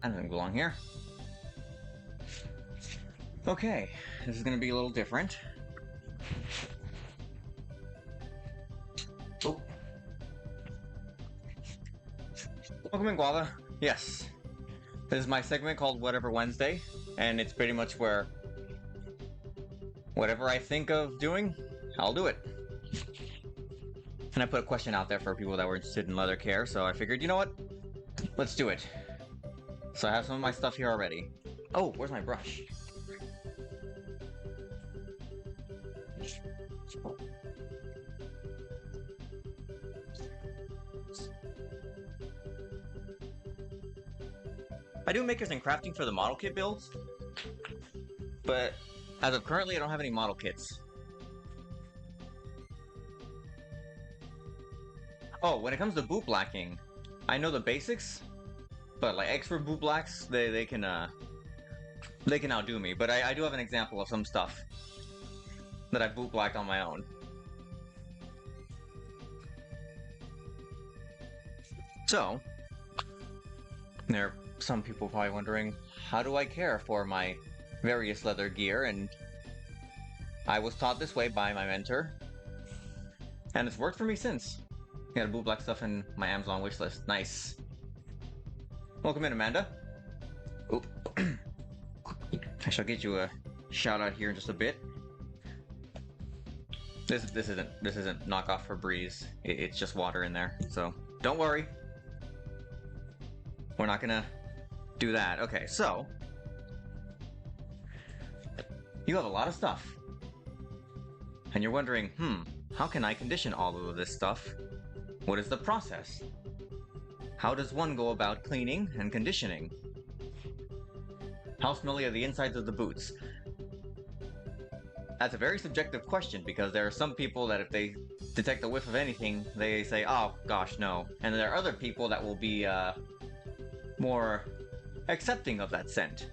I don't belong here. Okay, this is gonna be a little different. Oh. Welcome in, Guava. Yes. This is my segment called Whatever Wednesday, and it's pretty much where whatever I think of doing, I'll do it. And I put a question out there for people that were interested in leather care, so I figured, you know what? Let's do it. So I have some of my stuff here already. Oh, where's my brush? I do makers and crafting for the model kit builds, but as of currently, I don't have any model kits. Oh, when it comes to boot blacking, I know the basics, but like expert boot blacks, they can outdo me. But I do have an example of some stuff that I boot blacked on my own. So, there are some people probably wondering, how do I care for my various leather gear? And I was taught this way by my mentor, and it's worked for me since. Got boot black stuff in my Amazon wishlist. Nice. Welcome in, Amanda. Oop. I shall get you a shout out here in just a bit. This isn't knockoff for Breeze. It's just water in there, so don't worry. We're not gonna do that. Okay, so you have a lot of stuff, and you're wondering, how can I condition all of this stuff? What is the process? How does one go about cleaning and conditioning? How smelly are the insides of the boots? That's a very subjective question, because there are some people that if they detect a whiff of anything, they say, oh gosh, no. And there are other people that will be more accepting of that scent.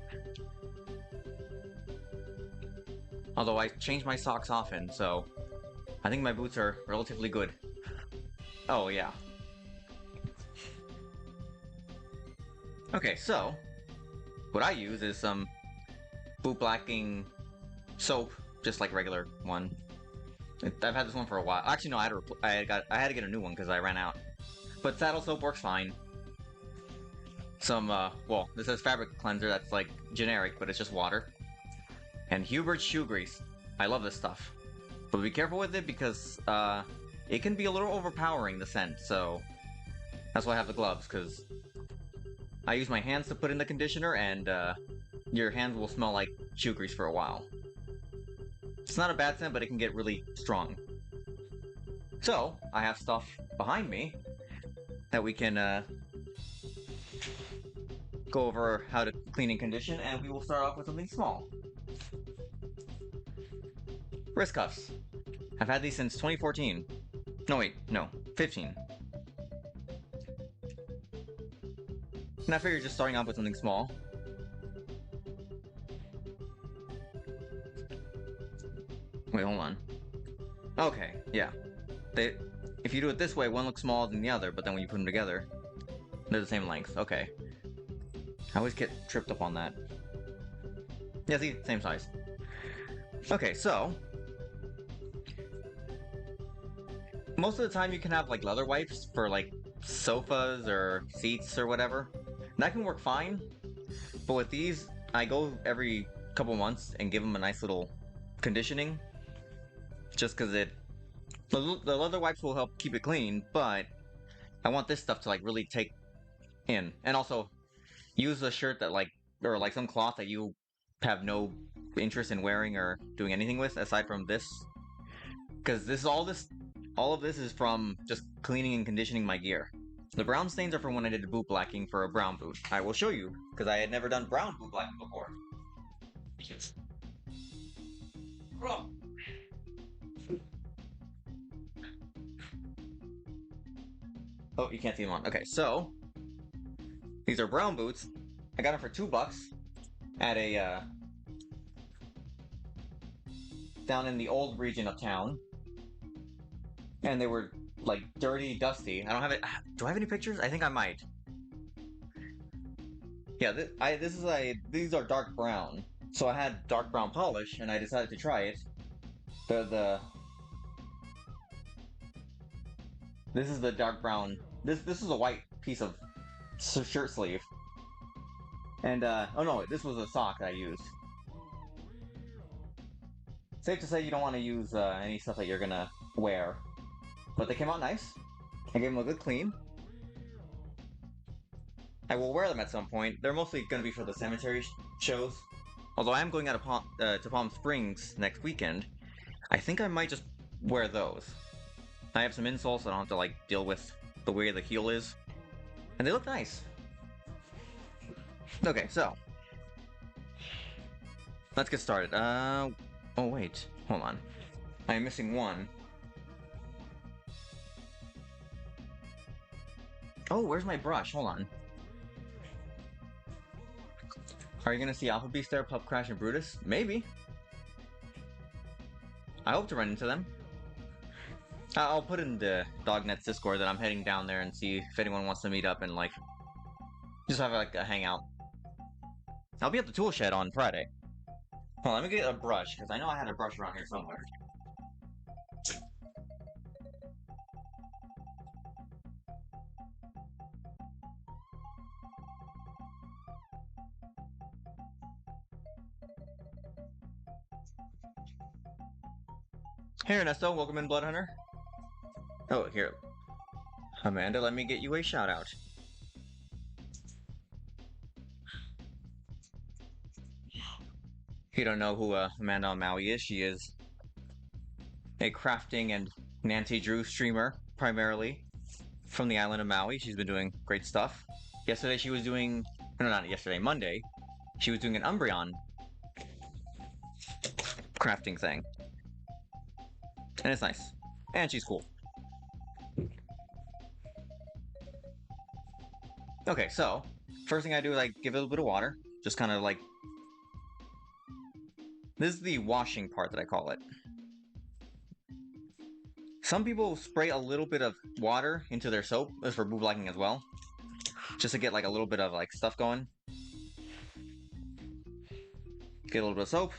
Although I change my socks often, so I think my boots are relatively good. Oh yeah. Okay, so what I use is some boot blacking soap, just like regular one. I've had this one for a while. Actually, no, I had to get a new one because I ran out. But saddle soap works fine. Some well, this is fabric cleanser that's like generic, but it's just water. And Hubert's shoe grease. I love this stuff, but be careful with it because it can be a little overpowering, the scent. So that's why I have the gloves, because I use my hands to put in the conditioner, and your hands will smell like shoe grease for a while. It's not a bad scent, but it can get really strong. So I have stuff behind me that we can go over how to clean and condition, and we will start off with something small. Wrist cuffs. I've had these since 2014. No, wait, no, 15. And I figured just starting off with something small. Wait, hold on. Okay, yeah. If you do it this way, one looks smaller than the other, but then when you put them together, they're the same length. Okay. I always get tripped up on that. Yeah, see, same size. Okay, so most of the time you can have like leather wipes for like sofas or seats or whatever. That can work fine, but with these, I go every couple months and give them a nice little conditioning, just because the leather wipes will help keep it clean, but I want this stuff to like really take in. And also use a shirt that or some cloth that you have no interest in wearing or doing anything with aside from this, because all of this is from just cleaning and conditioning my gear. The brown stains are from when I did the boot blacking for a brown boot. I will show you, because I had never done brown boot blacking before. Oh, you can't see them on. Okay, so these are brown boots. I got them for $2 at a down in the old region of town, and they were like dirty, dusty. I don't have it. Do I have any pictures? I think I might. Yeah, these are dark brown. So I had dark brown polish, and I decided to try it. This is the dark brown. This is a white piece of shirt sleeve. And oh no, this was a sock that I used. Safe to say you don't want to use any stuff that you're gonna wear. But they came out nice. I gave them a good clean. I will wear them at some point. They're mostly going to be for the cemetery shows. Although I am going out to Palm Springs next weekend, I think I might just wear those. I have some insoles, so I don't have to like deal with the way the heel is. And they look nice. Okay, so let's get started. Oh wait, hold on. I am missing one. Oh, where's my brush? Hold on. Are you gonna see Alpha Beast there, Pup Crash, and Brutus? Maybe. I hope to run into them. I'll put in the Dognet's Discord that I'm heading down there and see if anyone wants to meet up and, like, just have, like, a hangout. I'll be at the tool shed on Friday. Hold on, let me get a brush, because I know I had a brush around here somewhere. Hey Ernesto, welcome in, Blood Hunter. Oh, here. Amanda, let me get you a shout out. If you don't know who Amanda Maui is, she is a crafting and Nancy Drew streamer, primarily from the island of Maui. She's been doing great stuff. Yesterday she was doing, no, not yesterday, Monday, she was doing an Umbreon crafting thing. And it's nice. And she's cool. Okay, so, first thing I do is I give it a little bit of water. Just kind of like... This is the washing part that I call it. Some people spray a little bit of water into their soap. This is for boo blocking as well. Just to get like a little bit of like stuff going. Get a little bit of soap.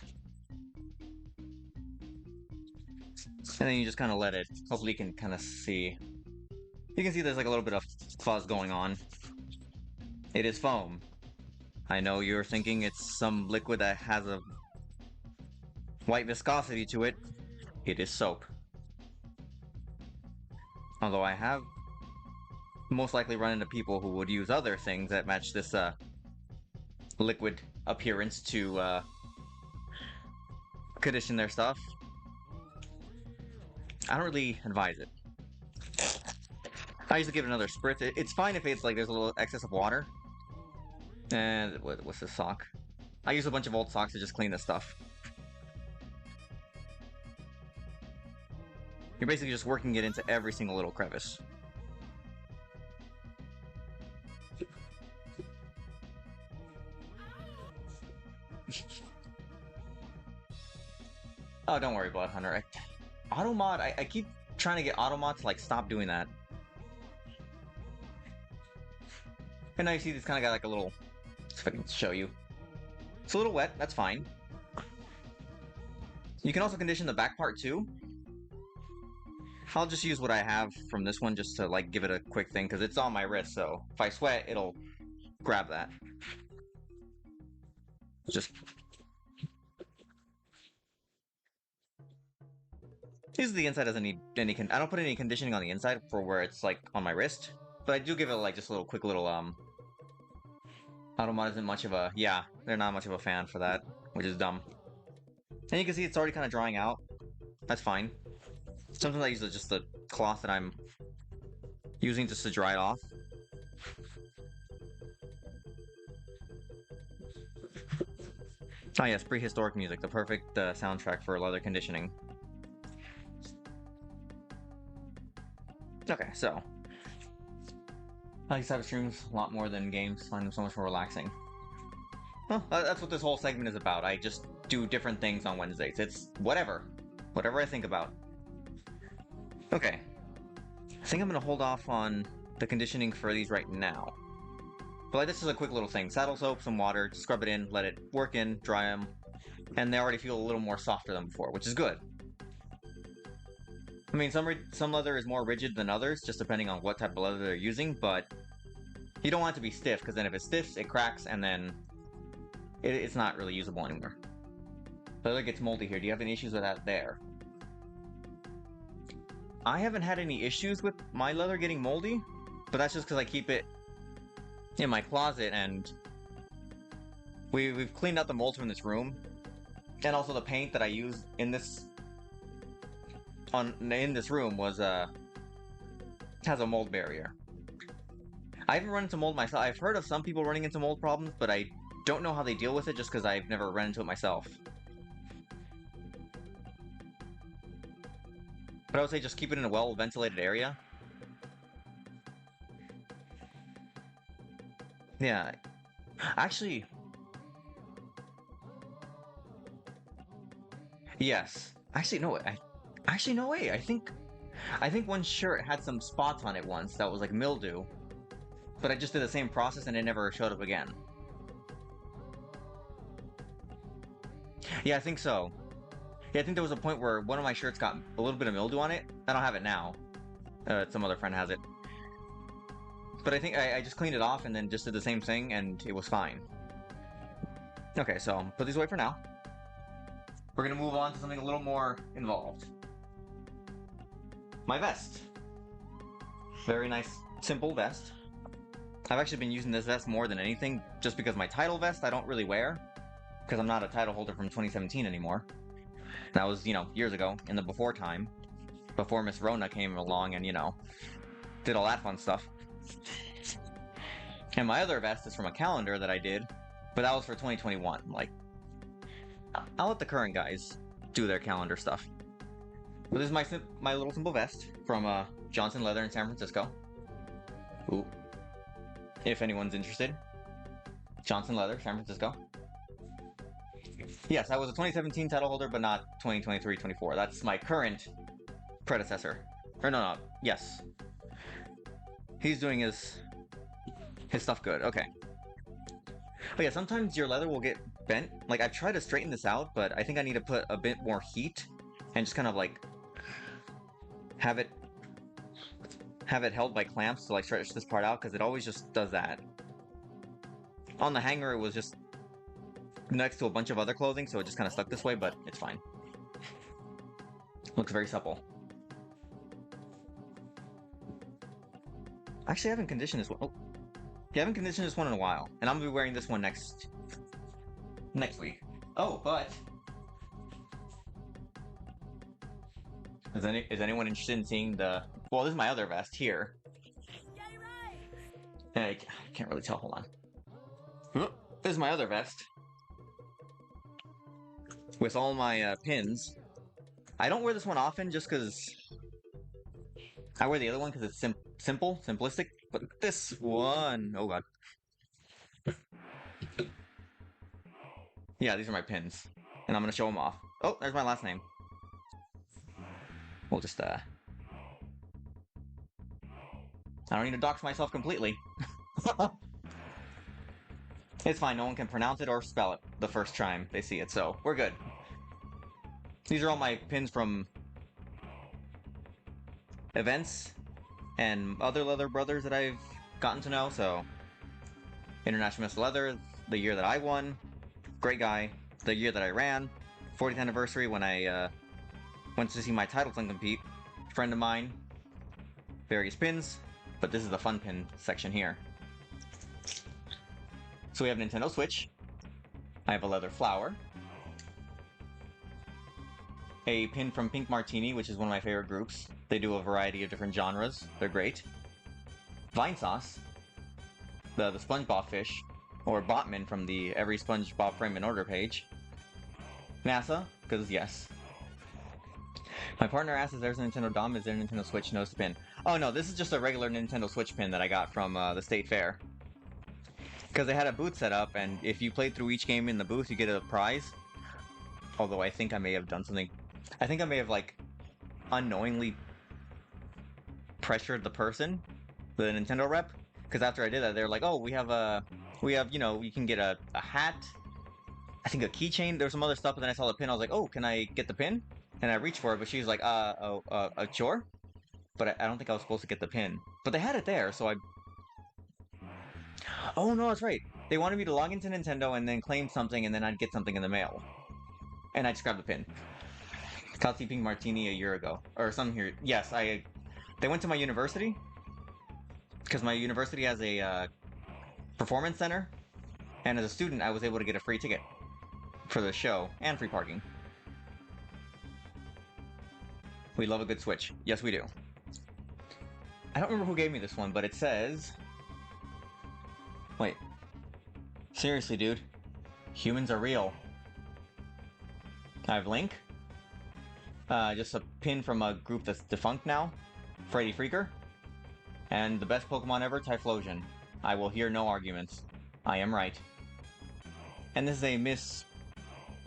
And then you just kind of let it. Hopefully you can kind of see. You can see there's like a little bit of fuzz going on. It is foam. I know you're thinking it's some liquid that has a white viscosity to it. It is soap. Although I have most likely run into people who would use other things that match this liquid appearance to condition their stuff. I don't really advise it. I usually give it another spritz. It's fine if it's like there's a little excess of water. And what's this sock? I use a bunch of old socks to just clean this stuff. You're basically just working it into every single little crevice. Oh, don't worry, Blood Hunter. Automod, I keep trying to get Automod to like stop doing that. And now you see this kind of got like a little... If I can show you. It's a little wet, that's fine. You can also condition the back part too. I'll just use what I have from this one just to like give it a quick thing because it's on my wrist, so if I sweat, it'll grab that. Just usually the inside doesn't need any I don't put any conditioning on the inside for where it's like on my wrist, but I do give it like just a little quick little Automod isn't much of a they're not much of a fan for that, which is dumb. And you can see it's already kind of drying out. That's fine. Sometimes I use just the cloth that I'm using just to dry it off. Oh yes, prehistoric music, the perfect soundtrack for leather conditioning. Okay, so I like these type of streams a lot more than games. Find them so much more relaxing. Well, that's what this whole segment is about. I just do different things on Wednesdays. It's whatever I think about. Okay, I think I'm gonna hold off on the conditioning for these right now. But like, this is a quick little thing. Saddle soap, some water, scrub it in, let it work in, dry them, and they already feel a little more softer than before, which is good. I mean, some leather is more rigid than others, just depending on what type of leather they're using, but you don't want it to be stiff, because then if it's stiff, it cracks, and then it's not really usable anymore. Leather gets moldy here. Do you have any issues with that there? I haven't had any issues with my leather getting moldy, but that's just because I keep it in my closet, and we've cleaned out the molds from this room, and also the paint that I used in this room was has a mold barrier. I haven't run into mold myself. I've heard of some people running into mold problems, but I don't know how they deal with it just because I've never run into it myself. But I would say just keep it in a well-ventilated area. Yeah. Actually, yes. Actually, no. Actually, no way. I think one shirt had some spots on it once that was like mildew, but I just did the same process and it never showed up again. Yeah, I think so. Yeah, I think there was a point where one of my shirts got a little bit of mildew on it. I don't have it now. Some other friend has it. But I think I just cleaned it off and then just did the same thing and it was fine. Okay, so put these away for now. We're gonna move on to something a little more involved. My vest. Very nice, simple vest. I've actually been using this vest more than anything just because my title vest I don't really wear because I'm not a title holder from 2017 anymore. That was, years ago in the before time, before Miss Rona came along and, did all that fun stuff. And my other vest is from a calendar that I did, but that was for 2021. Like, I'll let the current guys do their calendar stuff. But this is my little simple vest from Johnson Leather in San Francisco. Ooh. If anyone's interested. Johnson Leather, San Francisco. Yes, I was a 2017 title holder, but not 2023-24. That's my current predecessor. Or no, yes. He's doing his stuff good, okay. But yeah, sometimes your leather will get bent. Like, I've tried to straighten this out, but I think I need to put a bit more heat and just kind of like have it held by clamps to like stretch this part out, because it always just does that. On the hanger, it was just next to a bunch of other clothing, so it just kind of stuck this way, but it's fine. Looks very supple. Actually, I haven't conditioned this one. Oh. Yeah, I haven't conditioned this one in a while, and I'm gonna be wearing this one next week. Oh, but is anyone interested in seeing the? Well, this is my other vest here. I can't really tell. Hold on. This is my other vest with all my pins. I don't wear this one often just because I wear the other one because it's simplistic. But this one, oh god. Yeah, these are my pins, and I'm gonna show them off. Oh, there's my last name. We'll just I don't need to dox myself completely. It's fine, no one can pronounce it or spell it the first time they see it, so we're good. These are all my pins from events and other leather brothers that I've gotten to know, so International Mr. Leather, the year that I won, great guy, the year that I ran, 40th anniversary when I went to see my title and compete, friend of mine, various pins, but this is the fun pin section here. So we have Nintendo Switch, I have a leather flower, a pin from Pink Martini, which is one of my favorite groups. They do a variety of different genres, they're great. Vine Sauce, the SpongeBob fish, or Botman from the Every SpongeBob Frame in Order page. NASA, because yes. My partner asks if there's a Nintendo DOM, is there a Nintendo Switch nose to pin? Oh no, this is just a regular Nintendo Switch pin that I got from the State Fair. Because they had a booth set up, and if you played through each game in the booth, you get a prize. Although I think I may have done something. I think I may have, like, unknowingly pressured the person, the Nintendo rep. Because after I did that, they were like, oh, we have, you can get a hat, I think a keychain, there's some other stuff, but then I saw the pin, I was like, oh, can I get the pin? And I reached for it, but she was like, sure? But I don't think I was supposed to get the pin. But they had it there, so I... Oh, no, that's right. They wanted me to log into Nintendo and then claim something, and then I'd get something in the mail. And I just grabbed the pin. Kelsey Pink Martini a year ago. Or something here. Yes, they went to my university. Because my university has a performance center. And as a student, I was able to get a free ticket for the show and free parking. We love a good Switch. Yes, we do. I don't remember who gave me this one, but it says... Wait, seriously, dude. Humans are real. I have Link. Just a pin from a group that's defunct now. Freddy Freaker. And the best Pokemon ever, Typhlosion. I will hear no arguments. I am right. And this is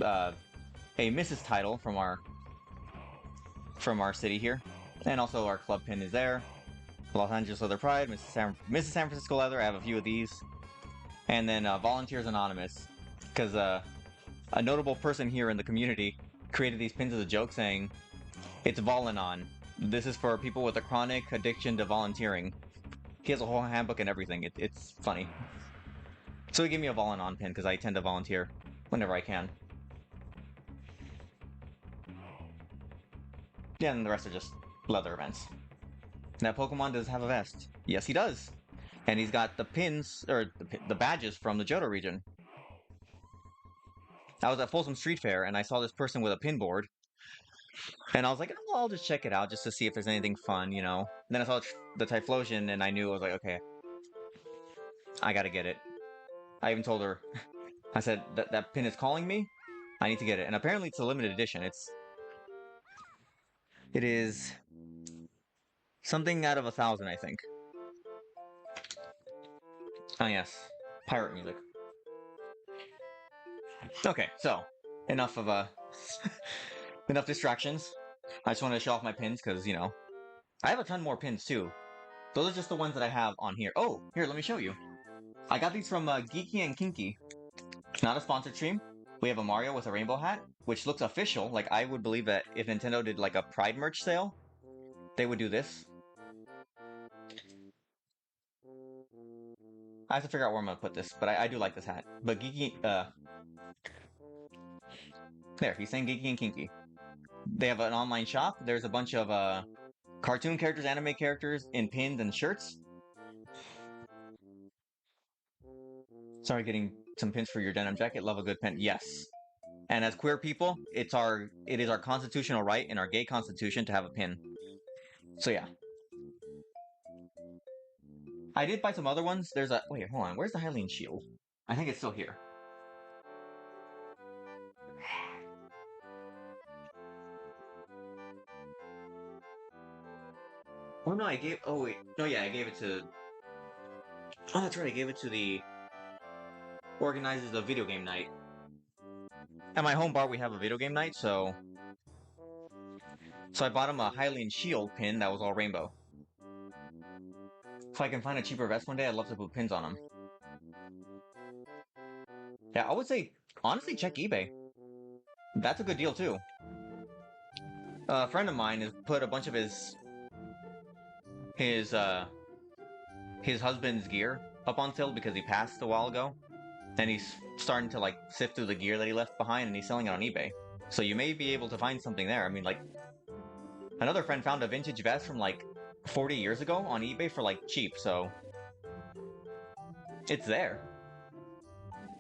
uh, a Mrs. title from our city here. And also our club pin is there. Los Angeles Leather Pride, Mrs. San Francisco Leather, I have a few of these. And then Volunteers Anonymous. Because a notable person here in the community created these pins as a joke saying, it's Volanon. This is for people with a chronic addiction to volunteering. He has a whole handbook and everything. It's funny. So he gave me a Volanon pin because I tend to volunteer whenever I can. Yeah, and the rest are just leather events. That Pokemon does have a vest. Yes, he does. And he's got the pins, or the badges from the Johto region. I was at Folsom Street Fair and I saw this person with a pin board. And I was like, oh, I'll just check it out just to see if there's anything fun, you know? And then I saw the Typhlosion and I knew, I was like, okay, I gotta get it. I even told her, I said, that pin is calling me. I need to get it. And apparently it's a limited edition. It is something out of 1,000, I think. Oh, yes. Pirate music. Okay, so enough of enough distractions. I just wanted to show off my pins because, you know, I have a ton more pins too. Those are just the ones that I have on here. Oh, here, let me show you. I got these from Geeky and Kinky. Not a sponsored stream. We have a Mario with a rainbow hat, which looks official. Like, I would believe that if Nintendo did like a Pride merch sale, they would do this. I have to figure out where I'm gonna put this, but I do like this hat. But Geeky, there, he's saying Geeky and Kinky. They have an online shop. There's a bunch of cartoon characters, anime characters in pins and shirts. Sorry, getting some pins for your denim jacket. Love a good pin. Yes. And as queer people, it is our constitutional right in our gay constitution to have a pin. So yeah. I did buy some other ones. There's a wait, hold on. Where's the Hylian shield? I think it's still here. Oh no, I gave. Oh wait, no, yeah, I gave it to. Oh, that's right. I gave it to the organizers of video game night. At my home bar, we have a video game night, so I bought him a Hylian shield pin that was all rainbow. If I can find a cheaper vest one day, I'd love to put pins on them. Yeah, I would say honestly check eBay. That's a good deal too. A friend of mine has put a bunch of his uh his husband's gear up on sale because he passed a while ago, and he's starting to like sift through the gear that he left behind, and he's selling it on eBay. So you may be able to find something there. I mean, like another friend found a vintage vest from like 40 years ago on eBay for like cheap, so it's there.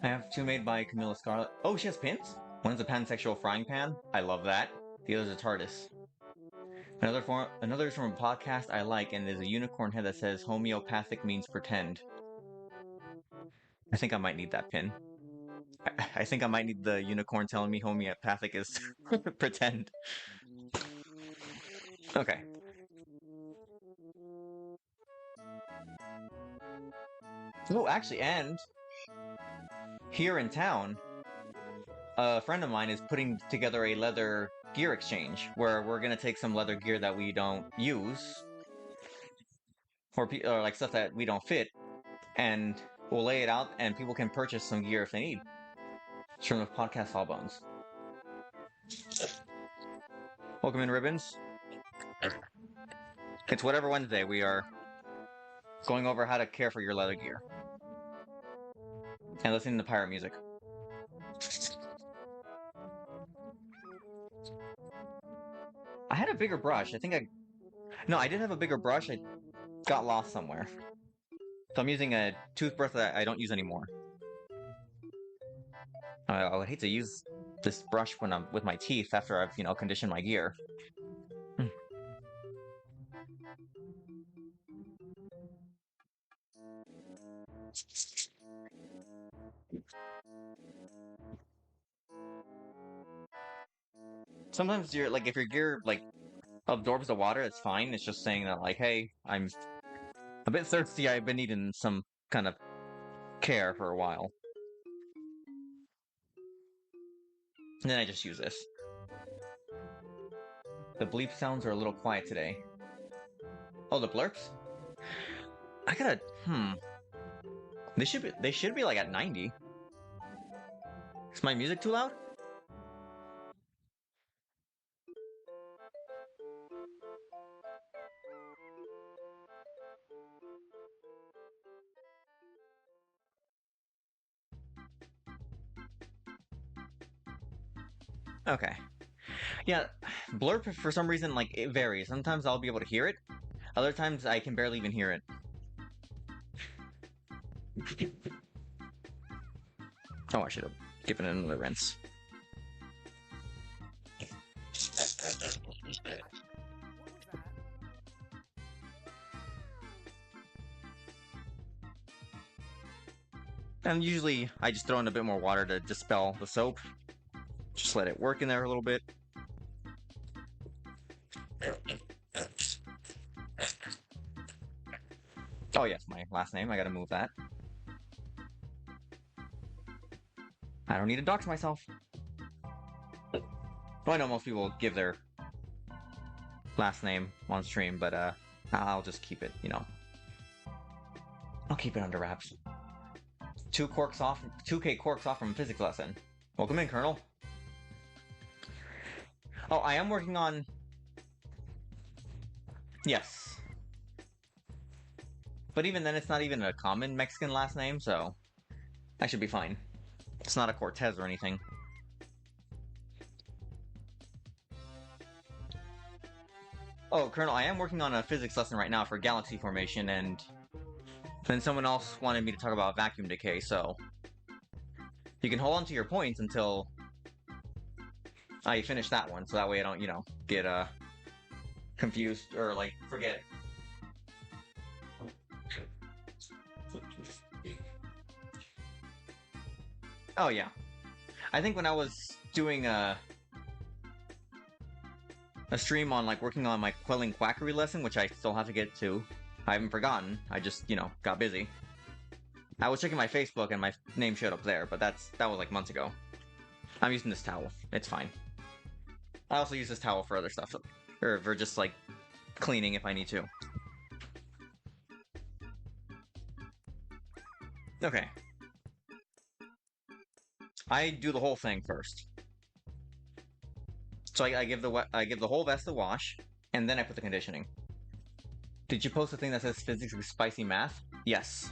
I have two made by Camilla Scarlett. Oh, she has pins? One's a pansexual frying pan. I love that. The other's a TARDIS. Another is from a podcast I like, and there's a unicorn head that says homeopathic means pretend. I think I might need that pin. I think I might need the unicorn telling me homeopathic is pretend. Okay. Oh, actually, and here in town, a friend of mine is putting together a leather gear exchange where we're gonna take some leather gear that we don't use, or like stuff that we don't fit, and we'll lay it out, and people can purchase some gear if they need. It's from the podcast Sawbones. Welcome in, Ribbons. It's whatever Wednesday. We are going over how to care for your leather gear and listening to pirate music. I had a bigger brush. No, I did have a bigger brush. I got lost somewhere. So I'm using a toothbrush that I don't use anymore. I would hate to use this brush when I'm with my teeth after I've, conditioned my gear. Sometimes you're like, if your gear like absorbs the water, it's fine. It's just saying that like, hey, I'm a bit thirsty. I've been needing some kind of care for a while. And then I just use this. The bleep sounds are a little quiet today. Oh, the blurps? I gotta, they should be like at 90. Is my music too loud? Okay. Yeah, blurp for some reason, like, it varies. Sometimes I'll be able to hear it. Other times I can barely even hear it. Oh, I should have given it another rinse. And usually I just throw in a bit more water to dispel the soap. Just let it work in there a little bit. Oh yes, my last name, I gotta move that. I don't need to dox myself. Well, I know most people give their last name on stream, but I'll just keep it, you know. I'll keep it under wraps. 2K corks off from a physics lesson. Welcome in, Colonel. Oh, I am working on... Yes. But even then, it's not even a common Mexican last name, so I should be fine. It's not a Cortez or anything. Oh, Colonel, I am working on a physics lesson right now for galaxy formation, and then someone else wanted me to talk about vacuum decay, so you can hold on to your points until I finish that one, so that way I don't, you know, get confused or like forget. Oh yeah, I think when I was doing a stream on like working on my quelling quackery lesson, which I still have to get to, I haven't forgotten. I just, you know, got busy. I was checking my Facebook and my name showed up there, but that was like months ago. I'm using this towel. It's fine. I also use this towel for other stuff, or for just like cleaning if I need to. Okay. I do the whole thing first. So I give the whole vest a wash, and then I put the conditioning. Did you post a thing that says physics is spicy math? Yes.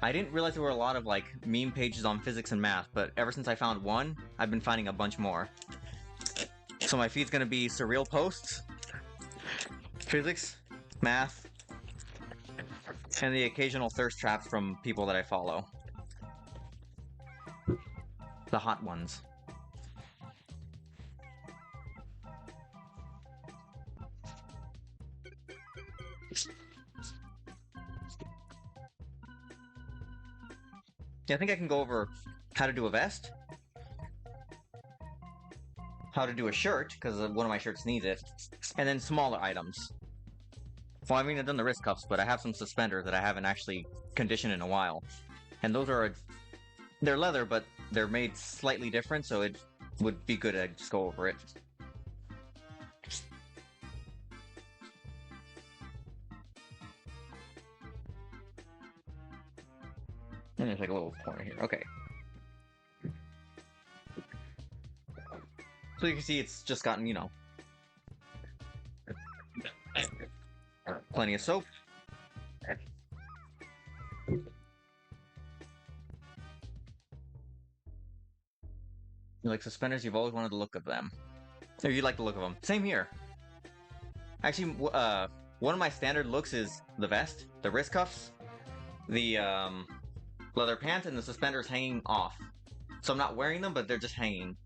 I didn't realize there were a lot of like meme pages on physics and math, but ever since I found one, I've been finding a bunch more. So my feed's gonna be surreal posts, physics, math, and the occasional thirst traps from people that I follow. The hot ones. Yeah, I think I can go over how to do a vest, how to do a shirt, because one of my shirts needs it, and then smaller items. Well, I mean, I've done the wrist cuffs, but I have some suspenders that I haven't actually conditioned in a while. And those are, they're leather, but they're made slightly different, so it would be good to just go over it. And there's like a little corner here. Okay. So you can see it's just gotten, you know, plenty of soap. You like suspenders? You've always wanted the look of them. Or you like the look of them. Same here. Actually, one of my standard looks is the vest, the wrist cuffs, the leather pants, and the suspenders hanging off. So I'm not wearing them, but they're just hanging.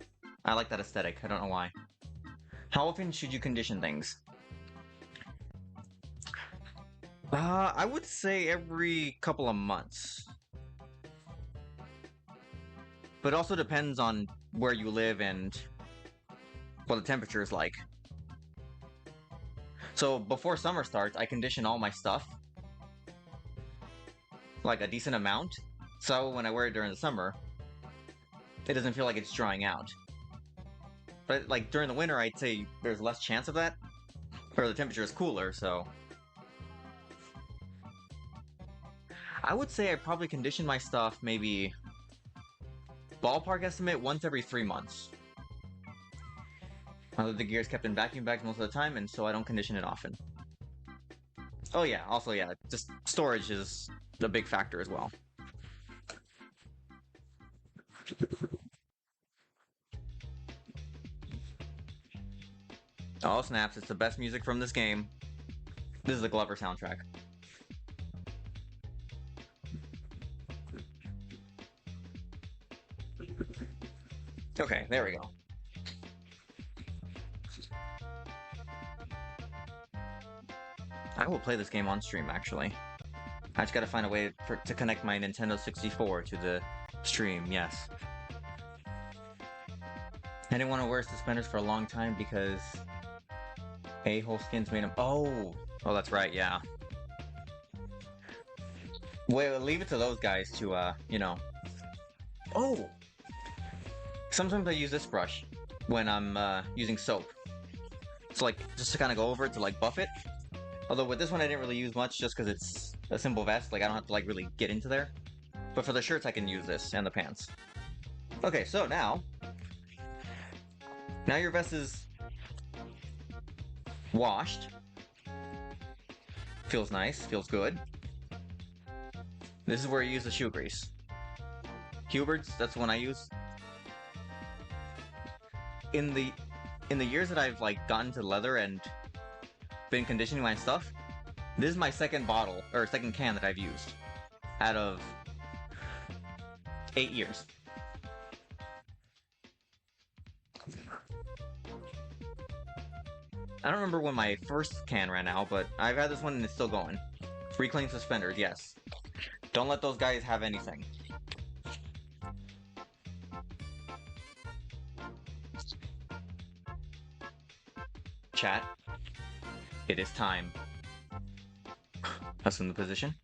I like that aesthetic. I don't know why. How often should you condition things? I would say every couple of months. But it also depends on where you live and what the temperature is like. So before summer starts, I condition all my stuff, like a decent amount. So when I wear it during the summer, it doesn't feel like it's drying out. But like during the winter, I'd say there's less chance of that, or the temperature is cooler, so I would say I probably condition my stuff maybe ballpark estimate once every 3 months. The gear is kept in vacuum bags most of the time, and so I don't condition it often. Oh yeah, also yeah, just storage is a big factor as well. Oh snaps, it's the best music from this game. This is the Glover soundtrack. Okay, there we go. I will play this game on stream, actually. I just gotta find a way to connect my Nintendo 64 to the stream, yes. I didn't want to wear suspenders for a long time because a-hole skins made them. Oh, that's right, yeah. Wait, leave it to those guys to, you know. Oh! Sometimes I use this brush when I'm using soap. So like, just to kind of go over it to like buff it. Although with this one I didn't really use much just because it's a simple vest, like I don't have to like really get into there. But for the shirts I can use this, and the pants. Okay, so now your vest is washed. Feels nice, feels good. This is where you use the shoe grease. Hubert's, that's the one I use. In the years that I've like gotten to leather and been conditioning my stuff, this is my second bottle, or second can that I've used out of 8 years. I don't remember when my first can ran out, but I've had this one and it's still going. Reclaim suspenders, yes. Don't let those guys have anything. Chat, it is time. Assume the position.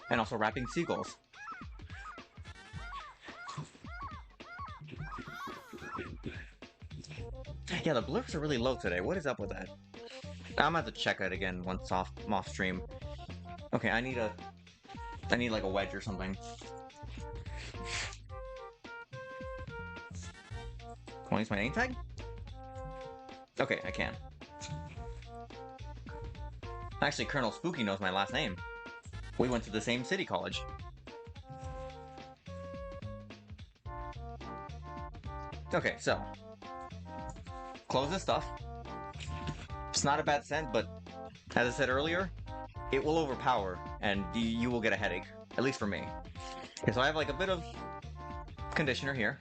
And also wrapping seagulls. Yeah, the blurs are really low today. What is up with that? I'm gonna have to check it again once off stream. Okay, I need like a wedge or something. Want to use my name tag? Okay, I can. Actually, Colonel Spooky knows my last name. We went to the same city college. Okay, so close this stuff. It's not a bad scent, but as I said earlier, it will overpower and you will get a headache, at least for me. Okay, so I have like a bit of conditioner here.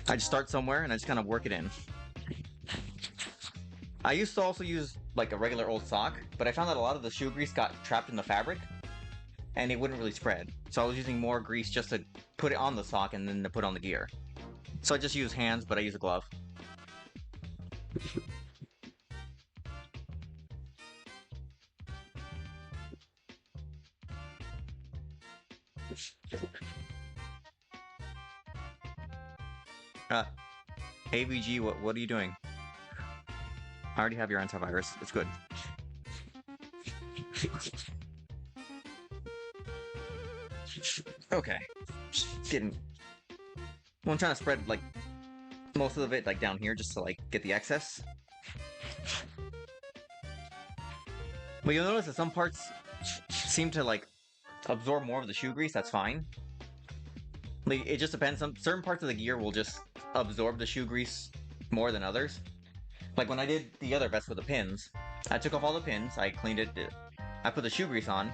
I just start somewhere and I just kind of work it in. I used to also use like a regular old sock, but I found that a lot of the shoe grease got trapped in the fabric and it wouldn't really spread. So I was using more grease just to put it on the sock and then to put on the gear. So I just use hands, but I use a glove. AVG, what are you doing? I already have your antivirus. It's good. Okay. Just getting... Well, I'm trying to spread, like, most of it, like, down here just to, like, get the excess. But you'll notice that some parts seem to, like, absorb more of the shoe grease. That's fine. Like, it just depends. Certain parts of the gear will just absorb the shoe grease more than others. Like when I did the other vest with the pins, I took off all the pins, I cleaned it, I put the shoe grease on,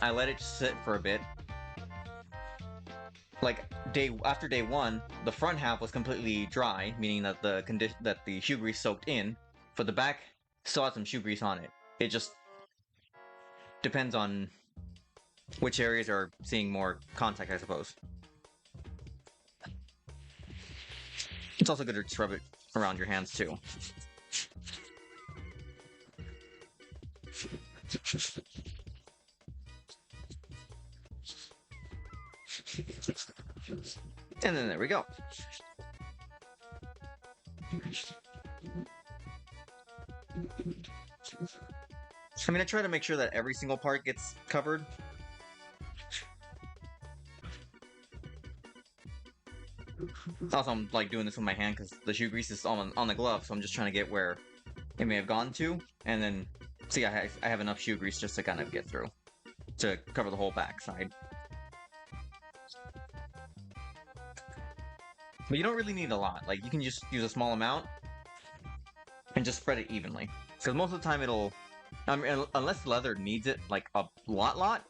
I let it sit for a bit, like after day one, the front half was completely dry, meaning that the shoe grease soaked in, but the back still had some shoe grease on it. It just depends on which areas are seeing more contact, I suppose. It's also good to just rub it around your hands too. And then there we go. I mean, I try to make sure that every single part gets covered. Also, I'm like doing this with my hand because the shoe grease is on the glove, so I'm just trying to get where it may have gone to, and then see, I have enough shoe grease just to kind of get through to cover the whole back side. But you don't really need a lot. Like, you can just use a small amount and just spread it evenly. Because most of the time it'll, I mean, unless leather needs it like a lot,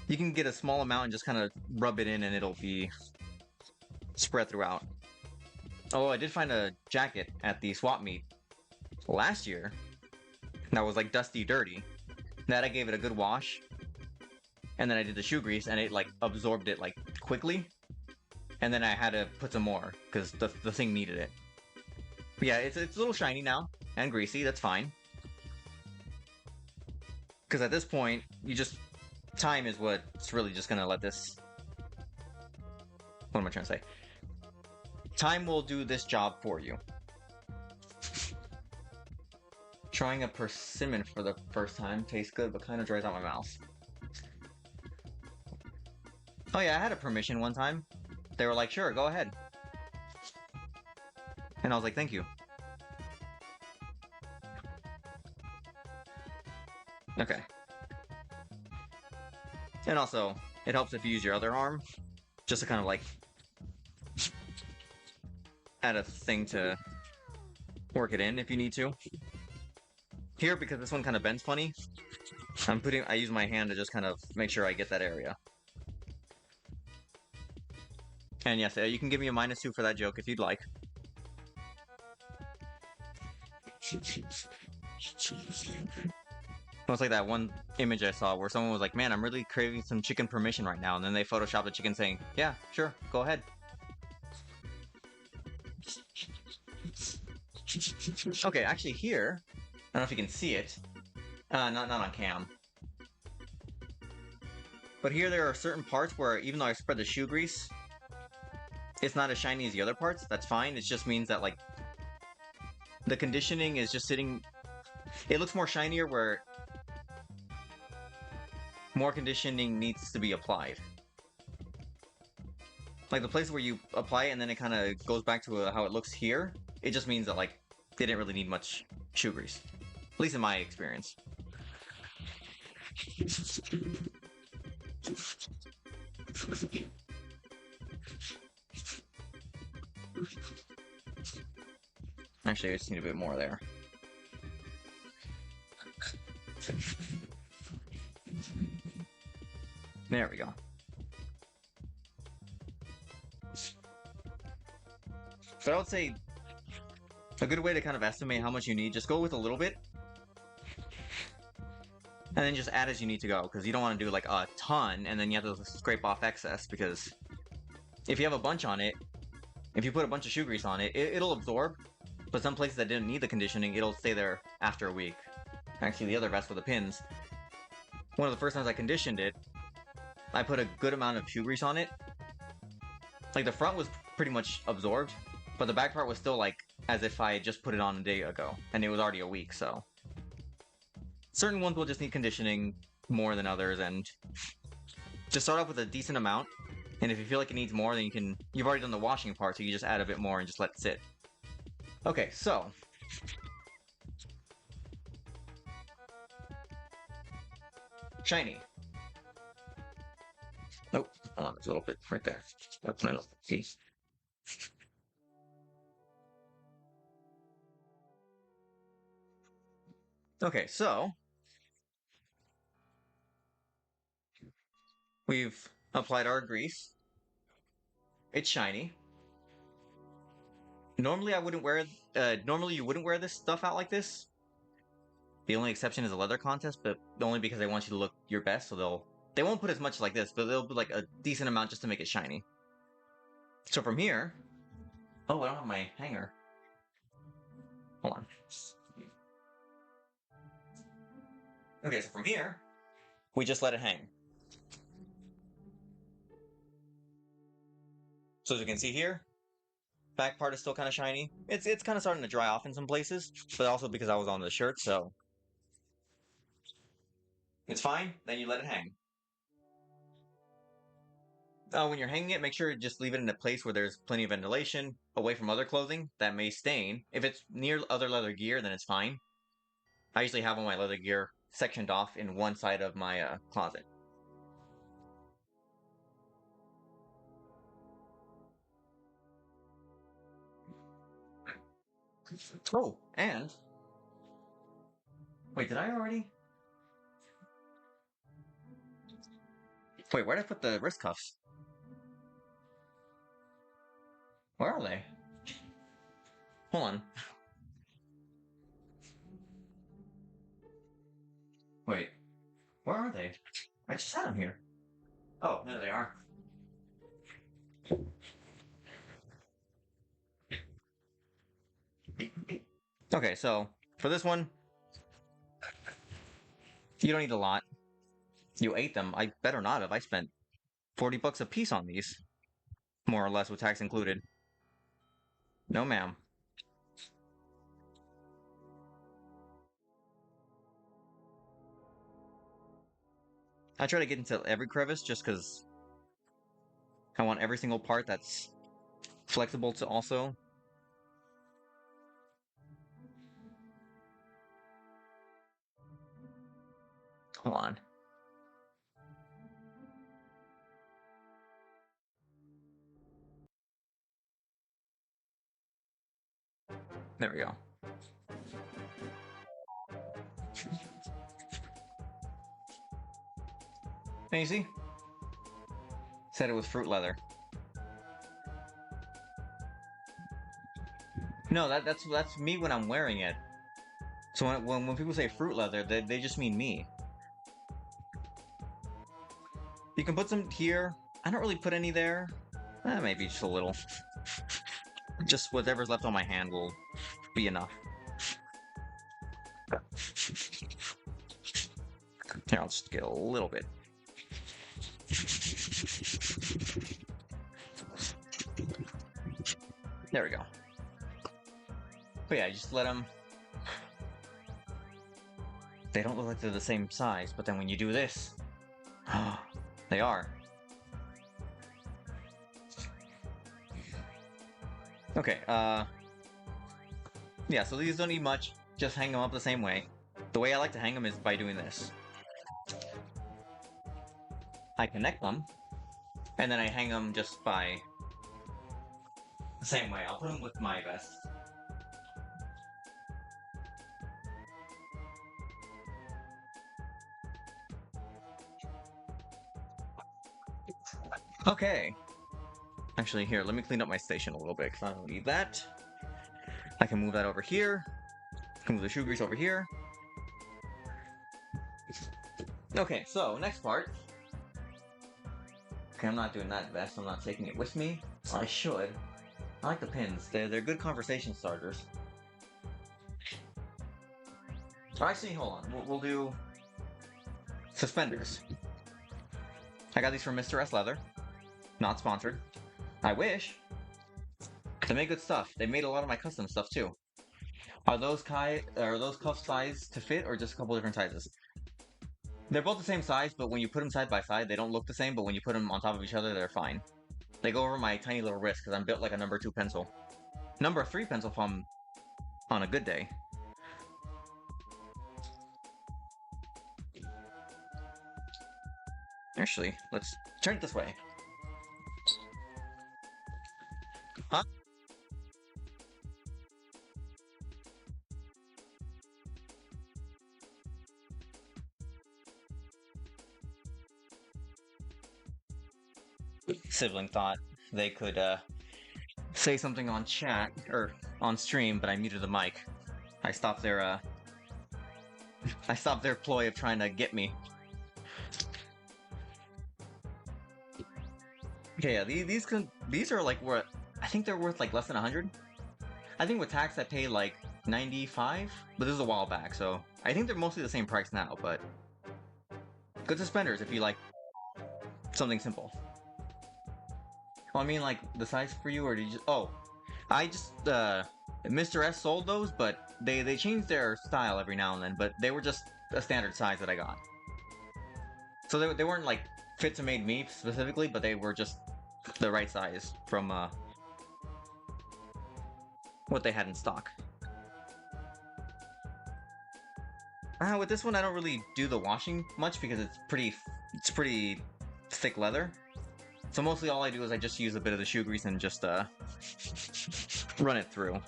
you can get a small amount and just kind of rub it in and it'll be spread throughout. Oh, I did find a jacket at the swap meet last year that was like dusty dirty. That I gave it a good wash. And then I did the shoe grease and it like absorbed it like quickly. And then I had to put some more because the thing needed it. But yeah, it's a little shiny now and greasy. That's fine. Because at this point, time is what's really just gonna let this. What am I trying to say? Time will do this job for you. Trying a persimmon for the first time. Tastes good, but kind of dries out my mouth. Oh yeah, I had a permission one time. They were like, sure, go ahead. And I was like, thank you. Okay. And also, it helps if you use your other arm, just to kind of like add a thing to work it in if you need to. Here, because this one kind of bends funny, I use my hand to just kind of make sure I get that area. And yes, you can give me a -2 for that joke if you'd like. It was like that one image I saw where someone was like, man, I'm really craving some chicken permission right now. And then they photoshopped the chicken saying, yeah, sure, go ahead. Okay, actually here, I don't know if you can see it. Not on cam. But here there are certain parts where even though I spread the shoe grease, it's not as shiny as the other parts. That's fine. It just means that like the conditioning is just sitting. It looks more shinier where more conditioning needs to be applied. Like the place where you apply it and then it kind of goes back to how it looks here, it just means that like they didn't really need much shoe grease. At least in my experience. Actually, I just need a bit more there. There we go. So I would say a good way to kind of estimate how much you need, just go with a little bit. And then just add as you need to go, because you don't want to do like a ton, and then you have to scrape off excess, because if you have a bunch on it, if you put a bunch of shoe grease on it, it'll absorb, but some places that didn't need the conditioning, it'll stay there after a week. Actually, the other vest with the pins, one of the first times I conditioned it, I put a good amount of shoe grease on it. Like, the front was pretty much absorbed, but the back part was still like as if I had just put it on a day ago, and it was already a week, so. Certain ones will just need conditioning more than others, and just start off with a decent amount, and if you feel like it needs more, then you've already done the washing part, so you just add a bit more and just let it sit. Okay, so. Shiny. Oh, hold on, it's a little bit right there. That's my little piece. Okay, so we've Applied our grease. It's shiny. Normally I wouldn't wear. Normally you wouldn't wear this stuff out like this. The only exception is a leather contest, but only because they want you to look your best, so they won't put as much like this, but they'll put like a decent amount just to make it shiny. So from here, oh, I don't have my hanger. Hold on. Okay, so from here, we just let it hang. So as you can see here, back part is still kind of shiny. It's kind of starting to dry off in some places, but also because I was on the shirt, so it's fine. Then you let it hang. When you're hanging it, make sure to just leave it in a place where there's plenty of ventilation, away from other clothing that may stain. If it's near other leather gear, then it's fine. I usually have all my leather gear sectioned off in one side of my closet. Oh, and wait, did I already? Wait, where did I put the wrist cuffs? Where are they? Hold on. Wait, where are they? I just had them here. Oh, there they are. Okay, so for this one, you don't need a lot. You ate them. I better not have. I spent 40 bucks a piece on these, more or less, with tax included. No, ma'am. I try to get into every crevice just because I want every single part that's flexible to also. Hold on. There we go. And you see? Said it was fruit leather. No, that's me when I'm wearing it. So when people say fruit leather, they just mean me. You can put some here. I don't really put any there. Maybe just a little. Just whatever's left on my hand will be enough. Here, I'll just get a little bit. There we go. But yeah, just let them... They don't look like they're the same size, but then when you do this... they are. Okay, yeah, so these don't need much. Just hang them up the same way. The way I like to hang them is by doing this. I connect them, and then I hang them just by the same way. I'll put them with my vest. Okay. Actually, here, let me clean up my station a little bit, because I don't need that. I can move that over here. I can move the shoe grease over here. Okay, so, next part. Okay, I'm not doing that vest. I'm not taking it with me. I should. I like the pins. They're good conversation starters. Oh, actually, hold on. We'll do suspenders. I got these from Mr. S Leather. Not sponsored. I wish. They make good stuff. They made a lot of my custom stuff too. Are those cuff size to fit, or just a couple different sizes? They're both the same size, but when you put them side by side, they don't look the same. But when you put them on top of each other, they're fine. They go over my tiny little wrist because I'm built like a number 2 pencil. Number 3 pencil if I'm on a good day. Actually, let's turn it this way. Huh? sibling thought they could say something on chat or on stream, but I muted the mic. I stopped their ploy of trying to get me. Okay, yeah, these are like worth. I think they're worth like less than 100. I think with tax I paid like 95, but this is a while back, so I think they're mostly the same price now. But good suspenders if you like something simple. Well, I mean, like the size for you, or did you just? Oh, I just Mr. S sold those, but they changed their style every now and then. But they were just a standard size that I got. So they weren't like fit to made me specifically, but they were just the right size from what they had in stock. With this one, I don't really do the washing much because it's pretty thick leather. So mostly all I do is I just use a bit of the shoe grease and just run it through.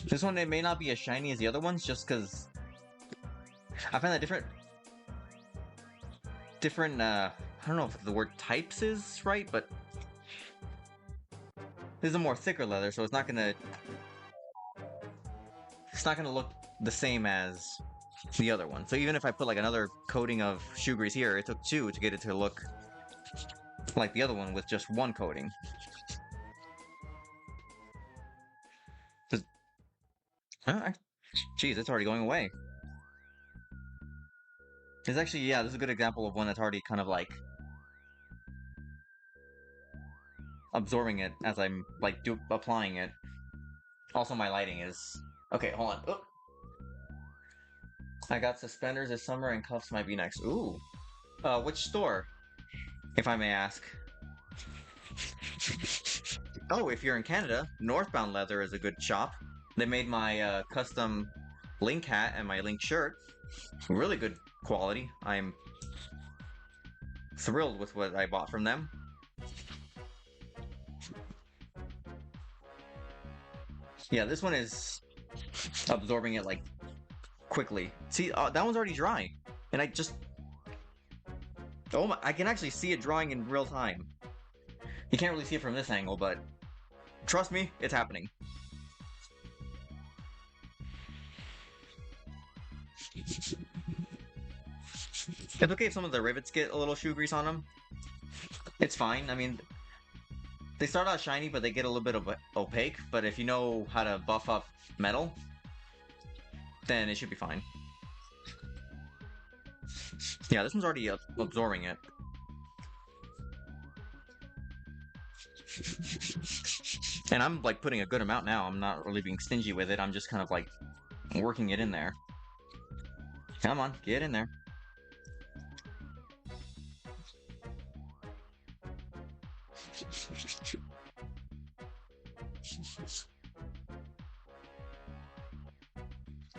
This one, it may not be as shiny as the other ones, just because I find that different, I don't know if the word types is right, but this is a more thicker leather, so it's not gonna look the same as the other one. So even if I put like another coating of shoe grease here, it took 2 to get it to look like the other one with just 1 coating. Geez, it's already going away. It's actually, yeah, this is a good example of one that's already kind of like absorbing it as I'm like applying it. Also, my lighting is okay. Hold on. Oh. I got suspenders this summer and cuffs might be next. Ooh. Which store, if I may ask? Oh, if you're in Canada, Northbound Leather is a good shop. They made my custom Link hat and my Link shirt. Really good quality. I'm thrilled with what I bought from them. Yeah, this one is absorbing it like quickly. See, that one's already dry, and I just I can actually see it drying in real time. You can't really see it from this angle, but trust me, it's happening. It's okay if some of the rivets get a little shoe grease on them. It's fine. I mean, they start out shiny, but they get a little bit of opaque. But if you know how to buff up metal, then it should be fine. Yeah, this one's already absorbing it. And I'm like putting a good amount now. I'm not really being stingy with it. I'm just kind of like working it in there. Come on, get in there.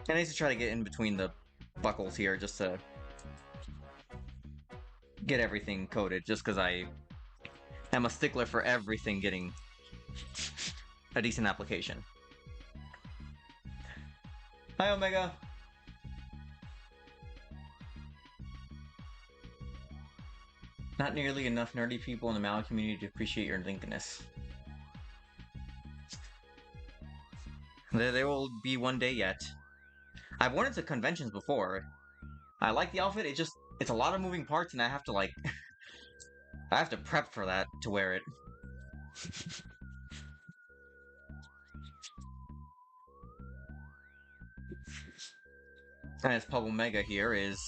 And I need to try to get in between the buckles here just to get everything coated, just because I am a stickler for everything getting a decent application. Hi, Omega! Not nearly enough nerdy people in the Maui community to appreciate your linkness. There will be one day yet. I've worn it to conventions before. I like the outfit, it's a lot of moving parts and I have to like... I have to prep for that to wear it. And this Pub Omega here is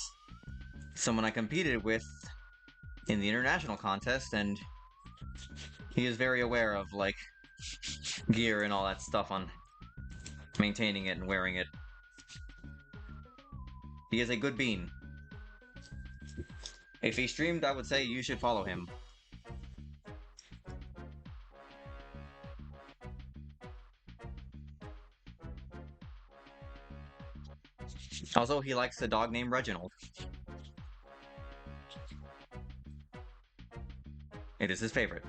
someone I competed with in the international contest, and he is very aware of, like, gear and all that stuff on maintaining it and wearing it. He is a good bean. If he streamed, I would say you should follow him. Also, he likes a dog named Reginald. It is his favorite.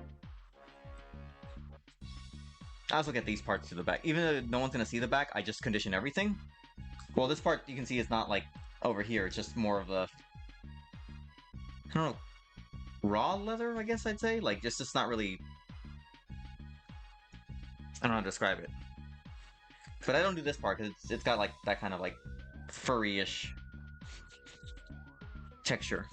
I also get these parts to the back. Even though no one's gonna see the back, I just condition everything. Well, this part you can see is not like over here, it's just more of a... I don't know, raw leather, I guess I'd say? Like, just it's not really... I don't know how to describe it. But I don't do this part, because it's got, like, that kind of, like, furry-ish texture.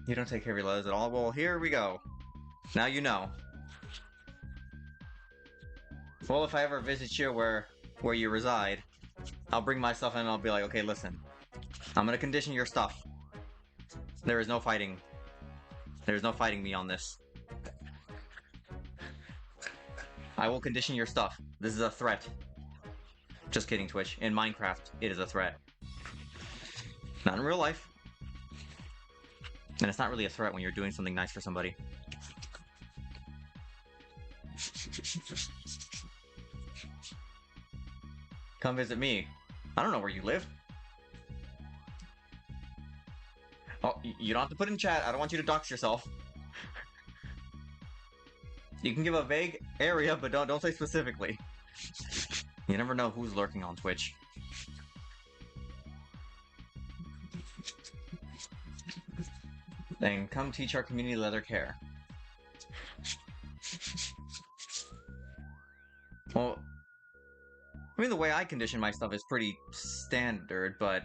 You don't take care of your leathers at all? Well, here we go. Now you know. Well, if I ever visit you where you reside, I'll bring my stuff in and I'll be like, okay, listen. I'm gonna condition your stuff. There is no fighting. There's no fighting me on this. I will condition your stuff. This is a threat. Just kidding, Twitch. In Minecraft, it is a threat. Not in real life. And it's not really a threat when you're doing something nice for somebody. Come visit me. I don't know where you live. Oh, you don't have to put in chat. I don't want you to dox yourself. You can give a vague area, but don't say specifically. You never know who's lurking on Twitch. Then come teach our community leather care. Well, I mean, the way I condition my stuff is pretty standard, but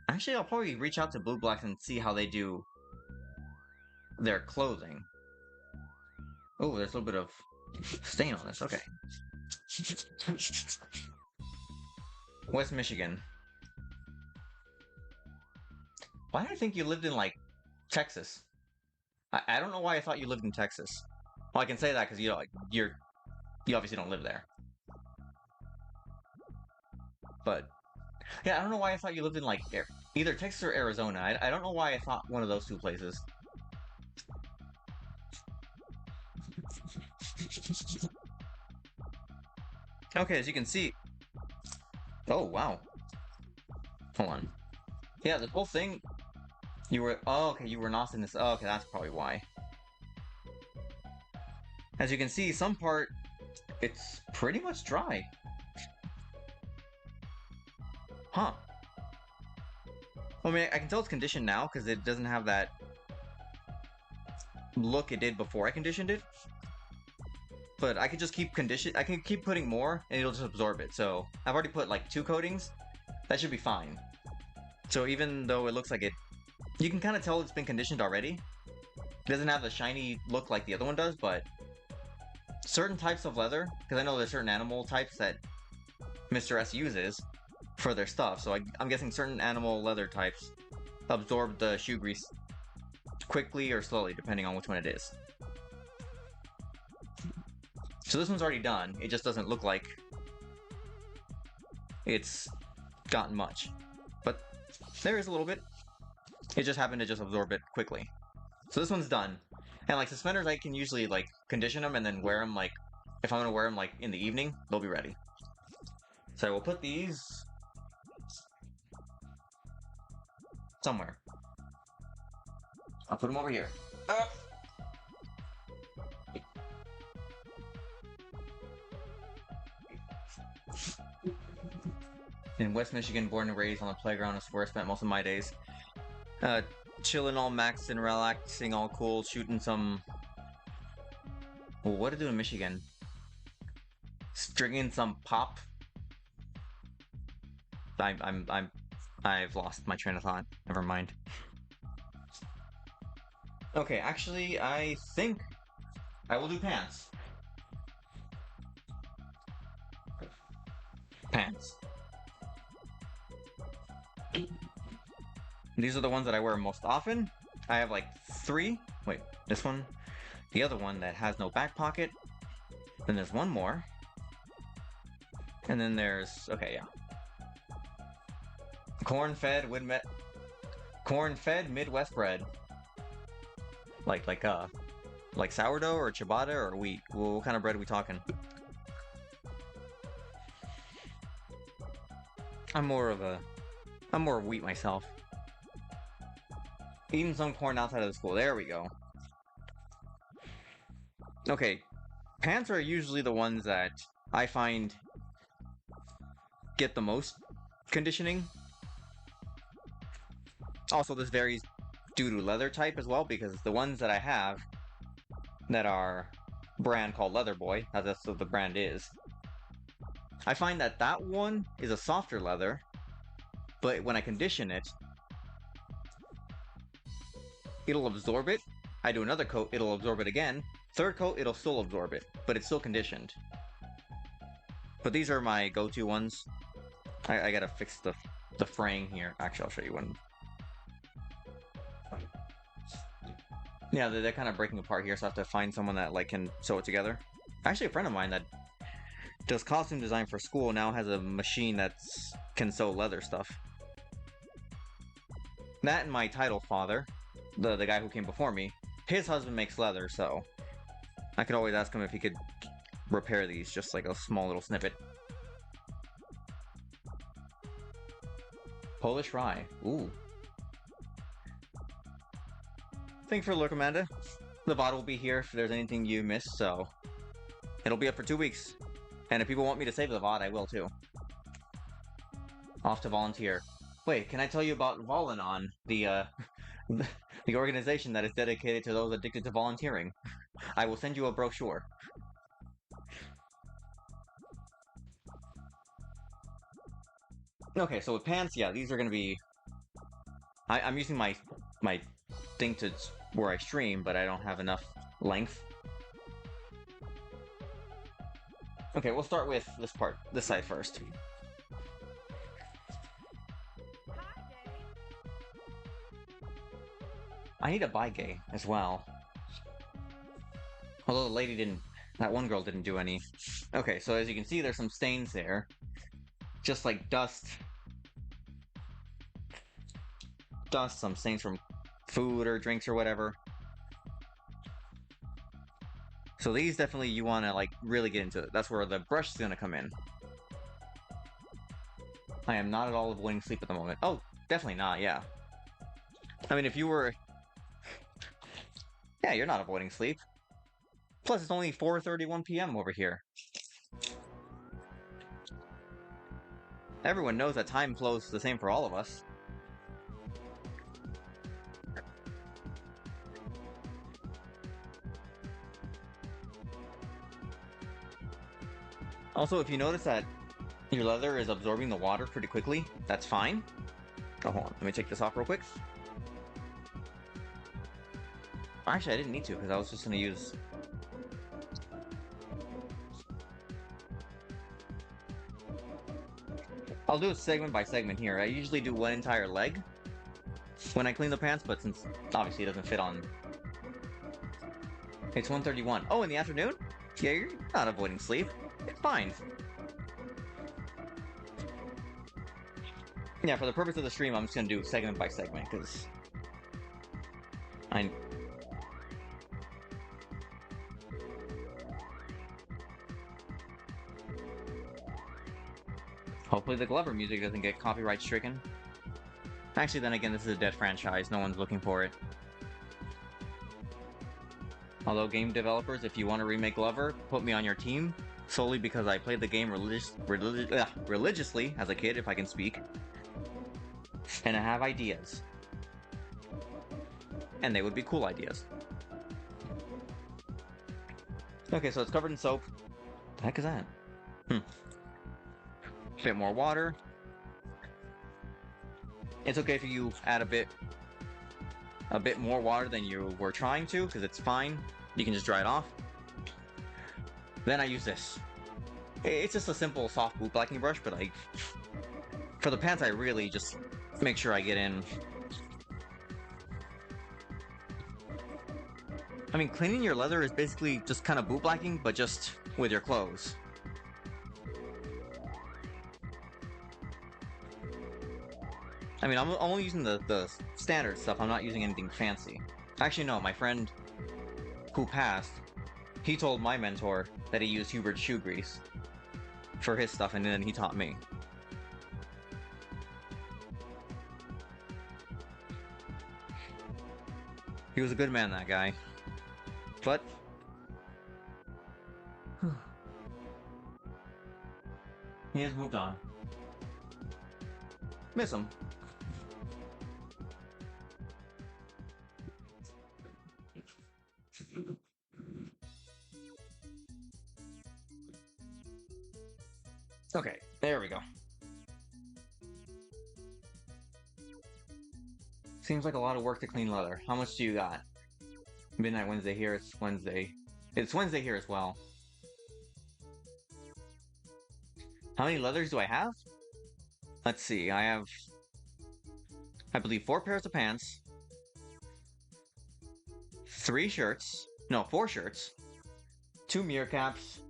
actually I'll probably reach out to Blue Blacks and see how they do their clothing. Oh, there's a little bit of stain on this, okay. West Michigan. Why did I think you lived in, like, Texas? I don't know why I thought you lived in Texas. Well, I can say that because, you know, you obviously don't live there. But, yeah, I don't know why I thought you lived in, like, either Texas or Arizona. I don't know why I thought one of those two places. Okay, as you can see... Oh, wow. Hold on. Yeah, this whole thing... You were... Oh, okay, you were not in this... Oh, okay, that's probably why. As you can see, some part... It's pretty much dry. Huh. Well, I mean, I can tell it's conditioned now, because it doesn't have that... look it did before I conditioned it. But I could just keep I can keep putting more, and it'll just absorb it. So, I've already put, like, 2 coatings. That should be fine. So even though it looks like it... You can kind of tell it's been conditioned already. It doesn't have the shiny look like the other one does, but... Certain types of leather, because I know there's certain animal types that Mr. S uses for their stuff, so I'm guessing certain animal leather types absorb the shoe grease quickly or slowly, depending on which one it is. So this one's already done, it just doesn't look like it's gotten much. But there is a little bit. It just happened to just absorb it quickly. So this one's done. And like suspenders, I can usually like condition them and then wear them like, if I'm gonna wear them like in the evening, they'll be ready. So we'll put these somewhere. I'll put them over here. In West Michigan, born and raised on the playground is where I spent most of my days. Chilling all maxed and relaxing, all cool, shooting some... Well, what to do in Michigan? Stringing some pop? I've lost my train of thought. Never mind. Okay, actually, I think I will do pants. Pants. These are the ones that I wear most often. I have like 3. Wait, this one. The other one that has no back pocket. Then there's one more. And then there's... Okay, yeah. Corn-fed Midwest bread. Like sourdough or ciabatta or wheat. Well, what kind of bread are we talking? I'm more of wheat myself. Eating some corn outside of the school. There we go. Okay. Pants are usually the ones that I find get the most conditioning. Also, this varies due to leather type as well, because the ones that I have that are brand called Leather Boy, as that's what the brand is, I find that that one is a softer leather, but when I condition it, it'll absorb it. I do another coat, it'll absorb it again. Third coat, it'll still absorb it, but it's still conditioned. But these are my go-to ones. I gotta fix the fraying here. Actually, I'll show you one. Yeah, they're kind of breaking apart here, so I have to find someone that like can sew it together. Actually, a friend of mine that does costume design for school now has a machine that can sew leather stuff. That and my title father, the guy who came before me, his husband makes leather, so I could always ask him if he could repair these, just like a small little snippet. Polish rye. Ooh. Thanks for the look, Amanda. The VOD will be here if there's anything you missed, so it'll be up for 2 weeks. And if people want me to save the VOD, I will too. Off to volunteer. Wait, can I tell you about Vol-Anon, the the organization that is dedicated to those addicted to volunteering? I will send you a brochure. Okay, so with pants, yeah, these are gonna be... I'm using my thing to where I stream, but I don't have enough length. Okay, we'll start with this part, this side first. I need a buy gay as well. Although the lady didn't... That one girl didn't do any. Okay, so as you can see, there's some stains there. Just like dust. Dust, some stains from food or drinks or whatever. So these definitely you want to like really get into it. That's where the brush is going to come in. I am not at all avoiding sleep at the moment. Oh, definitely not, yeah. I mean, if you were... Yeah, you're not avoiding sleep. Plus, it's only 4:31 p.m. over here. Everyone knows that time flows the same for all of us. Also, if you notice that your leather is absorbing the water pretty quickly, that's fine. Oh, hold on. Let me take this off real quick. Actually, I didn't need to, because I was just going to use... I'll do it segment by segment here. I usually do one entire leg when I clean the pants, but since obviously it doesn't fit on... It's 1:31. Oh, in the afternoon? Yeah, you're not avoiding sleep. It's fine. Yeah, for the purpose of the stream, I'm just gonna do segment by segment, because... Hopefully the Glover music doesn't get copyright stricken. Actually, then again, this is a dead franchise. No one's looking for it. Although, game developers, if you want to remake Glover, put me on your team. Solely because I played the game religiously as a kid, if I can speak. And I have ideas. And they would be cool ideas. Okay, so it's covered in soap. What the heck is that? Bit more water. It's okay if you add a bit more water than you were trying to, because it's fine. You can just dry it off. Then I use this. It's just a simple soft boot blacking brush, but like for the pants, I really just make sure I get in. I mean, cleaning your leather is basically just kind of boot blacking, but just with your clothes. I mean, I'm only using the standard stuff. I'm not using anything fancy. Actually, no. My friend who passed, he told my mentor that he used Hubert's shoe grease for his stuff, and then he taught me. He was a good man, that guy. But... he has moved on. Miss them. Okay, there we go. Seems like a lot of work to clean leather. How much do you got? Midnight Wednesday here, it's Wednesday. It's Wednesday here as well. How many leathers do I have? Let's see, I have, I believe, 4 pairs of pants, 3 shirts, no, 4 shirts, 2 mirror caps,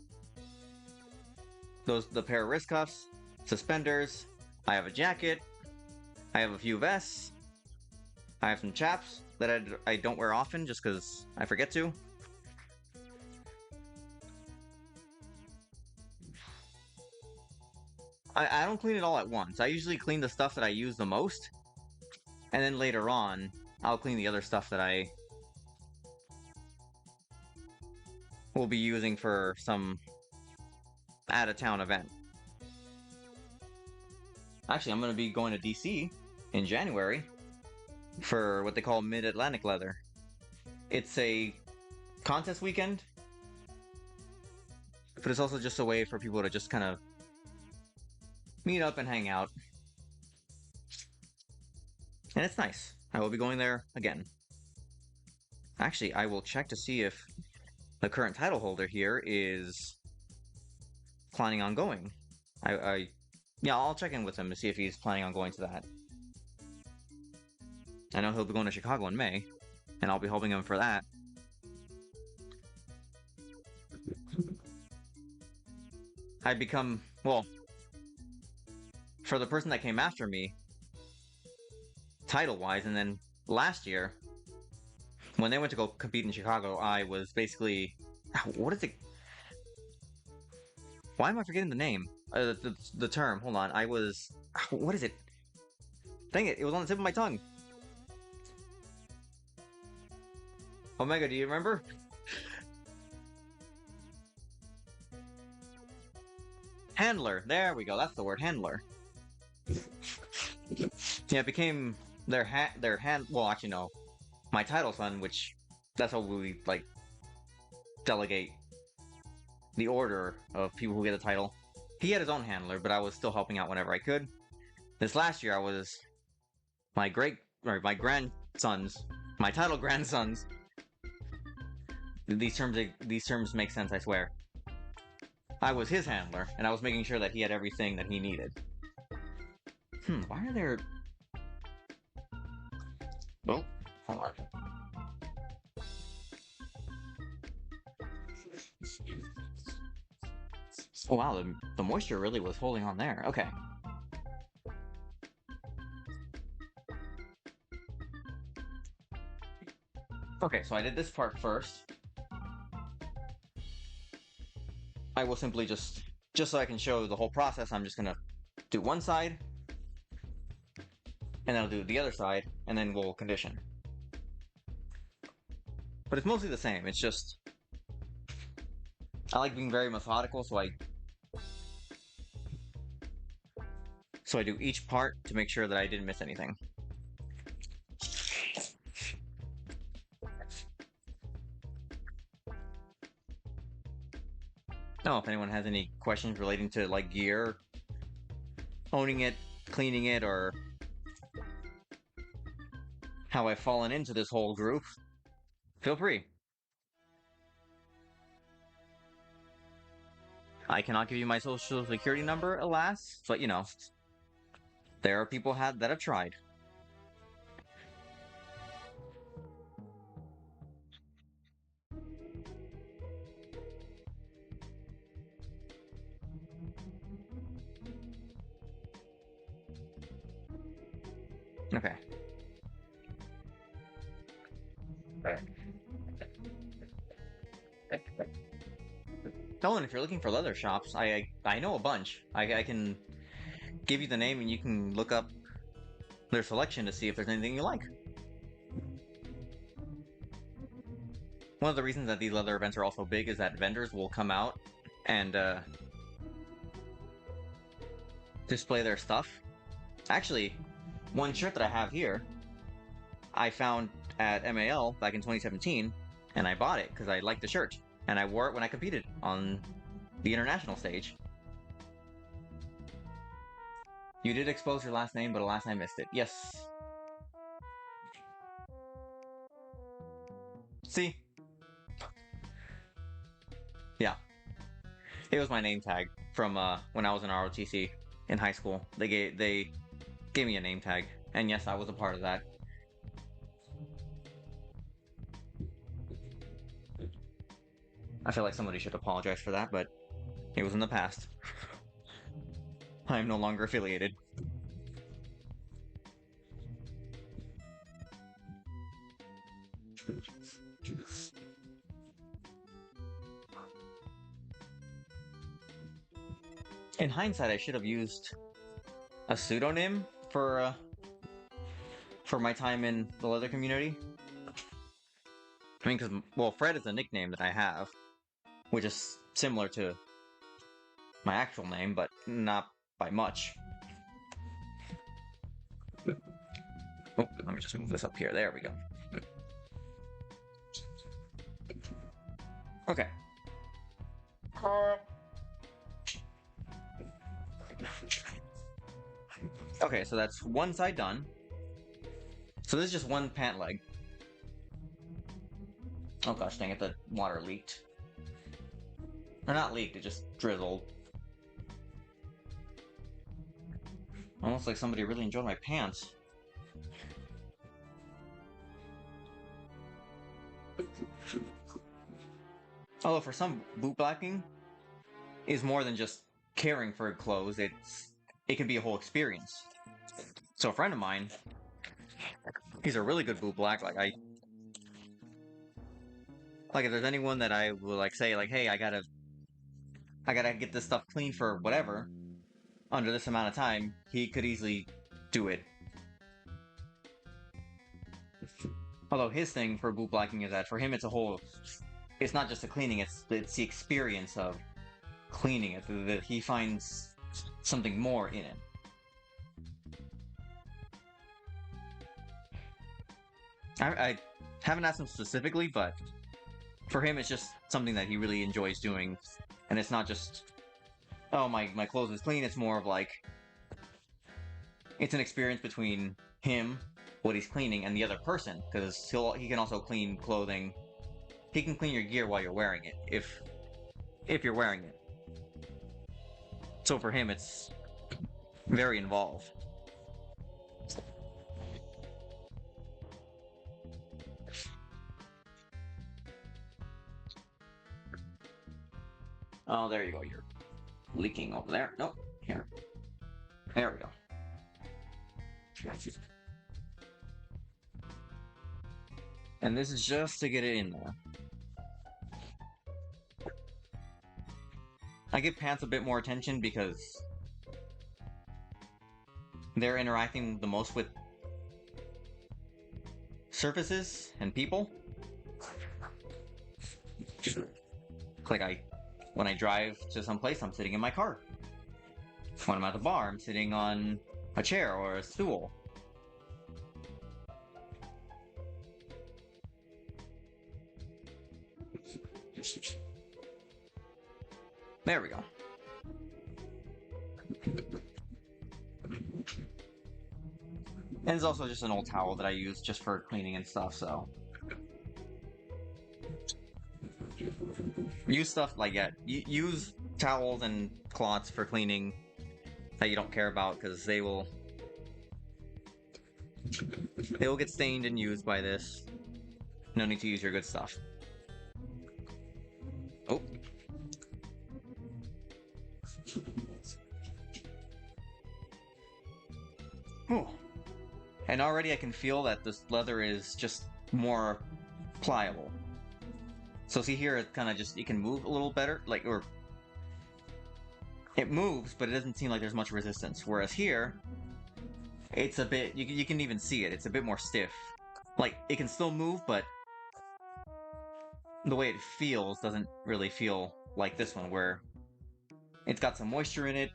the pair of wrist cuffs, suspenders, I have a jacket, I have a few vests, I have some chaps that I don't wear often just because I forget to. I don't clean it all at once. I usually clean the stuff that I use the most, and then later on, I'll clean the other stuff that I will be using for some out-of-town event. Actually, I'm going to be going to DC in January for what they call Mid-Atlantic Leather. It's a contest weekend, but it's also just a way for people to just kind of meet up and hang out. And it's nice. I will be going there again. Actually, I will check to see if the current title holder here is planning on going. Yeah, I'll check in with him to see if he's planning on going to that. I know he'll be going to Chicago in May, and I'll be helping him for that. I become, well, for the person that came after me, title-wise, and then last year, when they went to go compete in Chicago, I was basically, what is it? Why am I forgetting the name? The term, hold on, I was, what is it? Dang it, it was on the tip of my tongue. Omega, do you remember? Handler, there we go, that's the word, handler. Yeah, it became their hand, well, actually no, my title son, which, that's how we, like, delegate the order of people who get a title. He had his own handler, but I was still helping out whenever I could. This last year, I was my grandsons, my title grandsons. These terms make sense, I swear. I was his handler, and I was making sure that he had everything that he needed. Why are there... Oh, hold on. Oh wow, the moisture really was holding on there. Okay. Okay, so I did this part first. I will simply just so I can show the whole process, I'm just gonna do one side, and then I'll do the other side, and then we'll condition. But it's mostly the same, it's just... I like being very methodical, so I do each part to make sure that I didn't miss anything. I don't know if anyone has any questions relating to, like, gear, owning it, cleaning it, or how I've fallen into this whole group. Feel free. I cannot give you my social security number, alas, but you know, there are people that have tried. Okay. Oh, and if you're looking for leather shops, I know a bunch. I can give you the name and you can look up their selection to see if there's anything you like. One of the reasons that these leather events are also big is that vendors will come out and display their stuff. Actually, one shirt that I have here, I found at MAL back in 2017, and I bought it because I liked the shirt, and I wore it when I competed on the international stage. You did expose your last name, but alas, I missed it. Yes. See? Yeah. It was my name tag from when I was in ROTC in high school. They gave me a name tag, and yes, I was a part of that. I feel like somebody should apologize for that, but it was in the past. I am no longer affiliated. In hindsight, I should have used a pseudonym for my time in the leather community. I mean, because well, Fred is a nickname that I have, which is similar to my actual name, but not by much. Oh, let me just move this up here. There we go. Okay. Okay, so that's one side done. So this is just one pant leg. Oh gosh, dang it, the water leaked. Or not leaked, it just drizzled. Almost like somebody really enjoyed my pants. Although for some, boot blacking is more than just caring for clothes, it can be a whole experience. So a friend of mine, he's a really good boot black. Like if there's anyone that I will like say like, hey, I gotta get this stuff clean for whatever under this amount of time, he could easily do it. Although his thing for boot blacking is that for him it's not just the cleaning, it's the experience of cleaning it, that he finds something more in it. I haven't asked him specifically, but for him it's just something that he really enjoys doing, and it's not just, oh, my clothes is clean, it's more of like, it's an experience between him, what he's cleaning, and the other person, because he can also clean clothing. He can clean your gear while you're wearing it, if you're wearing it. So for him, it's very involved. Oh, there you go. You're leaking over there. Nope. Here. There we go. And this is just to get it in there. I give pants a bit more attention because they're interacting the most with surfaces and people. Like when I drive to some place, I'm sitting in my car. When I'm at the bar, I'm sitting on a chair or a stool. There we go. And it's also just an old towel that I use just for cleaning and stuff, so. Use stuff like that. Use towels and cloths for cleaning that you don't care about, because they will get stained and used by this. No need to use your good stuff. Oh. Ooh. And already I can feel that this leather is just more pliable. So see here, it kind of just, it can move a little better, like, or it moves, but it doesn't seem like there's much resistance. Whereas here, it's a bit, you can even see it, it's a bit more stiff. Like, it can still move, but the way it feels doesn't really feel like this one, where it's got some moisture in it,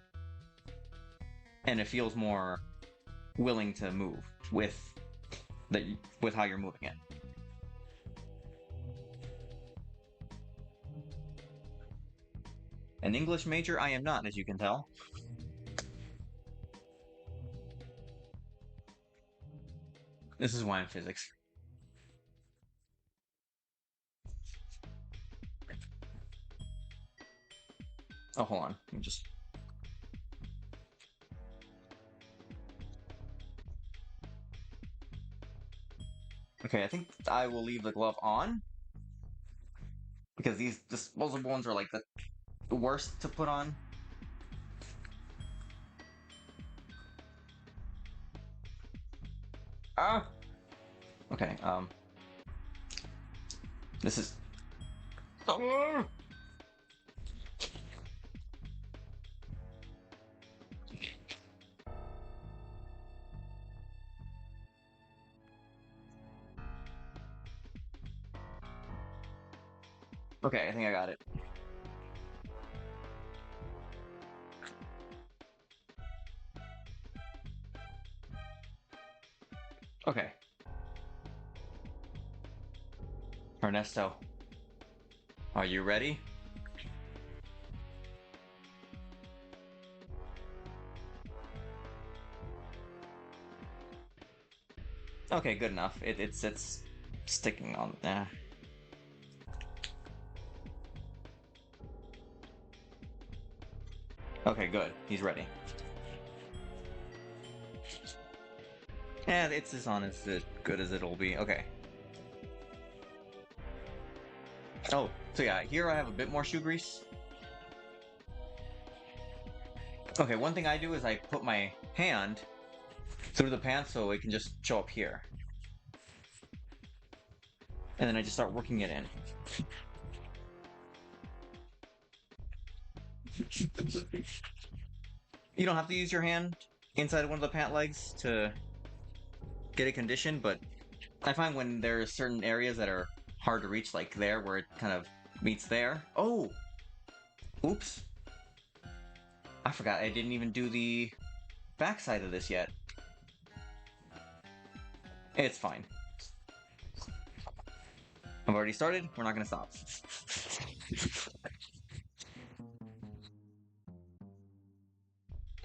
and it feels more willing to move with with how you're moving it. An English major I am not, as you can tell. This is why I'm physics. Oh, hold on. Let me just... Okay, I think I will leave the glove on. Because these disposable ones are like the worst to put on. Ah! Okay, this is... Oh! Okay, I think I got it. Okay. Ernesto, are you ready? Okay, good enough. It's sticking on there. Okay, good. He's ready. And it's as on as good as it'll be. Okay. Oh, so yeah, here I have a bit more shoe grease. Okay, one thing I do is I put my hand through the pants so it can just show up here. And then I just start working it in. You don't have to use your hand inside one of the pant legs to get it conditioned, but I find when there's certain areas that are hard to reach, like there, where it kind of meets there. Oh! Oops. I forgot I didn't even do the backside of this yet. It's fine. I've already started, we're not gonna stop.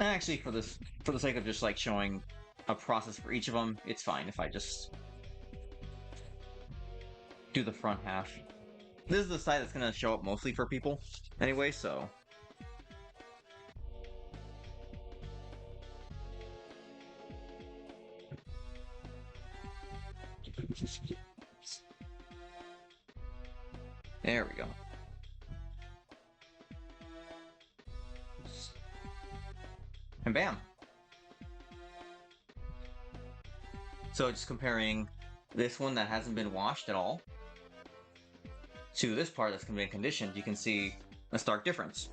Actually, for the sake of just like showing a process for each of them, it's fine if I just do the front half. This is the side that's gonna show up mostly for people anyway, so... There we go. And bam! So just comparing this one that hasn't been washed at all to this part that's been conditioned, you can see a stark difference.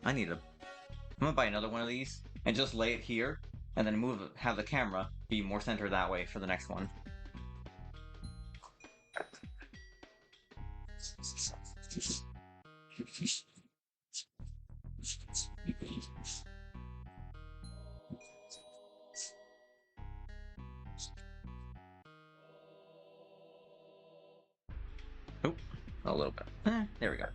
I'm gonna buy another one of these and just lay it here and then have the camera be more centered that way for the next one. Oh, a little bit. There we go.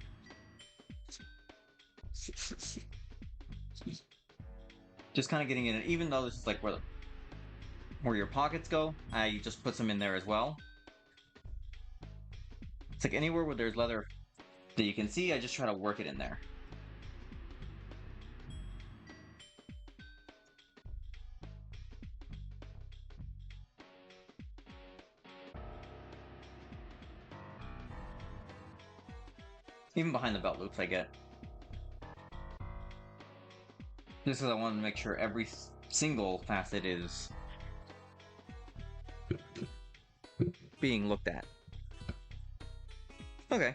Just kind of getting in it, even though this is like where your pockets go, I just put some in there as well. It's like anywhere where there's leather that you can see, I just try to work it in there. Even behind the belt loops I get. Just because I want to make sure every single facet is being looked at. Okay.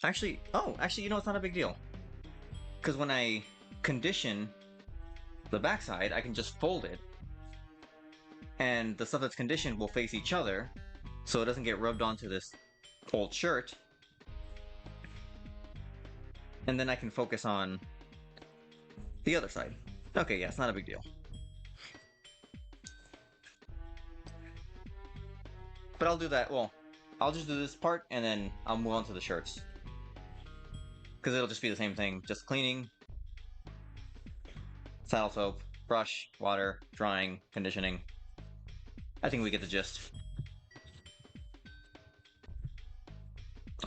Actually, you know, it's not a big deal. Because when I condition the backside, I can just fold it. And the stuff that's conditioned will face each other. so it doesn't get rubbed onto this old shirt. And then I can focus on the other side. Okay, yeah, it's not a big deal. But I'll do that, well, I'll just do this part and then I'll move on to the shirts. Because it'll just be the same thing, just cleaning, saddle soap, brush, water, drying, conditioning. I think we get the gist.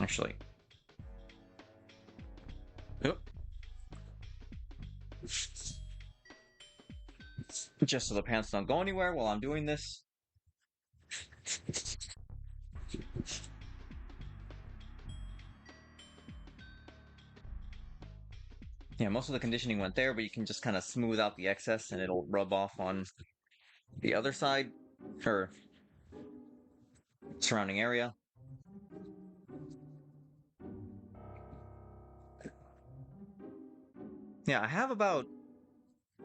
Actually. Oop. Just so the pants don't go anywhere while I'm doing this. Yeah, most of the conditioning went there, but you can just kind of smooth out the excess and it'll rub off on the other side, or surrounding area. Yeah, I have about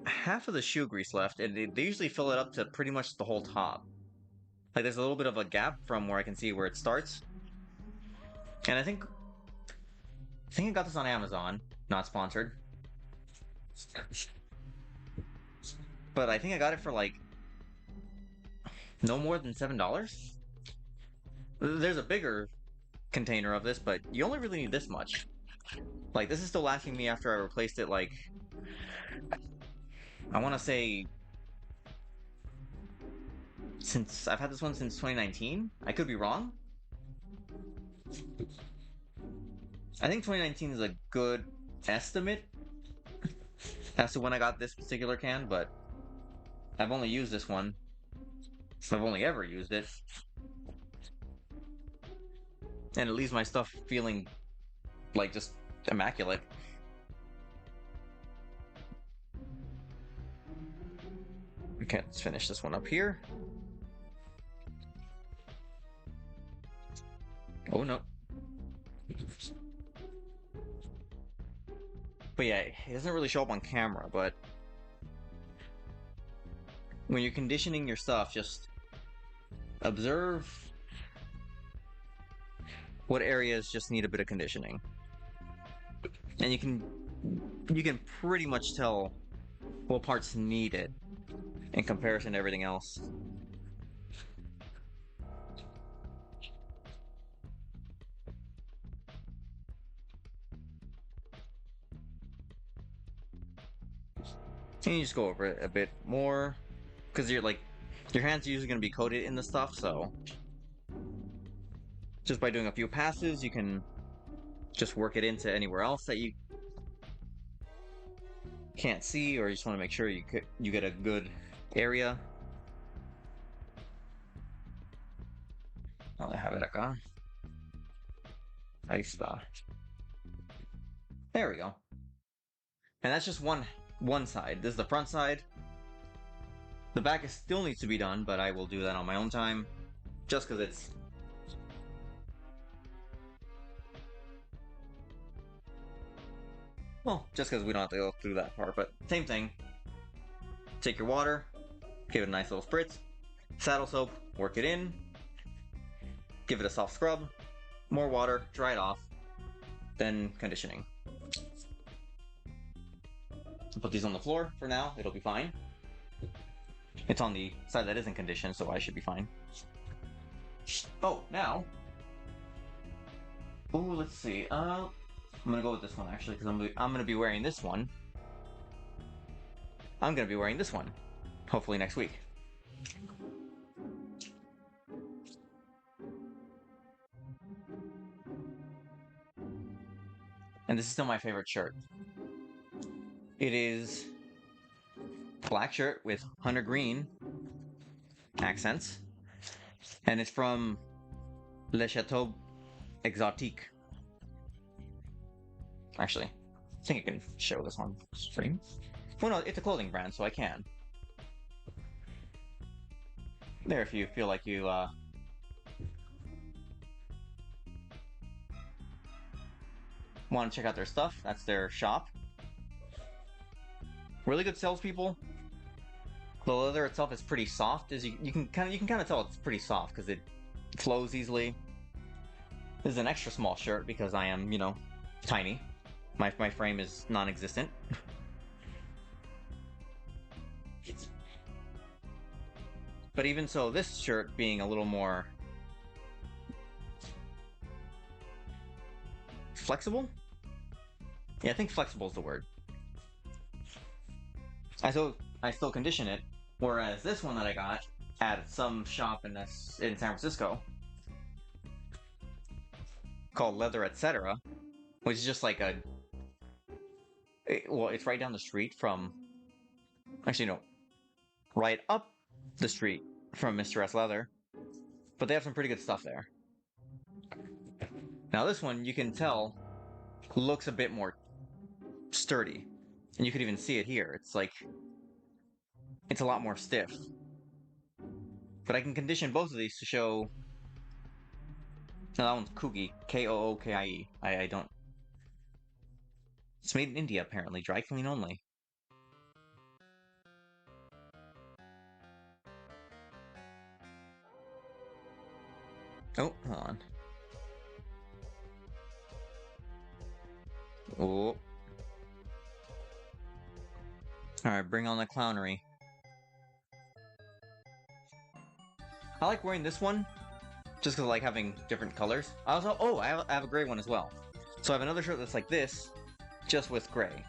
half of the shoe grease left, and they usually fill it up to pretty much the whole top. Like there's a little bit of a gap from where I can see where it starts. And I think I got this on Amazon, not sponsored. But I think I got it for like no more than $7. There's a bigger container of this, but you only really need this much. Like this is still lasting me after I replaced it, like I want to say since I've had this one since 2019. I could be wrong. I think 2019 is a good estimate as to when I got this particular can, but I've only used this one. I've only ever used it. And it leaves my stuff feeling like just immaculate. Okay, let's finish this one up here. Oh no. But yeah, it doesn't really show up on camera, but when you're conditioning your stuff, just observe what areas just need a bit of conditioning. And you can pretty much tell what parts need it in comparison to everything else. And you just go over it a bit more, because your hands are usually going to be coated in the stuff, so just by doing a few passes, you can just work it into anywhere else that you can't see, or you just want to make sure you get a good area. I'll have it acá. Ahí está. There we go. And that's just one side. This is the front side. The back still needs to be done, but I will do that on my own time, just because it's well, just because we don't have to go through that part. But same thing. Take your water, give it a nice little spritz, saddle soap, work it in, give it a soft scrub, more water, dry it off, then conditioning. I'll put these on the floor for now, it'll be fine. It's on the side that isn't conditioned, so I should be fine. Oh, now... Ooh, let's see. I'm gonna go with this one, actually, because I'm gonna be wearing this one. I'm gonna be wearing this one, hopefully next week. And this is still my favorite shirt. It is black shirt with hunter green accents, and it's from Le Chateau Exotique. Actually, I think I can show this on screen. Well, no, it's a clothing brand, so I can. There, if you feel like you want to check out their stuff, that's their shop. Really good salespeople. The leather itself is pretty soft, as you can kind of tell it's pretty soft because it flows easily. This is an extra small shirt because I am, you know, tiny. My frame is non-existent. But even so, this shirt being a little more flexible? Yeah, I think flexible is the word. I still condition it, whereas this one that I got at some shop in San Francisco called Leather Etc., which is just like well, it's right down the street from, actually no, right up the street from Mr. S Leather, but they have some pretty good stuff there. Now this one, you can tell, looks a bit more sturdy, and you could even see it here. It's like, it's a lot more stiff. But I can condition both of these to show. No, that one's Kookie. Kookie. I don't. It's made in India, apparently. Dry clean only. Oh, hold on. Oh. Alright, bring on the clownery. I like wearing this one, just because I like having different colors. I also, oh, I have a gray one as well. So I have another shirt that's like this, just with gray.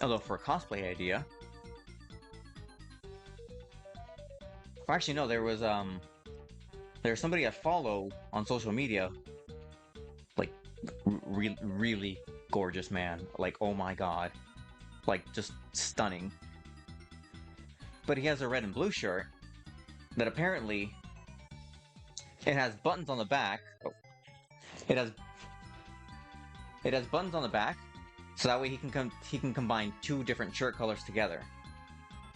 Although for a cosplay idea... Well, actually, no, there's somebody I follow on social media, like, really gorgeous man. Like, oh my god. Like, just stunning. But he has a red and blue shirt that apparently it has buttons on the back. Oh. It has buttons on the back, so that way he can combine two different shirt colors together.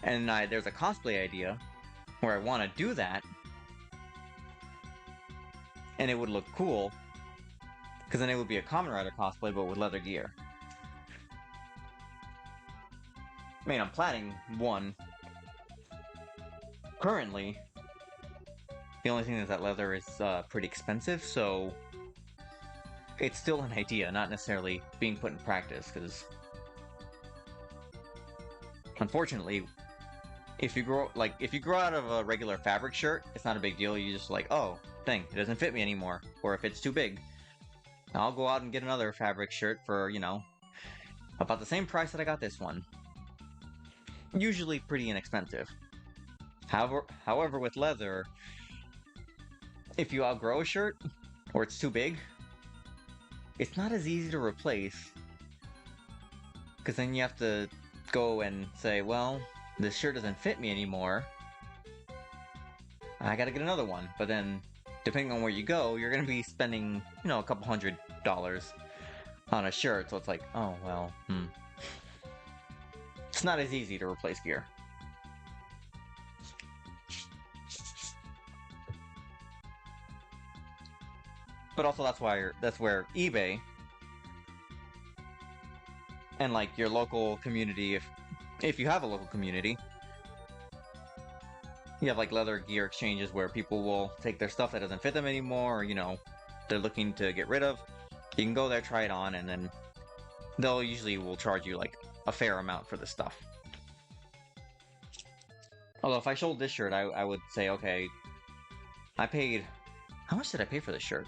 And there's a cosplay idea where I want to do that, and it would look cool, because then it would be a Kamen Rider cosplay but with leather gear. I mean, I'm planning one. Currently, the only thing is that leather is pretty expensive, so it's still an idea, not necessarily being put in practice, because unfortunately, if you grow out of a regular fabric shirt, it's not a big deal. You just like, oh, dang, it doesn't fit me anymore, or if it's too big, I'll go out and get another fabric shirt for, you know, about the same price that I got this one. Usually pretty inexpensive. However, with leather, if you outgrow a shirt, or it's too big, it's not as easy to replace, because then you have to go and say, well, this shirt doesn't fit me anymore, I gotta get another one. But then, depending on where you go, you're gonna be spending, you know, a couple $100 on a shirt, so it's like, oh, well, It's not as easy to replace gear. But also that's where eBay and like your local community, if you have a local community, you have like leather gear exchanges where people will take their stuff that doesn't fit them anymore, or, you know, they're looking to get rid of. You can go there, try it on, and then they'll usually will charge you like a fair amount for the stuff. Although if I sold this shirt, I would say, okay, I paid... How much did I pay for this shirt?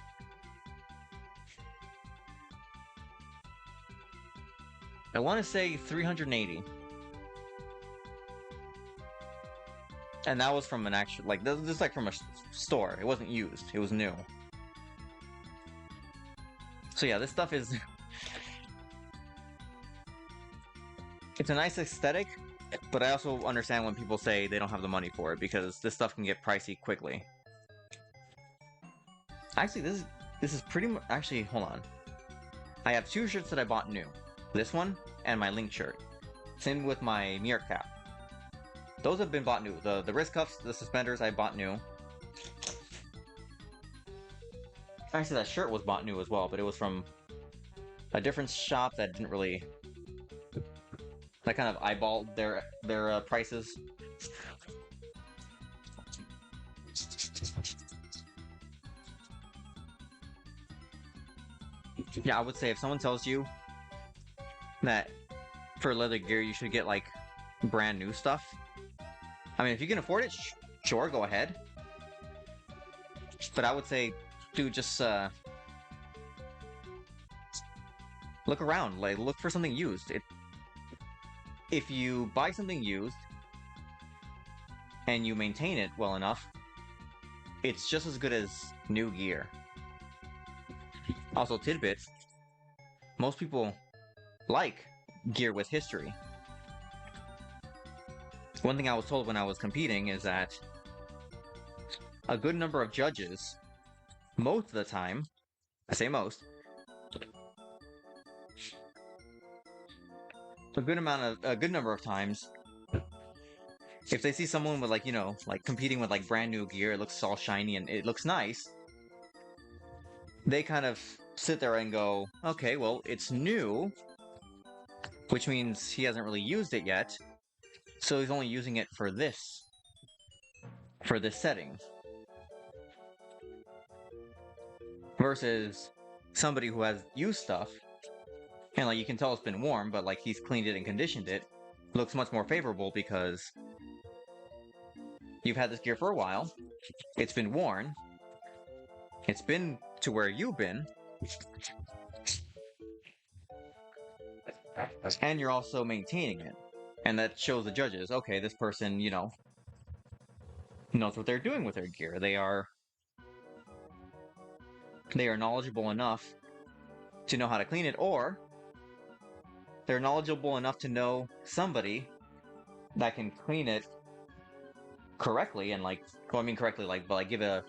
I want to say $380. And that was from an actual, like, this is like from a store. It wasn't used. It was new. So yeah, this stuff is... It's a nice aesthetic, but I also understand when people say they don't have the money for it, because this stuff can get pricey quickly. Actually, this is pretty much... Actually, hold on. I have two shirts that I bought new. This one, and my Link shirt. Same with my mirror cap. Those have been bought new. The wrist cuffs, the suspenders, I bought new. Actually, that shirt was bought new as well, but it was from a different shop that didn't really... That kind of eyeballed their prices. Yeah, I would say if someone tells you that for leather gear you should get like brand new stuff, I mean, if you can afford it, sure, go ahead. But I would say, dude, just look around, like look for something used. If you buy something used and you maintain it well enough, it's just as good as new gear. Also, tidbits, most people like gear with history. One thing I was told when I was competing is that a good number of judges, most of the time, I say most, a good number of times, if they see someone with like, you know, like competing with like brand new gear, it looks all shiny and it looks nice, they kind of sit there and go, okay, well, it's new, which means he hasn't really used it yet, so he's only using it for this setting. Versus somebody who has used stuff, and like you can tell it's been warm, but like he's cleaned it and conditioned it, looks much more favorable because you've had this gear for a while, it's been worn, it's been to where you've been, and you're also maintaining it. And that shows the judges, okay, this person, you know, knows what they're doing with their gear. They are knowledgeable enough to know how to clean it, or they're knowledgeable enough to know somebody that can clean it correctly and like, well, I mean correctly, like, but like give a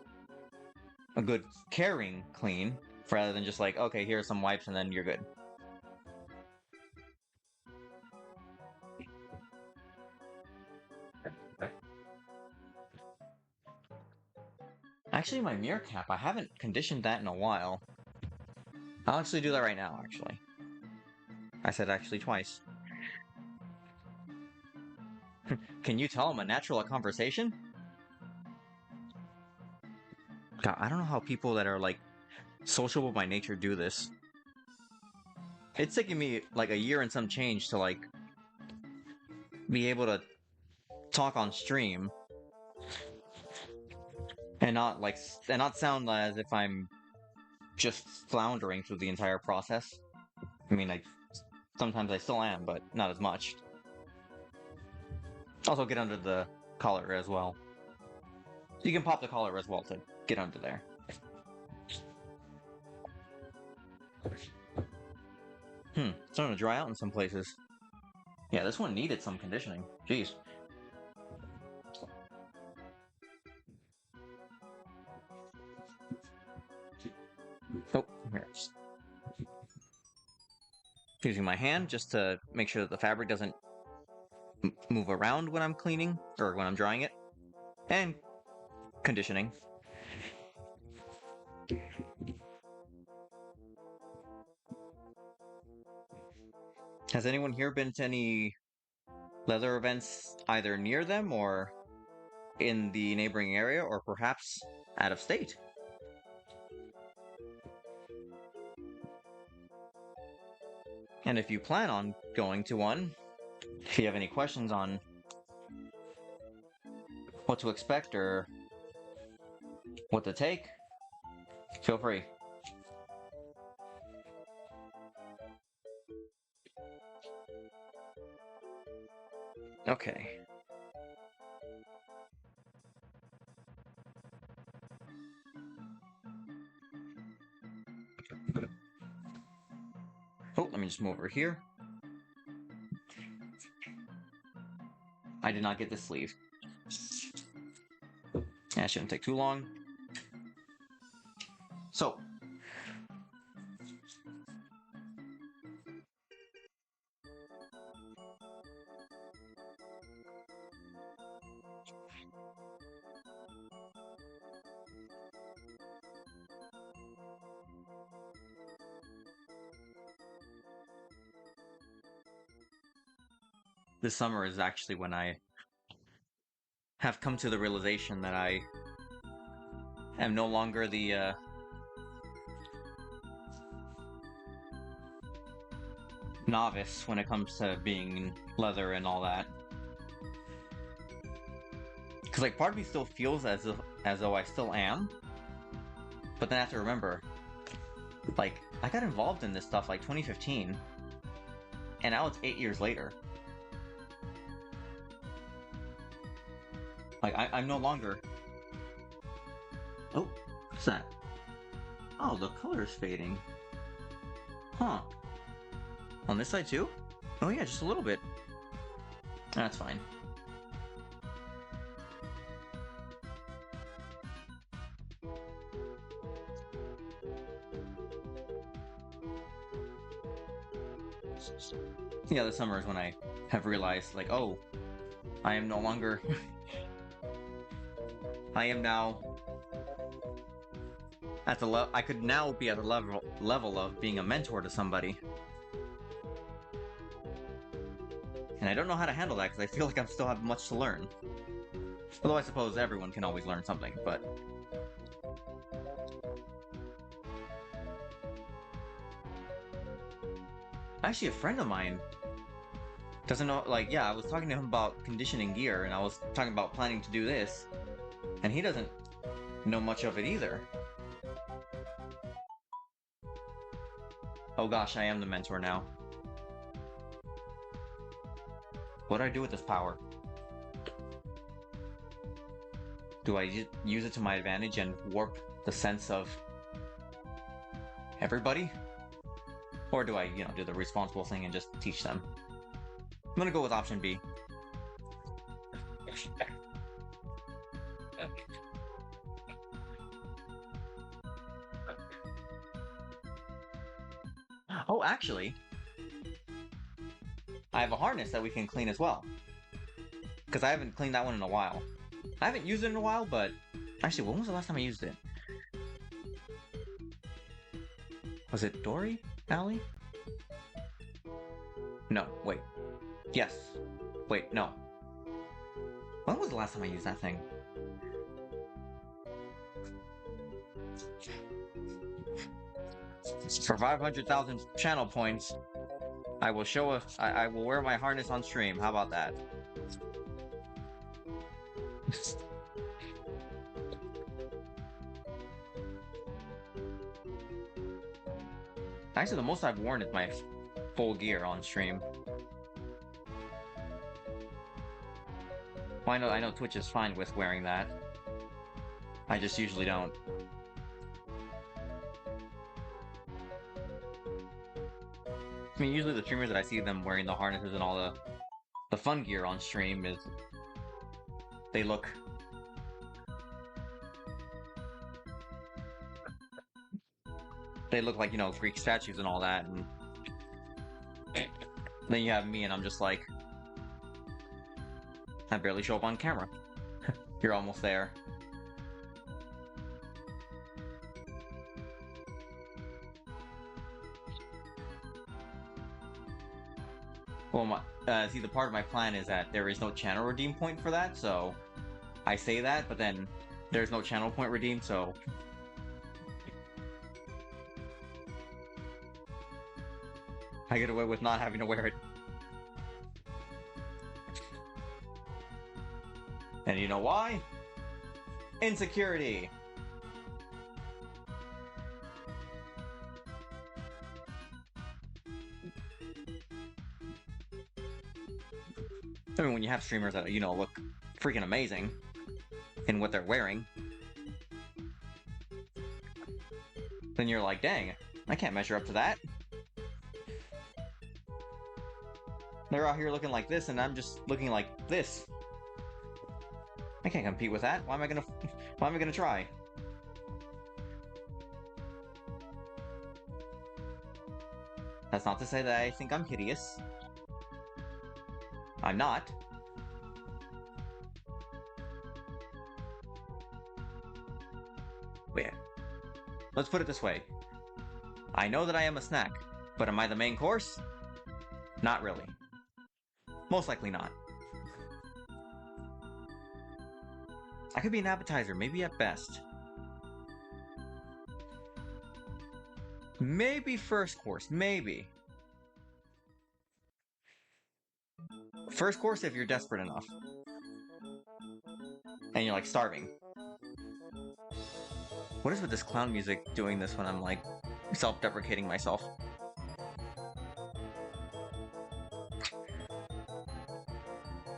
good caring clean rather than just like, okay, here's some wipes and then you're good. Actually, my mirror cap, I haven't conditioned that in a while. I'll actually do that right now, actually. I said actually twice. Can you tell I'm a natural at conversation? God, I don't know how people that are like sociable by nature do this. It's taking me like a year and some change to like be able to talk on stream and not sound as if I'm just floundering through the entire process. I mean, like sometimes I still am, but not as much. Also, get under the collar as well. You can pop the collar as well to get under there. It's starting to dry out in some places. Yeah, this one needed some conditioning. Jeez. Oh, here. Using my hand just to make sure that the fabric doesn't move around when I'm cleaning or when I'm drying it. And conditioning. Has anyone here been to any leather events either near them or in the neighboring area or perhaps out of state? And if you plan on going to one, if you have any questions on what to expect or what to take, feel free. Okay. Oh, let me just move over here. I did not get this sleeve. That shouldn't take too long. So, this summer is actually when I have come to the realization that I am no longer novice when it comes to being leather and all that. Because like part of me still feels as though I still am, but then I have to remember, like I got involved in this stuff like 2015, and now it's 8 years later. Like I'm no longer. Oh, what's that? Oh, the color's fading. Huh. On this side too? Oh yeah, just a little bit. That's fine. Yeah, the summer is when I have realized, like, oh, I am no longer... I am now... at the level... I could now be at the level of being a mentor to somebody. And I don't know how to handle that, because I feel like I still have much to learn. Although I suppose everyone can always learn something, but... Actually, a friend of mine doesn't know, like, yeah, I was talking to him about conditioning gear, and I was talking about planning to do this, and he doesn't know much of it either. Oh gosh, I am the mentor now. What do I do with this power? Do I use it to my advantage and warp the sense of everybody? Or do I, do the responsible thing and just teach them? I'm gonna go with option B. Oh, actually, I have a harness that we can clean as well. Because I haven't cleaned that one in a while. I haven't used it in a while, but... Actually, when was the last time I used it? Was it Dory? Allie? No, wait. Yes. Wait, no. When was the last time I used that thing? For 500,000 channel points, I will I will wear my harness on stream. How about that? Actually, the most I've worn is my full gear on stream. Well, I know Twitch is fine with wearing that. I just usually don't. I mean, usually the streamers that I see them wearing the harnesses and all the fun gear on stream is... They look... They look like, Greek statues and all that, and... Then you have me and I'm just like... I barely show up on camera. You're almost there. Well, see, the part of my plan is that there is no channel redeem point for that, so... I say that, but then there's no channel point redeemed, so... I get away with not having to wear it. And you know why? Insecurity! I mean, when you have streamers that, look freaking amazing in what they're wearing, then you're like, dang, I can't measure up to that. They're out here looking like this, and I'm just looking like this. I can't compete with that. Why am I gonna try? That's not to say that I think I'm hideous. I'm not. Wait. Let's put it this way. I know that I am a snack, but am I the main course? Not really. Most likely not. I could be an appetizer, maybe at best. Maybe first course, maybe. First course if you're desperate enough. And you're like starving. What is with this clown music doing this when I'm like self-deprecating myself?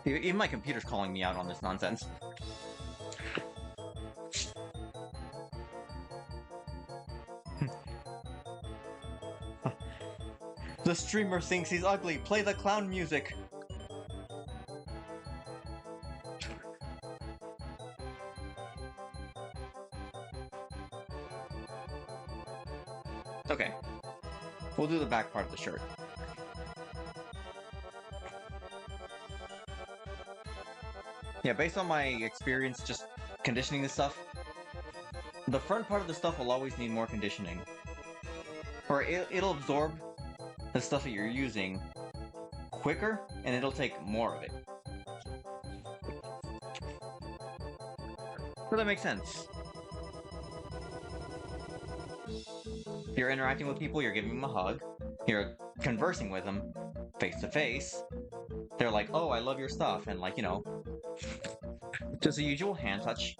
Even my computer's calling me out on this nonsense. The streamer thinks he's ugly. Play the clown music. Okay. We'll do the back part of the shirt. Yeah, based on my experience just conditioning this stuff, the front part of the stuff will always need more conditioning. Or it'll absorb the stuff that you're using quicker, and it'll take more of it. So that makes sense. You're interacting with people, you're giving them a hug, you're conversing with them face to face. They're like, oh, I love your stuff, and like, you know, just the usual hand touch,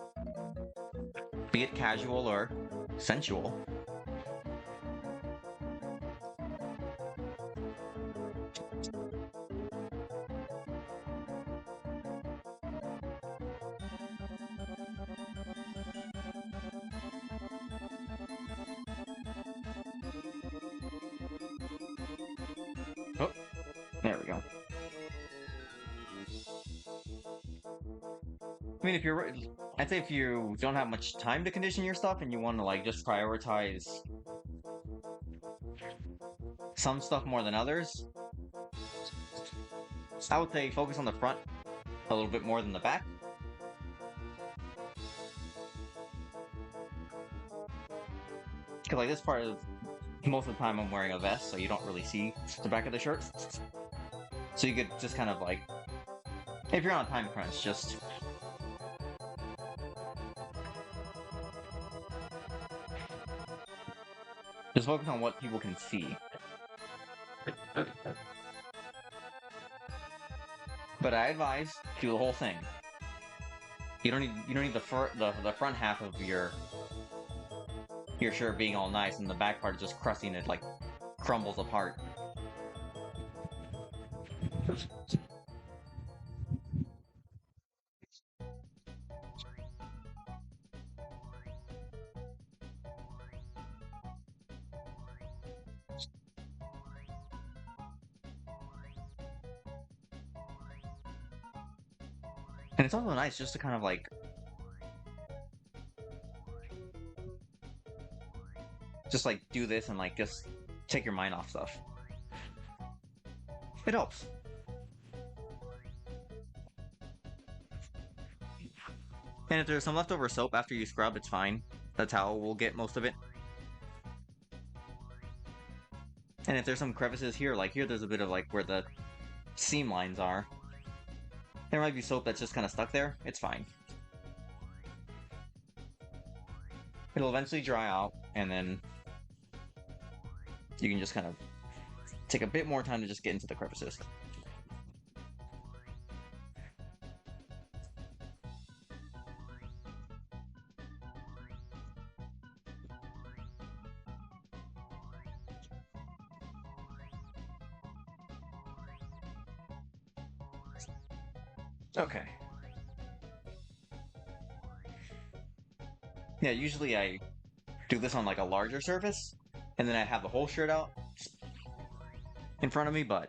be it casual or sensual. Oh, there we go. I mean, I'd say if you don't have much time to condition your stuff and you want to like just prioritize some stuff more than others, I would say focus on the front a little bit more than the back. Because like this part of most of the time I'm wearing a vest, so you don't really see the back of the shirt. So you could just kind of like, if you're on a time crunch, just focus on what people can see. But I advise do the whole thing. You don't need the front half of your shirt being all nice and the back part just crusty and it like crumbles apart. And it's also nice just to kind of like do this and like just take your mind off stuff. It helps. And if there's some leftover soap after you scrub, it's fine. The towel will get most of it. And if there's some crevices here, like here there's a bit of like where the seam lines are. There might be soap that's just kind of stuck there. It's fine. It'll eventually dry out, and then you can just kind of take a bit more time to just get into the crevices. Okay. Yeah, usually I do this on like a larger surface, and then I have the whole shirt out in front of me, but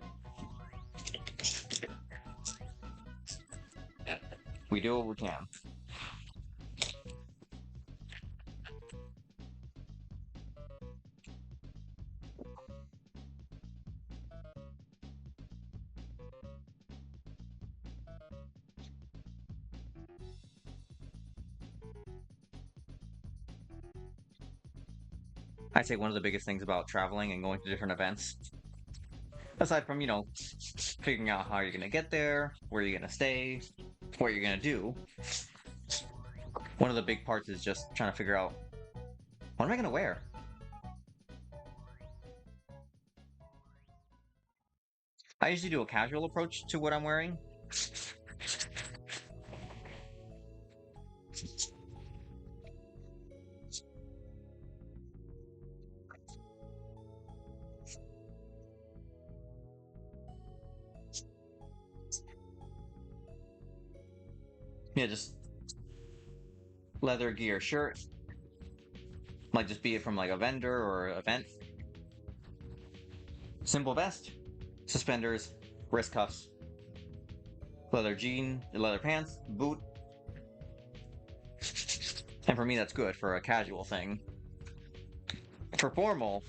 we do what we can. I'd say one of the biggest things about traveling and going to different events, aside from, you know, figuring out how you're gonna get there, where you're gonna stay, what you're gonna do, one of the big parts is just trying to figure out, what am I gonna wear? I usually do a casual approach to what I'm wearing. Yeah, just leather gear shirt. Like just be it from like a vendor or event. Simple vest, suspenders, wrist cuffs, leather pants, boot. And for me, that's good for a casual thing. For formal,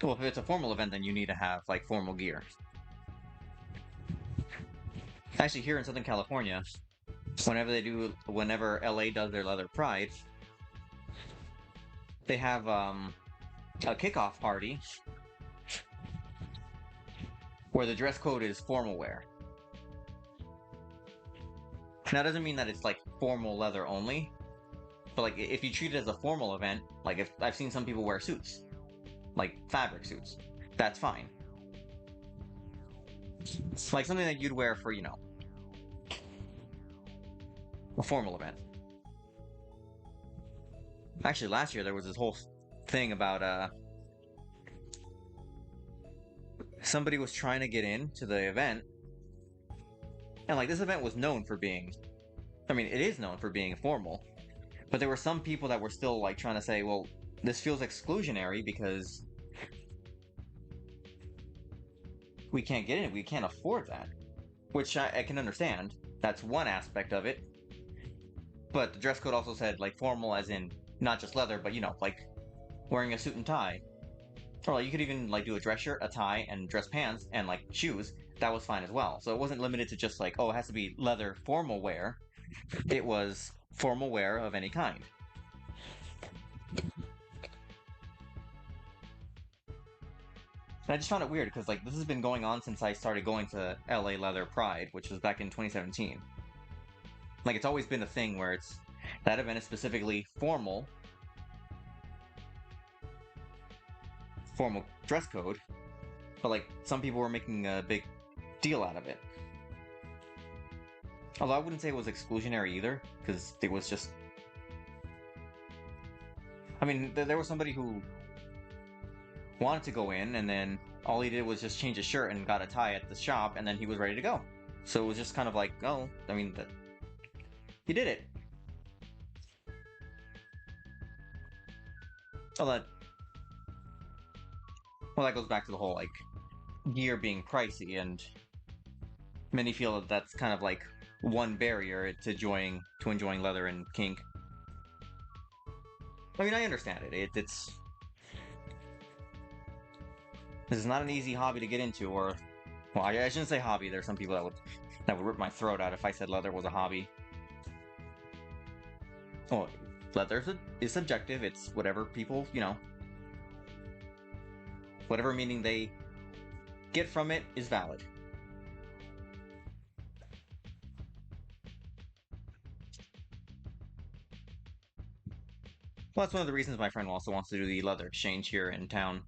well, if it's a formal event, then you need to have like formal gear. Actually, here in Southern California, whenever LA does their Leather Pride, they have a kickoff party where the dress code is formal wear. Now, that doesn't mean that it's like formal leather only, but like if you treat it as a formal event, like if I've seen some people wear suits, like fabric suits, that's fine. Like something that you'd wear for, a formal event. Actually, last year there was this whole thing about somebody was trying to get into the event, and like this event was known for being, I mean, it is known for being formal, but there were some people that were still like trying to say, well, this feels exclusionary because we can't get in, we can't afford that, which I can understand. That's one aspect of it, but the dress code also said like formal as in not just leather, but like wearing a suit and tie. Or like you could even like do a dress shirt, a tie, and dress pants and like shoes. That was fine as well. So it wasn't limited to just like, oh, it has to be leather formal wear. It was formal wear of any kind. And I just found it weird because like this has been going on since I started going to LA Leather Pride, which was back in 2017. Like it's always been a thing where it's that event is specifically formal dress code, but like some people were making a big deal out of it. Although I wouldn't say it was exclusionary either, because it was just. I mean, there was somebody who wanted to go in, and then all he did was just change his shirt and got a tie at the shop, and then he was ready to go. So it was just kind of like, oh, I mean, he did it. Oh, that goes back to the whole like gear being pricey, and many feel that that's kind of like one barrier to enjoying leather and kink. I mean, I understand it. It's this is not an easy hobby to get into, or well, I shouldn't say hobby. There's some people that would rip my throat out if I said leather was a hobby. Well, leather is subjective. It's whatever people, whatever meaning they get from it is valid. Well, that's one of the reasons my friend also wants to do the leather exchange here in town,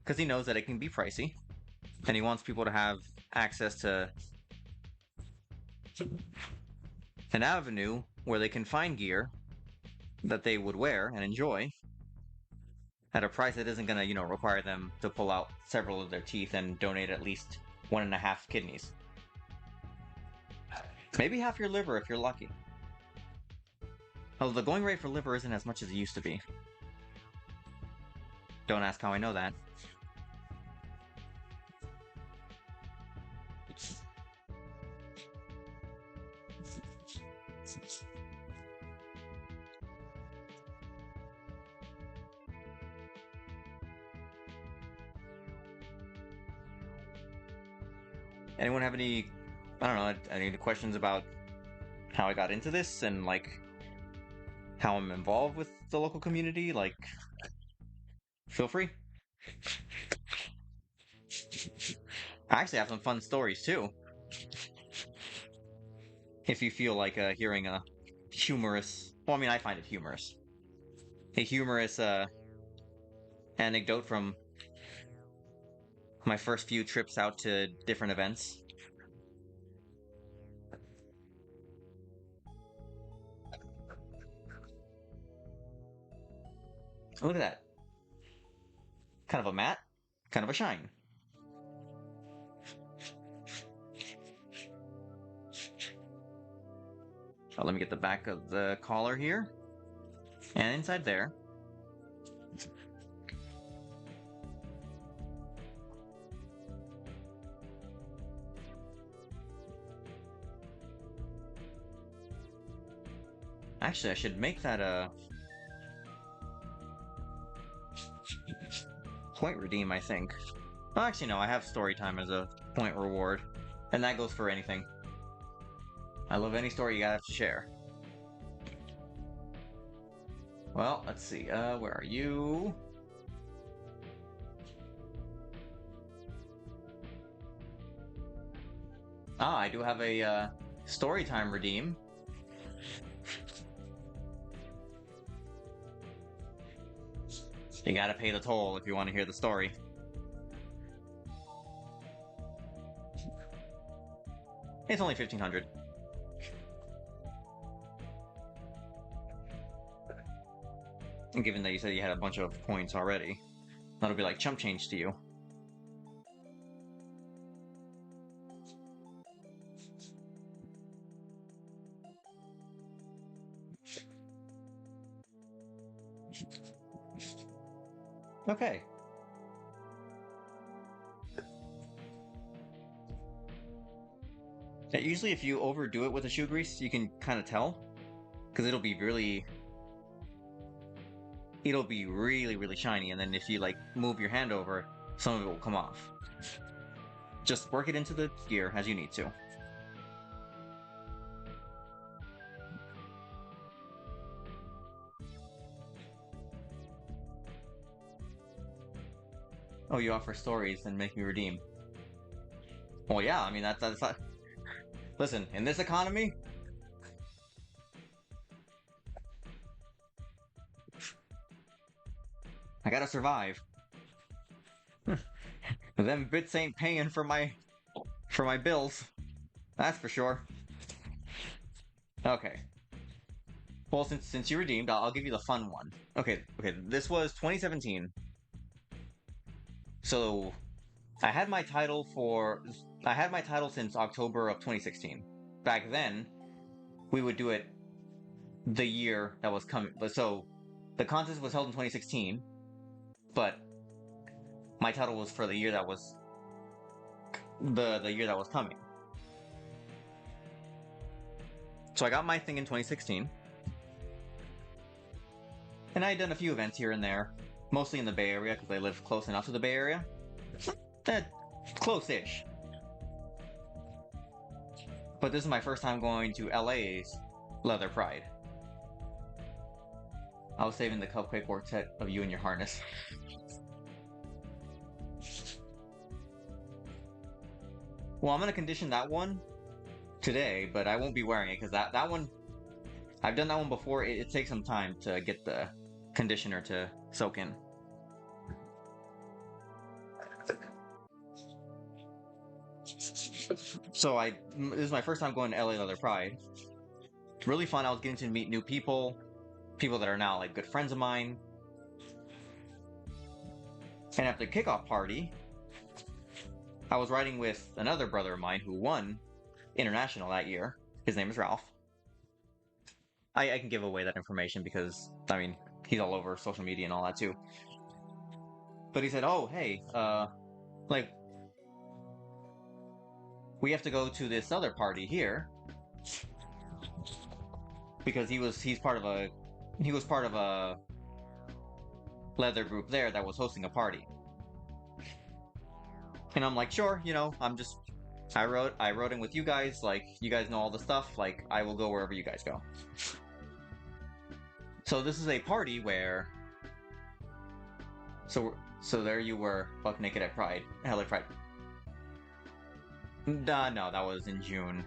because he knows that it can be pricey, and he wants people to have access to an avenue where they can find gear that they would wear and enjoy at a price that isn't going to, require them to pull out several of their teeth and donate at least 1.5 kidneys. Maybe half your liver if you're lucky. Although the going rate for liver isn't as much as it used to be. Don't ask how I know that. Anyone have any, I don't know, any questions about how I got into this and like how I'm involved with the local community? Like, feel free. I actually have some fun stories too. If you feel like hearing a humorous, well, I mean, I find it humorous. A humorous anecdote from my first few trips out to different events. Look at that. Kind of a matte, kind of a shine. Oh, let me get the back of the collar here. And inside there. Actually, I should make that a point redeem, I think. Oh, actually, no, I have story time as a point reward. And that goes for anything. I love any story you gotta have to share. Well, let's see. Where are you? Ah, I do have a story time redeem. You gotta pay the toll if you want to hear the story. It's only 1,500. And given that you said you had a bunch of points already, that'll be like chump change to you. Okay. Yeah, usually if you overdo it with the shoe grease, you can kind of tell. Because it'll be really, really shiny, and then if you like move your hand over, some of it will come off. Just work it into the gear as you need to. Oh, you offer stories and make me redeem. Well, yeah, I mean, that's not... Listen, in this economy... I gotta survive. Them bits ain't paying for my bills. That's for sure. Okay. Well, since you redeemed, I'll give you the fun one. Okay, this was 2017. So, I had my title since October of 2016. Back then, we would do it the year that was coming. So, the contest was held in 2016, but my title was for the year that was the year that was coming. So I got my thing in 2016. And I had done a few events here and there, mostly in the Bay Area because I live close enough to the Bay Area. Close-ish. But this is my first time going to LA's Leather Pride. I was saving the Cupcake Quartet of you and your harness. Well, I'm gonna condition that one today, but I won't be wearing it because that one, I've done that one before. It takes some time to get the conditioner to soak in. So this is my first time going to LA Leather Pride. It's really fun. I was getting to meet new people that are now like good friends of mine. And at the kickoff party, I was riding with another brother of mine who won International that year. His name is Ralph. I can give away that information because, I mean, he's all over social media and all that too. But he said, oh, hey, like, we have to go to this other party here. Because he was part of a leather group there that was hosting a party. And I'm like, sure, you know, I rode in with you guys, like, you guys know all the stuff, like, I will go wherever you guys go. So this is a party where... So there you were, buck naked at Pride. LA Pride. No, that was in June.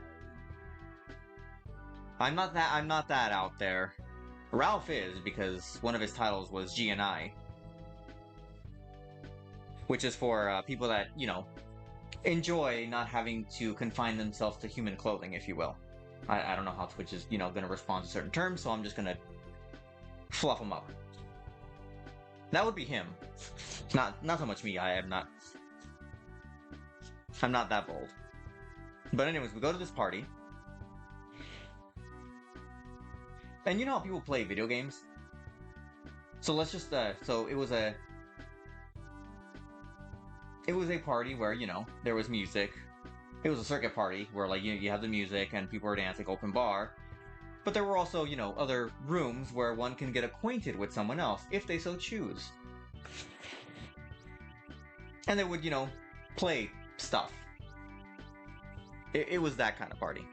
I'm not that out there. Ralph is, because one of his titles was GNI. which is for people that, enjoy not having to confine themselves to human clothing, if you will. I don't know how Twitch is, going to respond to certain terms, so I'm just going to fluff them up. That would be him. Not so much me. I'm not that bold. But anyways, we go to this party. And you know how people play video games? So let's just, so it was a party where, there was music. It was a circuit party where, like, you have the music and people are dancing, open bar. But there were also, other rooms where one can get acquainted with someone else, if they so choose. And they would, play stuff. It was that kind of party.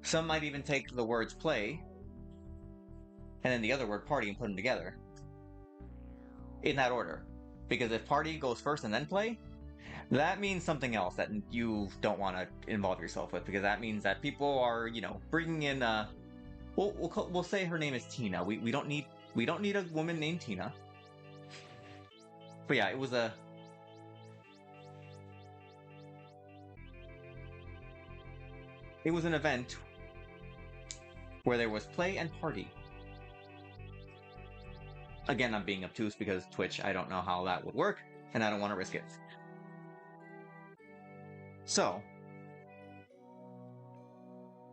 Some might even take the words play and then the other word party and put them together. In that order. Because if party goes first and then play, that means something else that you don't want to involve yourself with. Because that means that people are, bringing in, we'll say her name is Tina. We don't need a woman named Tina. But yeah, it was an event where there was play and party. Again, I'm being obtuse because Twitch, I don't know how that would work, and I don't want to risk it. So,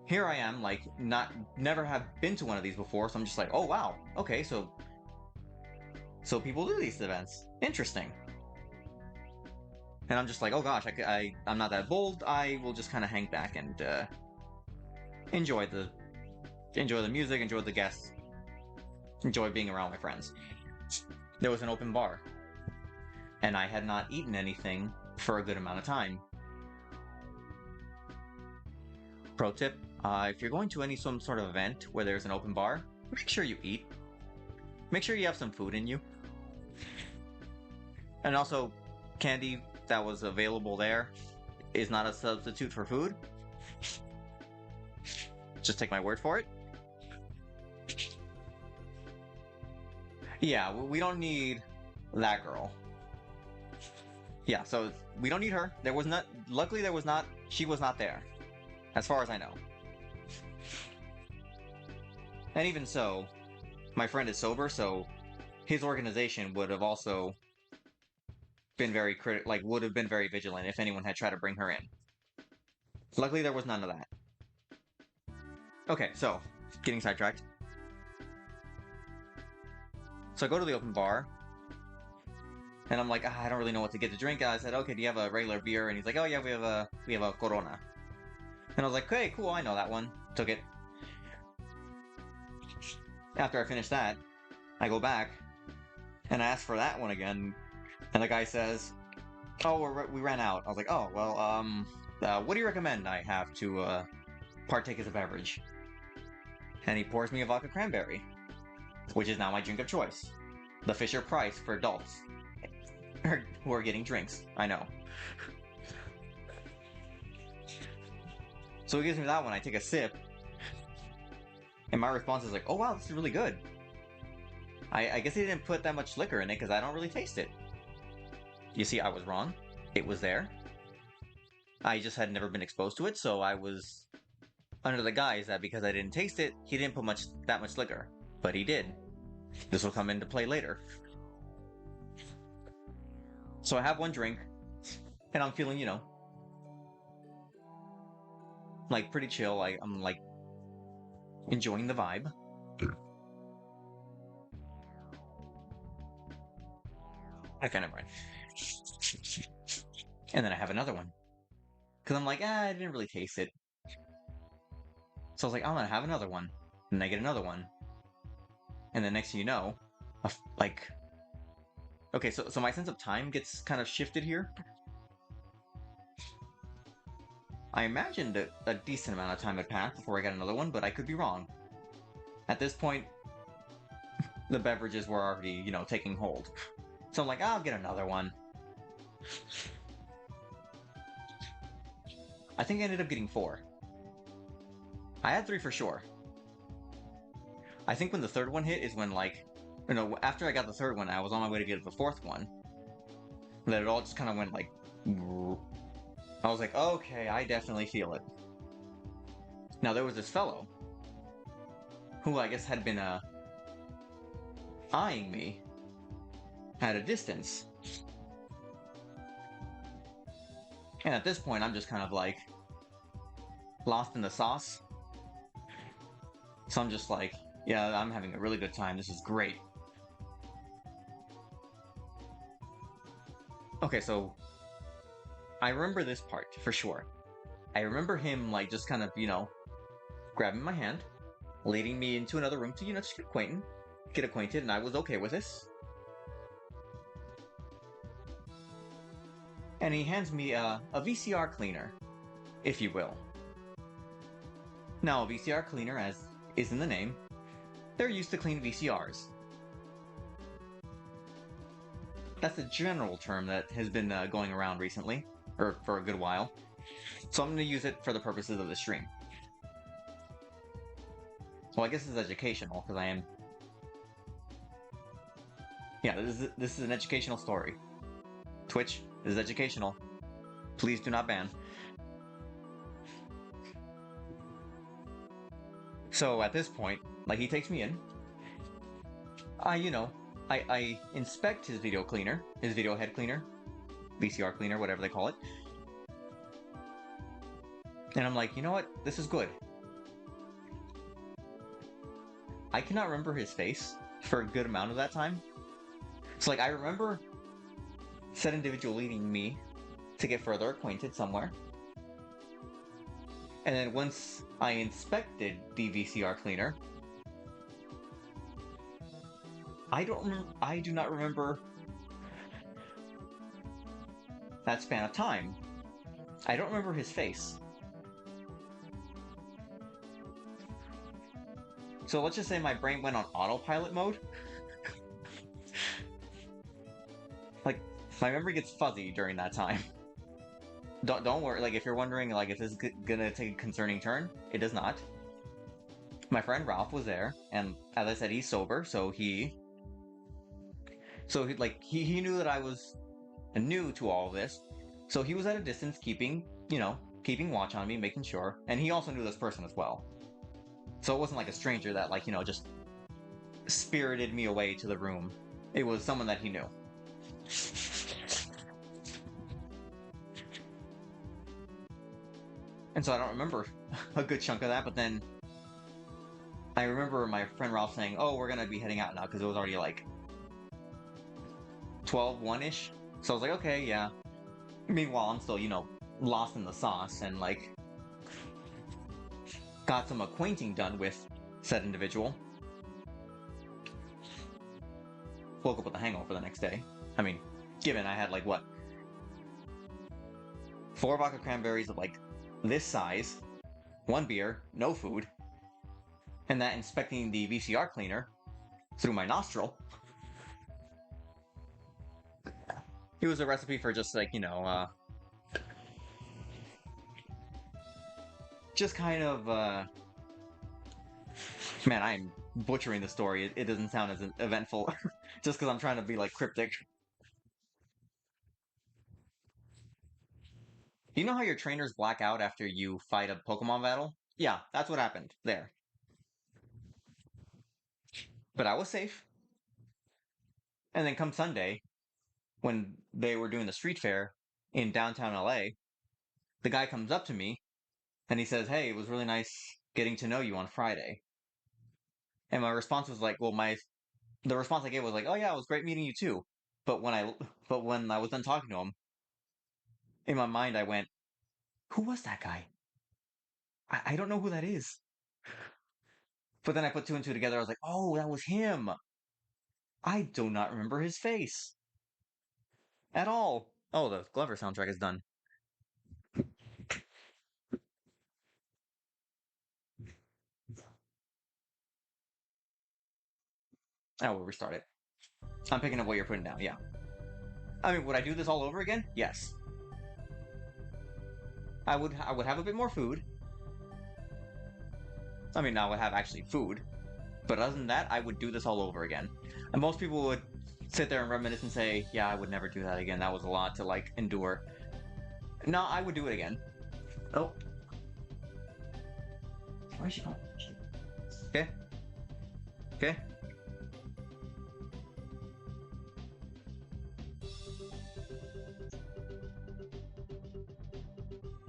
here I am, like, never have been to one of these before, so I'm just like, oh wow, okay, so people do these events. Interesting. And I'm just like, oh gosh, I'm not that bold, I will just kind of hang back and, enjoy the music, enjoy the guests, enjoy being around my friends. There was an open bar, and I had not eaten anything for a good amount of time. Pro tip, if you're going to some sort of event where there's an open bar, make sure you eat. Make sure you have some food in you. And also, candy that was available there is not a substitute for food. Just take my word for it. Yeah, we don't need that girl. Yeah, so we don't need her. Luckily she was not there. As far as I know. And even so, my friend is sober, so his organization would have also been very would have been very vigilant if anyone had tried to bring her in. Luckily there was none of that. Okay, so, getting sidetracked. So I go to the open bar, and I'm like, I don't really know what to get to drink. I said, okay, do you have a regular beer? And he's like, oh yeah, we have a Corona. And I was like, okay, cool, I know that one. Took it. After I finished that, I go back, and I ask for that one again, and the guy says, oh, we ran out. I was like, oh, well, what do you recommend I have to, partake as a beverage? And he pours me a vodka cranberry, which is now my drink of choice. The Fisher Price for adults who are getting drinks. I know. So he gives me that one, I take a sip, and my response is like, oh wow, this is really good. I guess he didn't put that much liquor in it because I don't really taste it. You see, I was wrong. It was there. I just had never been exposed to it, so I was under the guise that because I didn't taste it, he didn't put that much liquor. But he did. This will come into play later. So I have one drink, and I'm feeling, like pretty chill. I'm like enjoying the vibe. Okay, never mind. And then I have another one. Because I'm like, I didn't really taste it. So I was like, I'm gonna have another one. And I get another one. And then next thing you know, okay, so my sense of time gets kind of shifted here. I imagined a decent amount of time had passed before I got another one, but I could be wrong. At this point, the beverages were already, taking hold. So I'm like, I'll get another one. I think I ended up getting 4. I had 3 for sure. I think when the third one hit is when, You know, after I got the third one, I was on my way to get the fourth one. Then it all just kind of went like. I was like, okay, I definitely feel it. Now there was this fellow who I guess had been eyeing me at a distance. And at this point, I'm just kind of like lost in the sauce. So I'm just like, yeah, I'm having a really good time. This is great. Okay, so I remember this part for sure. I remember him like just kind of, grabbing my hand, leading me into another room to, just get acquainted, and I was okay with this. And he hands me a VCR cleaner, if you will. Now, a VCR cleaner, as is in the name, they're used to clean VCRs. That's a general term that has been going around recently, or for a good while. So I'm going to use it for the purposes of the stream. Well, I guess it's educational, because I am... Yeah, this is an educational story. Twitch, this is educational. Please do not ban. So at this point, like, he takes me in. I inspect his video cleaner, his video head cleaner, VCR cleaner, whatever they call it. And I'm like, you know what? This is good. I cannot remember his face for a good amount of that time. So, like, I remember said individual leading me to get further acquainted somewhere. And then once I inspected the VCR cleaner, I do not remember that span of time. I don't remember his face. So let's just say my brain went on autopilot mode. Like, my memory gets fuzzy during that time. Don't worry, like, if you're wondering, like, if this is gonna take a concerning turn, it does not. My friend Ralph was there, and as I said, he's sober, so he knew that I was new to all of this, so he was at a distance keeping watch on me, making sure, and he also knew this person as well. So it wasn't like a stranger that, like, just spirited me away to the room. It was someone that he knew. And so I don't remember a good chunk of that, but then I remember my friend Ralph saying, oh, we're gonna be heading out now, because it was already like 12-1-ish. So I was like, okay, yeah. Meanwhile, I'm still, lost in the sauce, and like got some acquainting done with said individual. Woke up with a hangover the next day. I mean, given I had like, what? 4 vodka cranberries of like this size, 1 beer, no food, and that inspecting the VCR cleaner through my nostril. It was a recipe for just like, just kind of, man, I'm butchering the story. It doesn't sound as eventful, just because I'm trying to be, like, cryptic. You know how your trainers black out after you fight a Pokemon battle? Yeah, that's what happened there. But I was safe. And then come Sunday, when they were doing the street fair in downtown LA, the guy comes up to me, and he says, hey, it was really nice getting to know you on Friday. And my response was like, the response I gave was like, oh yeah, it was great meeting you too. But when I was done talking to him, in my mind I went, who was that guy? I don't know who that is. But then I put 2 and 2 together. I was like, oh, that was him. I do not remember his face at all. Oh, the Glover soundtrack is done. I will restart it. I'm picking up what you're putting down. Yeah. I mean, would I do this all over again? Yes. I would have a bit more food. I mean, I would have actually food. But other than that, I would do this all over again. And most people would sit there and reminisce and say, yeah, I would never do that again. That was a lot to, like, endure. No, I would do it again. Oh. Where's she going? Okay. Okay.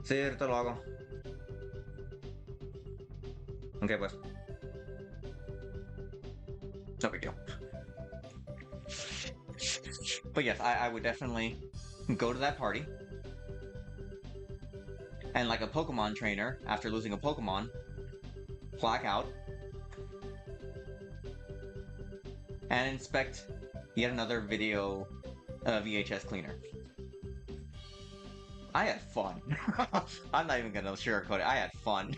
Sí, ahorita lo hago. Ok, pues. No big deal. But yes, I would definitely go to that party. And like a Pokemon trainer, after losing a Pokemon, black out. And inspect yet another video VHS cleaner. I had fun. I'm not even gonna sugarcoat it. I had fun.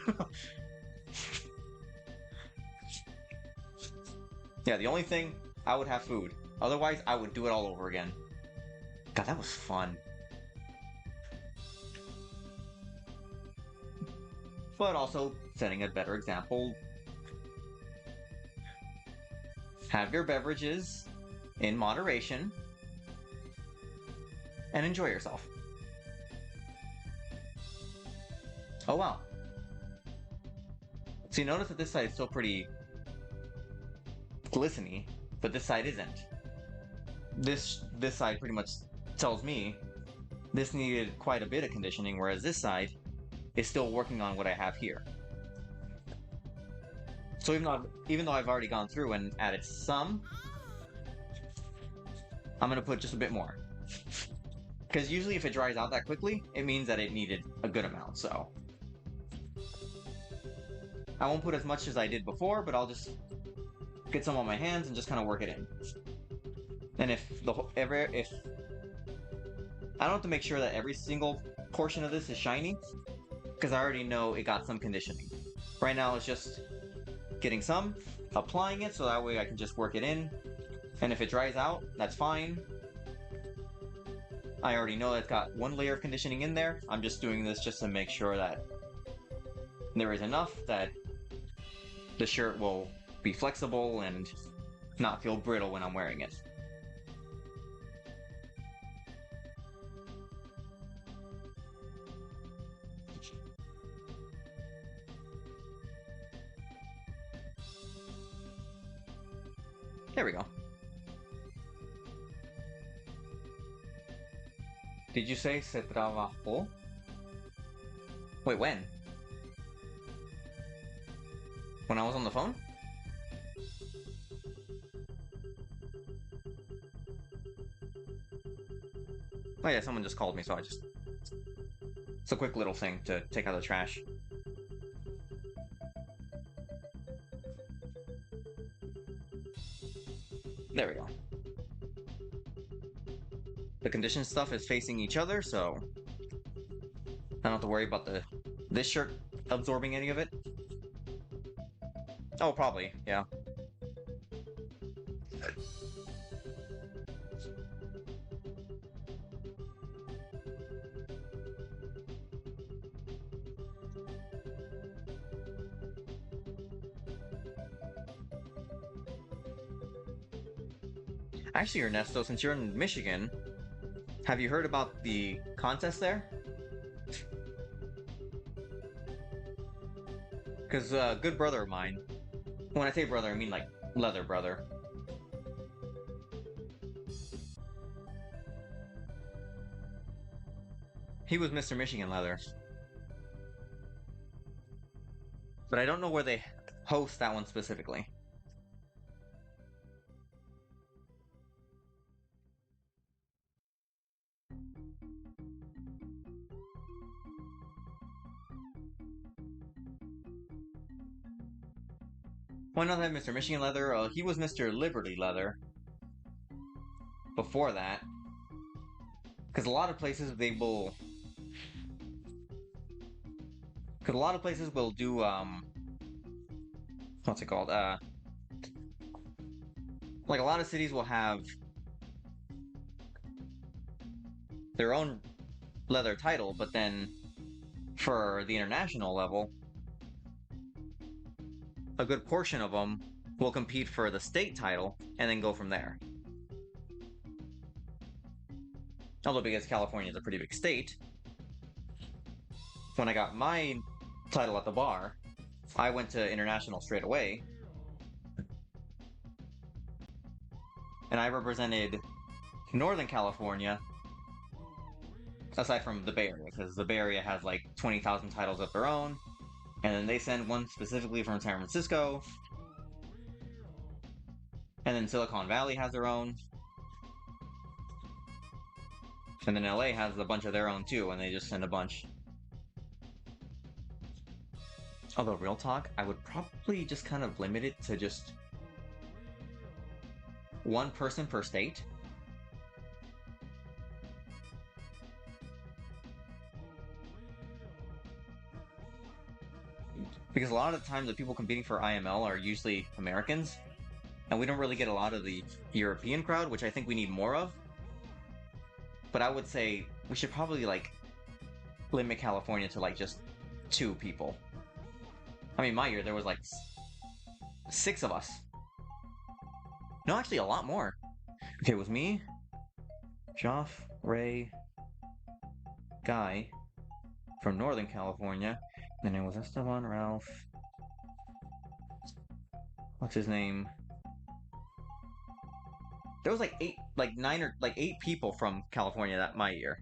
Yeah, the only thing, I would have food. Otherwise, I would do it all over again. God, that was fun. But also, setting a better example. Have your beverages in moderation. And enjoy yourself. Oh wow. So you notice that this side is still pretty glisteny, but this side isn't. This side pretty much tells me this needed quite a bit of conditioning, whereas this side is still working on what I have here. So even though I've already gone through and added some, I'm gonna put just a bit more. Because usually if it dries out that quickly, it means that it needed a good amount, so. I won't put as much as I did before, but I'll just get some on my hands and just kind of work it in. And if I don't have to make sure that every single portion of this is shiny, because I already know it got some conditioning. Right now it's just getting some, applying it so that way I can just work it in, and if it dries out, that's fine. I already know it's got one layer of conditioning in there. I'm just doing this just to make sure that there is enough that the shirt will be flexible and not feel brittle when I'm wearing it. There we go. Did you say se trabajó? Wait, when? When I was on the phone? Oh yeah, someone just called me, so I just... It's a quick little thing to take out the trash. There we go. The condition stuff is facing each other, so I don't have to worry about this shirt absorbing any of it. Oh, probably, yeah. Actually, Ernesto, since you're in Michigan, have you heard about the contest there? Because a good brother of mine, when I say brother, I mean like leather brother. He was Mr. Michigan Leather. But I don't know where they host that one specifically. Why not have Mr. Michigan Leather? He was Mr. Liberty Leather before that. Because a lot of places they will... Because a lot of places will do, what's it called? Like a lot of cities will have their own leather title, but then for the international level, a good portion of them will compete for the state title and then go from there. Although because California is a pretty big state, when I got my title at the bar, I went to international straight away, and I represented Northern California, aside from the Bay Area, because the Bay Area has like 20,000 titles of their own, and then they send one specifically from San Francisco, and then Silicon Valley has their own, and then LA has a bunch of their own too, and they just send a bunch. Although, real talk, I would probably just kind of limit it to just one person per state. Because a lot of the time the people competing for IML are usually Americans, and we don't really get a lot of the European crowd, which I think we need more of. But I would say we should probably like limit California to like just 2 people. I mean, my year there was like 6 of us. No, actually a lot more. Okay, it was me, Joff, Ray, Guy from Northern California. Then it was Esteban, Ralph. What's his name? There was like 8 people from California that my year,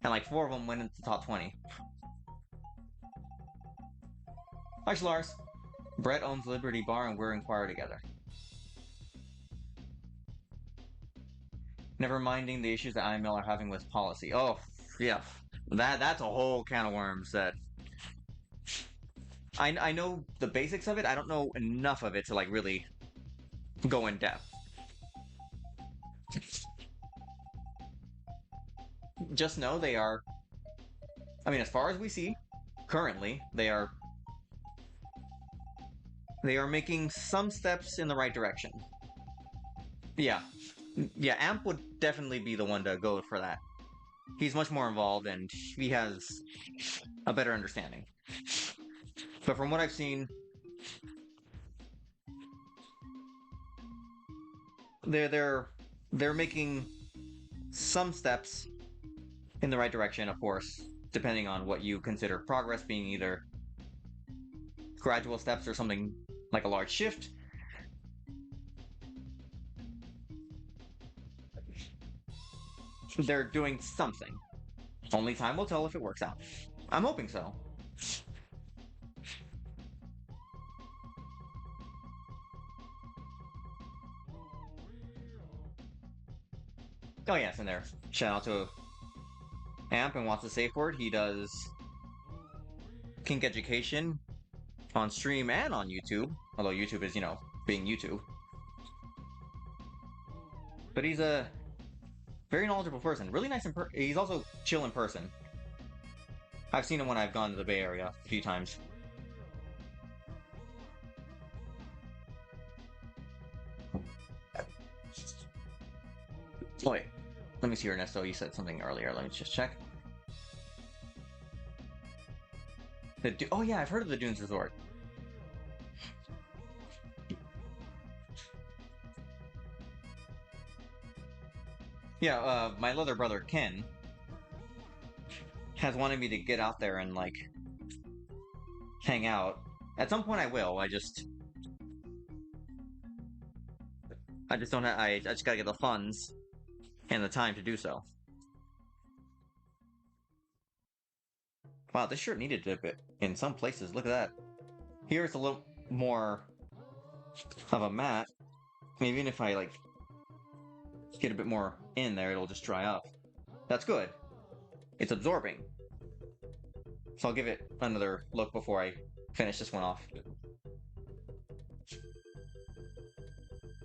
and like 4 of them went into the top 20. Hi, Lars. Brett owns Liberty Bar, and we're in choir together. Never minding the issues that IML are having with policy. Oh, yeah, that's a whole can of worms. That I know the basics of it. I don't know enough of it to like really go in depth. Just know they are. I mean, as far as we see, currently they are making some steps in the right direction. Yeah, Amp would definitely be the one to go for that. He's much more involved and he has a better understanding. But from what I've seen, they're making some steps in the right direction, of course, depending on what you consider progress, being either gradual steps or something like a large shift. They're doing something. Only time will tell if it works out. I'm hoping so. Oh yes, and there. Shout out to Amp and wants a safe word. He does kink education on stream and on YouTube. Although YouTube is, being YouTube. But he's a very knowledgeable person. Really nice he's also chill in person. I've seen him when I've gone to the Bay Area a few times. Oh wait, let me see, Ernesto, you said something earlier. Let me just check. Oh yeah, I've heard of the Dunes Resort. Yeah, my other brother, Ken, has wanted me to get out there and, like, hang out. At some point I will, I just don't have, I just gotta get the funds and the time to do so. Wow, this shirt needed a bit in some places. Look at that. Here it's a little more of a matte. Even if I, like, get a bit more in there, it'll just dry up. That's good. It's absorbing. So I'll give it another look before I finish this one off.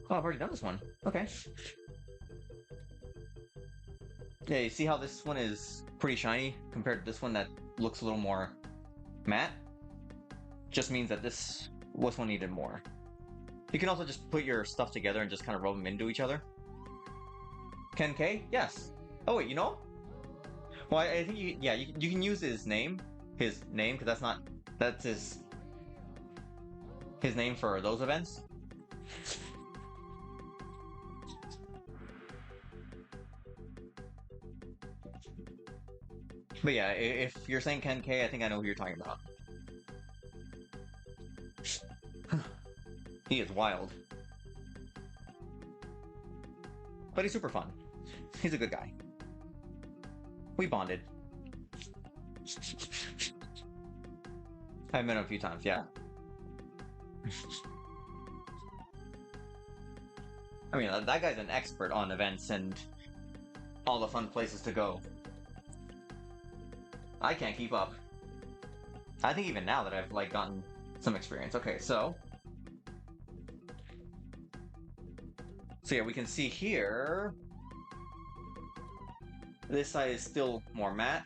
Oh, I've already done this one. Okay. Yeah, you see how this one is pretty shiny compared to this one that looks a little more matte? Just means that this one needed more. You can also just put your stuff together and just kind of rub them into each other. Ken K? Yes. Oh wait, you know? Well, I think you can use his name, because that's his name for those events. But yeah, if you're saying Ken K, I think I know who you're talking about. He is wild. But he's super fun. He's a good guy. We bonded. I've met him a few times, yeah. I mean, that guy's an expert on events and all the fun places to go. I can't keep up. I think even now that I've, like, gotten some experience. Okay, so yeah, we can see here, this side is still more matte.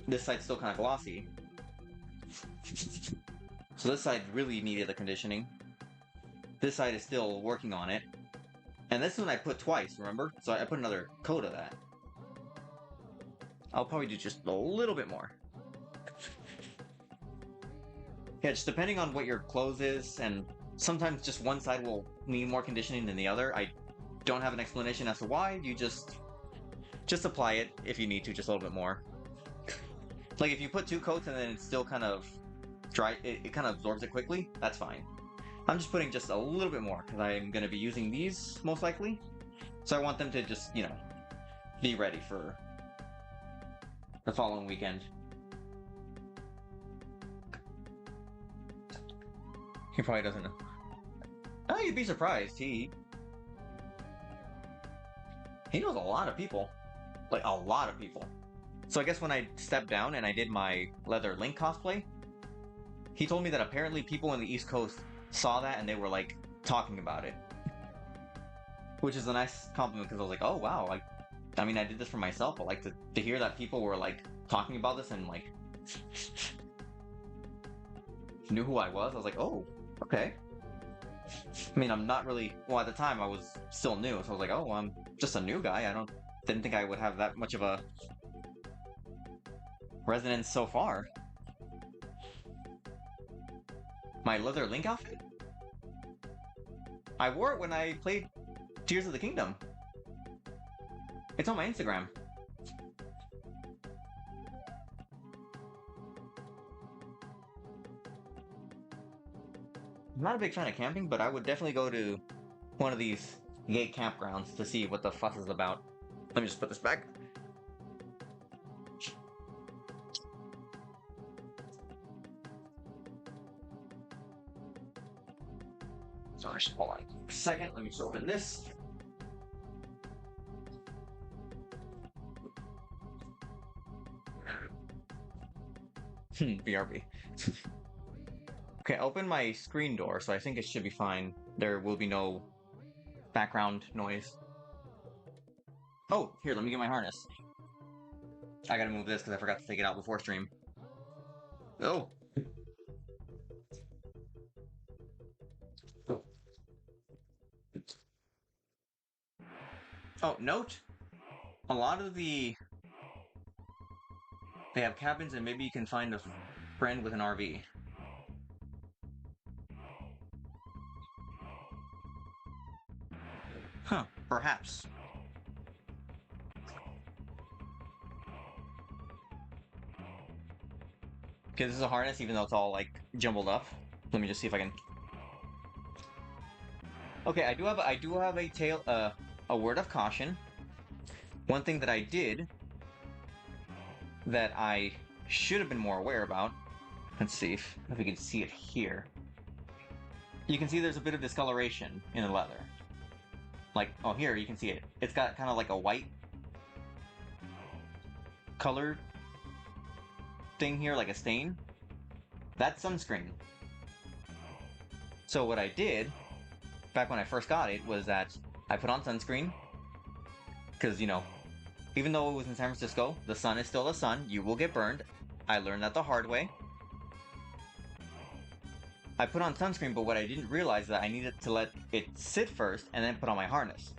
This side's still kind of glossy. So this side really needed the conditioning. This side is still working on it. And this one I put twice, remember? So I put another coat of that. I'll probably do just a little bit more. Yeah, just depending on what your clothes is, and sometimes just one side will need more conditioning than the other. I don't have an explanation as to why. You just apply it if you need to, just a little bit more. Like if you put 2 coats and then it's still kind of dry, it kind of absorbs it quickly, that's fine. I'm just putting just a little bit more because I'm going to be using these most likely. So I want them to just, you know, be ready for the following weekend. He probably doesn't know. Oh, you'd be surprised. He knows a lot of people. Like, a lot of people. So I guess when I stepped down and I did my Leather Link cosplay, he told me that apparently people in the East Coast saw that and they were, like, talking about it. Which is a nice compliment because I was like, oh, wow. Like, I mean, I did this for myself, but, like, to hear that people were, like, talking about this and, like, knew who I was like, oh, okay. I mean, I'm not really... Well, at the time, I was still new, so I was like, oh, I'm just a new guy. Didn't think I would have that much of a resonance so far. My Leather Link outfit? I wore it when I played Tears of the Kingdom. It's on my Instagram. I'm not a big fan of camping, but I would definitely go to one of these gay campgrounds to see what the fuss is about. Let me just put this back. Sorry, hold on a second. Let me just open this. BRB. Okay, open my screen door, so I think it should be fine. There will be no background noise. Oh, here, let me get my harness. I gotta move this because I forgot to take it out before stream. Oh. Oh, note! A lot of they have cabins and maybe you can find a friend with an RV. Huh, perhaps. Okay, this is a harness even though it's all, like, jumbled up. Let me just see if I can... Okay, I do have a word of caution. One thing that I did that I should have been more aware about. Let's see if we can see it here. You can see there's a bit of discoloration in the leather. Like, oh, here you can see it. It's got kind of like a white color thing here, like a stain. That's sunscreen. So what I did back when I first got it was that I put on sunscreen because, you know, even though it was in San Francisco, the sun is still the sun. You will get burned. I learned that the hard way. I put on sunscreen, but what I didn't realize is that I needed to let it sit first and then put on my harness.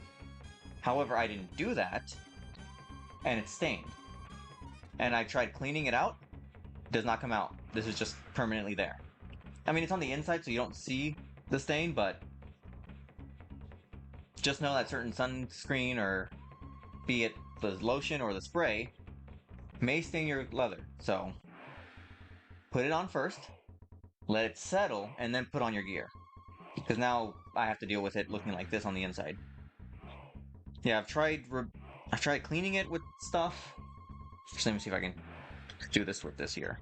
However, I didn't do that, and it's stained. And I tried cleaning it out. It does not come out. This is just permanently there. I mean, it's on the inside, so you don't see the stain, but just know that certain sunscreen, or be it the lotion or the spray, may stain your leather. So put it on first, let it settle, and then put on your gear. Because now I have to deal with it looking like this on the inside. Yeah, I've tried cleaning it with stuff. Just let me see if I can do this with this here.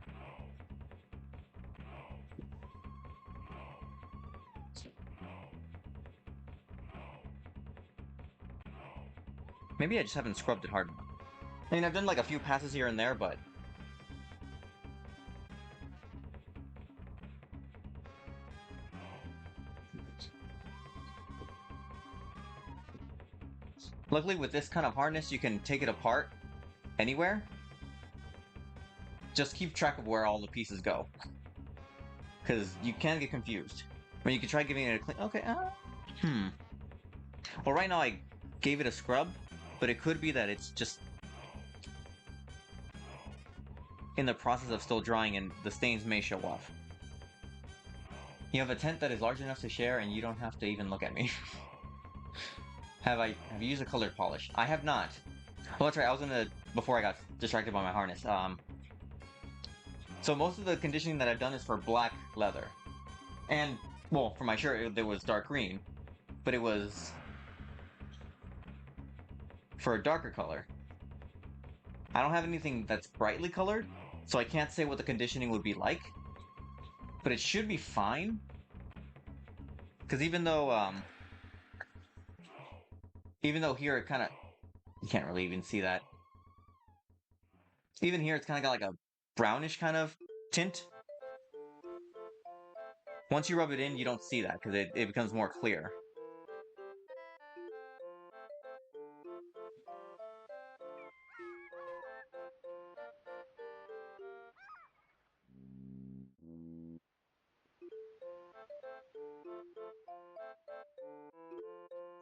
Maybe I just haven't scrubbed it hard enough. I mean, I've done like a few passes here and there, but luckily with this kind of harness, you can take it apart anywhere. Just keep track of where all the pieces go, because you can get confused. I mean, you could try giving it a clean. Okay, Well, right now I gave it a scrub, but it could be that it's just in the process of still drying and the stains may show off. You have a tent that is large enough to share and you don't have to even look at me. Have you used a colored polish? I have not. Well, that's right, I was before I got distracted by my harness. So most of the conditioning that I've done is for black leather. And, well, for my shirt, it was dark green. But it was for a darker color. I don't have anything that's brightly colored, so I can't say what the conditioning would be like. But it should be fine. Because even though here it kind of, you can't really even see that. Even here it's kind of got like a brownish kind of tint. Once you rub it in, you don't see that because it becomes more clear.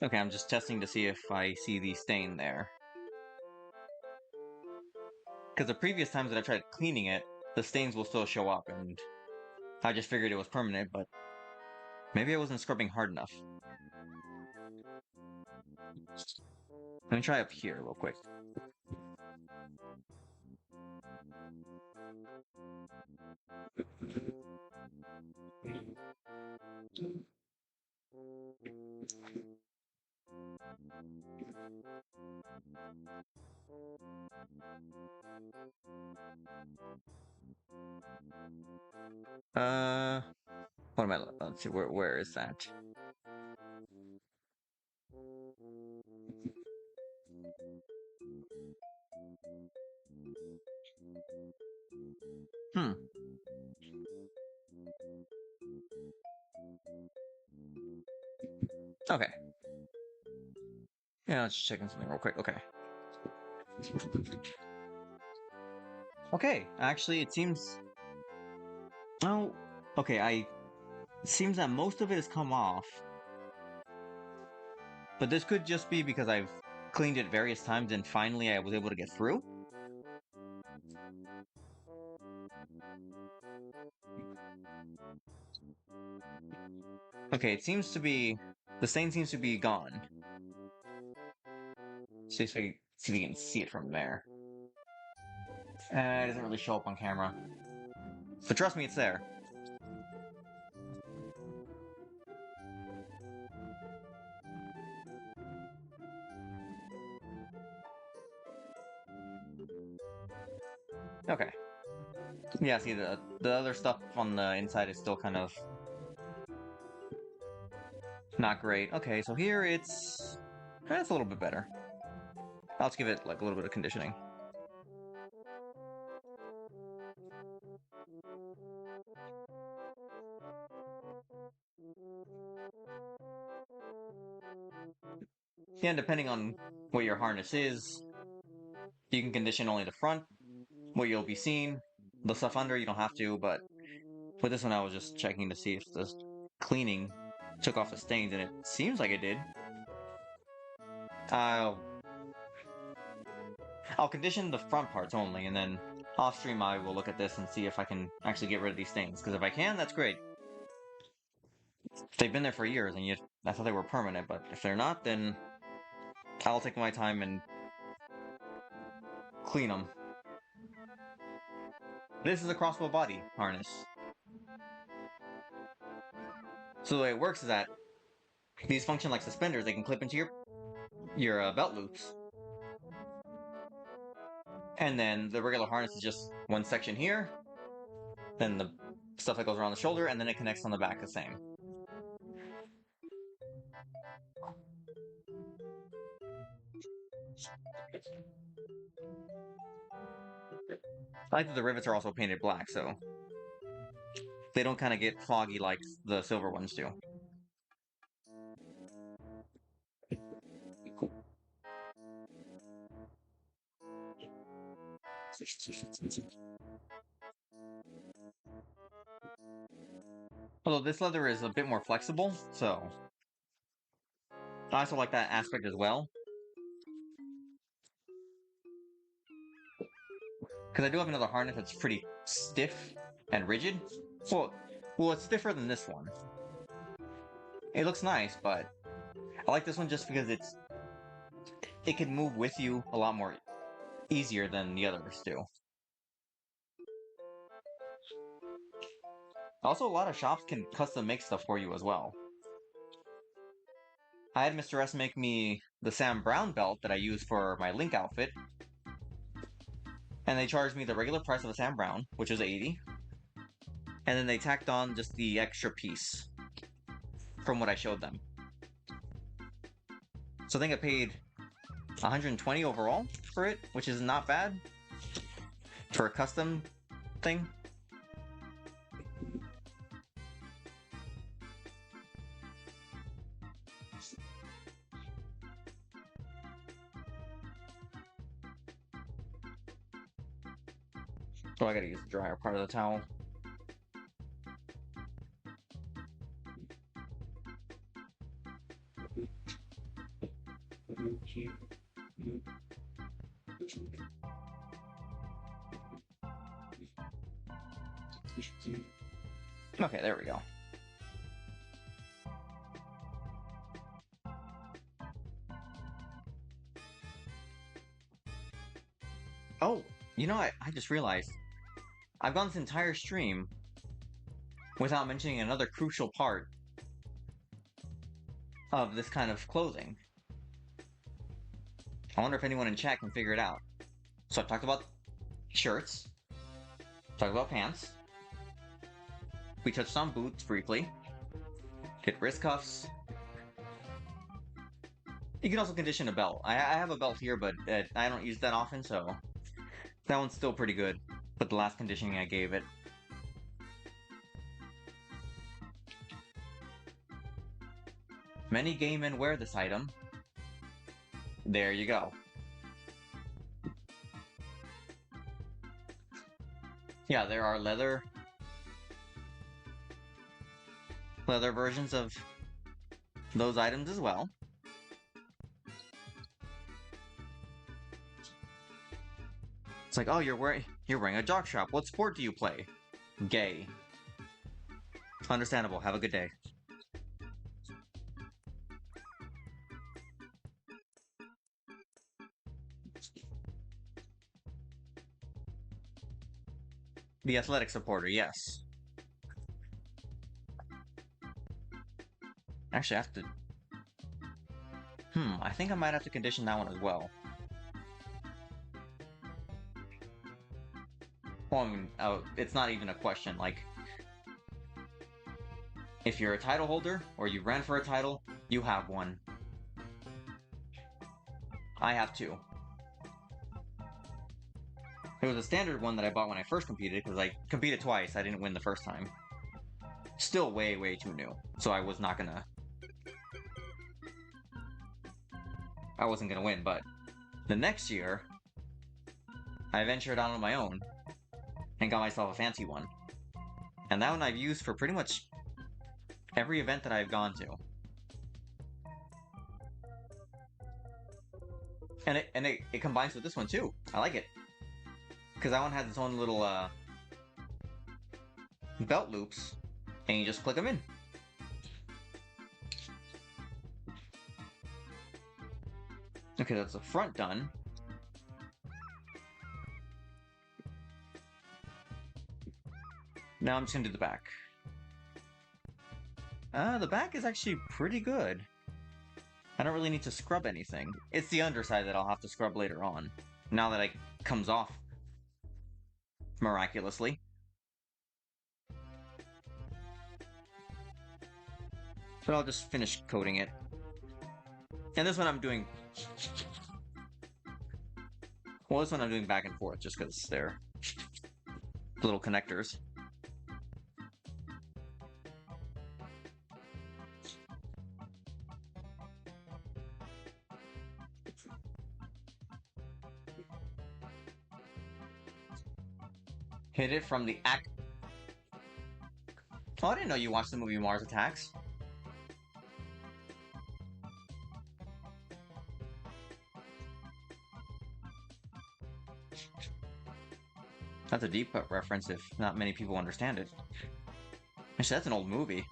Okay, I'm just testing to see if I see the stain there. Because the previous times that I tried cleaning it, the stains will still show up, and I just figured it was permanent, but maybe I wasn't scrubbing hard enough. Let me try up here real quick. What am I? Let's see. Where is that? Hmm. Okay. Yeah, let's just checking something real quick. Okay. Okay. Actually, it seems. Oh. Okay. It seems that most of it has come off, but this could just be because I've cleaned it various times and finally I was able to get through. Okay, it seems to be... The stain seems to be gone. See if we can see it from there. It doesn't really show up on camera. But trust me, it's there. Okay. Yeah, see, the other stuff on the inside is still kind of... not great. Okay, so here it's... It's a little bit better. I'll just give it, like, a little bit of conditioning. Yeah, and depending on what your harness is, you can condition only the front, what you'll be seeing. The stuff under, you don't have to, but with this one I was just checking to see if the cleaning took off the stains, and it seems like it did. I'll condition the front parts only, and then off stream I will look at this and see if I can actually get rid of these stains, because if I can, that's great. They've been there for years, and yet I thought they were permanent, but if they're not, then I'll take my time and clean them. This is a crossbow body harness. So the way it works is that these function like suspenders. They can clip into your belt loops, and then the regular harness is just one section here, then the stuff that goes around the shoulder, and then it connects on the back the same. I like that the rivets are also painted black, so they don't kind of get foggy like the silver ones do. Although this leather is a bit more flexible, so I also like that aspect as well. Because I do have another harness that's pretty stiff and rigid. Well, well, it's stiffer than this one. It looks nice, but I like this one just because it can move with you a lot more easier than the others do. Also, a lot of shops can custom make stuff for you as well. I had Mr. S make me the Sam Brown belt that I use for my Link outfit, and they charged me the regular price of a Sam Brown, which is 80, and then they tacked on just the extra piece from what I showed them. So I think I paid 120 overall for it, which is not bad for a custom thing. Oh, I gotta use the drier part of the towel. Okay, there we go. Oh, you know, I just realized I've gone this entire stream without mentioning another crucial part of this kind of clothing. I wonder if anyone in chat can figure it out. So I've talked about shirts, talked about pants, we touched on boots briefly, did wrist cuffs. You can also condition a belt. I have a belt here, but I don't use that often, so that one's still pretty good. But the last conditioning I gave it. Many gay men wear this item. There you go. Yeah, there are leather versions of those items as well. It's like, oh, you're wearing a jockstrap. What sport do you play? Gay. Understandable. Have a good day. The athletic supporter, yes. Actually, I have to... I think I might have to condition that one as well. Well, I mean, it's not even a question. Like, if you're a title holder, or you ran for a title, you have one. I have two. It was a standard one that I bought when I first competed, because I competed twice, I didn't win the first time. Still way, way too new, so I wasn't gonna win, but the next year, I ventured out on my own, and got myself a fancy one. And that one I've used for pretty much every event that I've gone to. And it combines with this one too. I like it. Because that one has its own little belt loops, and you just click them in. Okay, that's the front done. Now I'm just gonna do the back. The back is actually pretty good. I don't really need to scrub anything. It's the underside that I'll have to scrub later on. Now that it comes off miraculously. But I'll just finish coating it. And this one I'm doing... Well, this one I'm doing back and forth just because they're little connectors. Hit it from the act. Oh, I didn't know you watched the movie Mars Attacks. That's a deep cut reference if not many people understand it. Actually, that's an old movie.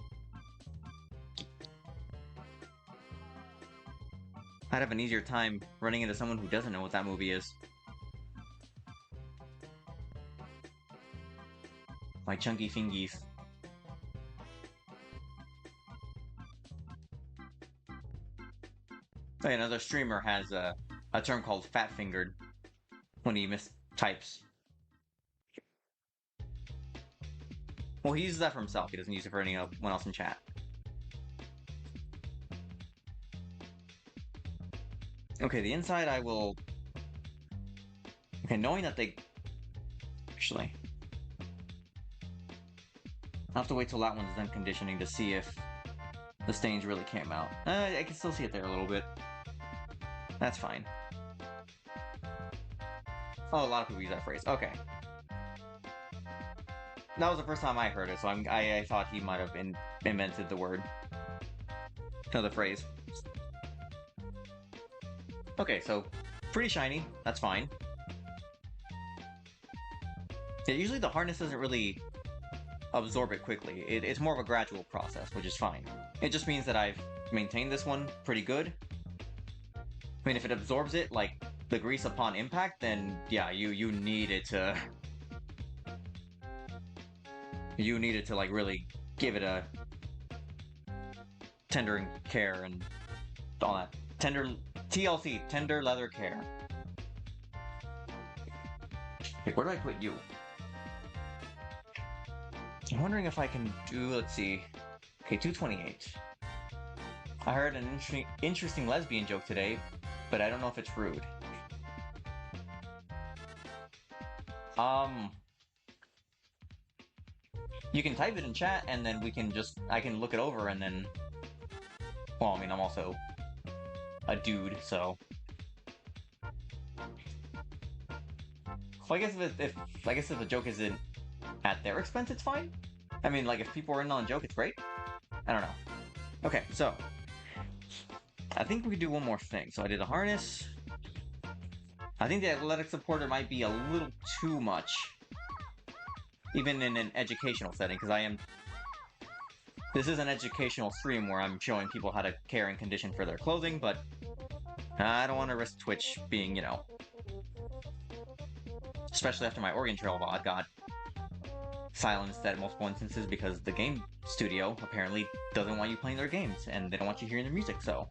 I'd have an easier time running into someone who doesn't know what that movie is. My chunky fingies. Oh, yeah, another streamer has a term called fat-fingered when he mistypes. Well, he uses that for himself. He doesn't use it for anyone else in chat. Okay, the inside I will... Okay, knowing that they... Actually... I'll have to wait till that one's done conditioning to see if the stains really came out. I can still see it there a little bit. That's fine. Oh, a lot of people use that phrase. Okay. That was the first time I heard it, so I thought he might have invented the word. No, the phrase. Okay, so pretty shiny. That's fine. Yeah, usually the hardness doesn't really absorb it quickly. It's more of a gradual process, which is fine. It just means that I've maintained this one pretty good. I mean, if it absorbs it, like, the grease upon impact, then, yeah, you need it to... You need it to, like, really give it a tender care and all that. TLC, tender leather care. Okay, where do I put you? I'm wondering if I can do, let's see. Okay, 228. I heard an interesting lesbian joke today, but I don't know if it's rude. You can type it in chat, and then I can look it over, and then... Well, I mean, I'm also a dude, so... Well, I guess if the joke isn't at their expense, it's fine. I mean, like, if people are in on the joke, it's great. I don't know. Okay, so... I think we could do one more thing. So I did a harness. I think the athletic supporter might be a little too much. Even in an educational setting, because this is an educational stream where I'm showing people how to care and condition for their clothing, but I don't want to risk Twitch being, you know... Especially after my Oregon Trail VOD got silenced at multiple instances because the game studio apparently doesn't want you playing their games, and they don't want you hearing their music, so...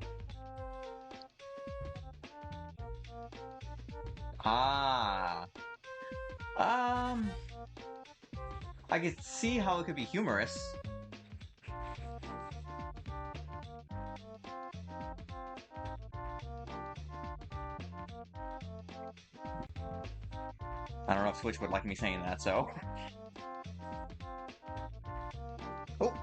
I could see how it could be humorous. I don't know if Twitch would like me saying that, so... Oh!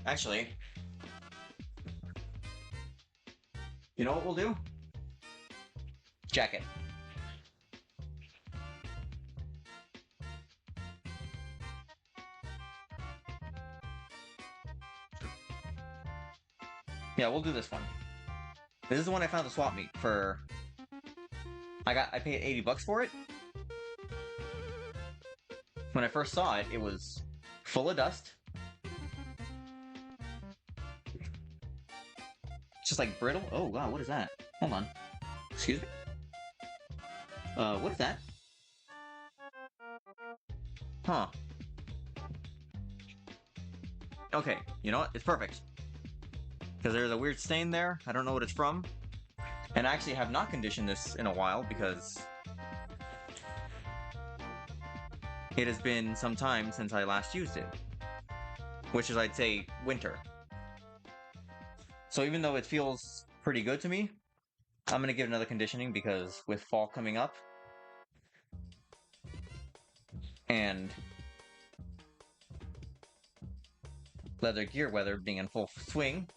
Actually... You know what we'll do? Jacket. Yeah, we'll do this one. This is the one I found at the swap meet for... I paid 80 bucks for it. When I first saw it, it was full of dust. It's just like brittle. Oh wow, what is that? Hold on. Excuse me? What is that? Huh. Okay, you know what? It's perfect. Because there's a weird stain there. I don't know what it's from. And I actually have not conditioned this in a while because it has been some time since I last used it. Which is, I'd say, winter. So even though it feels pretty good to me, I'm going to give it another conditioning because with fall coming up and leather gear weather being in full swing.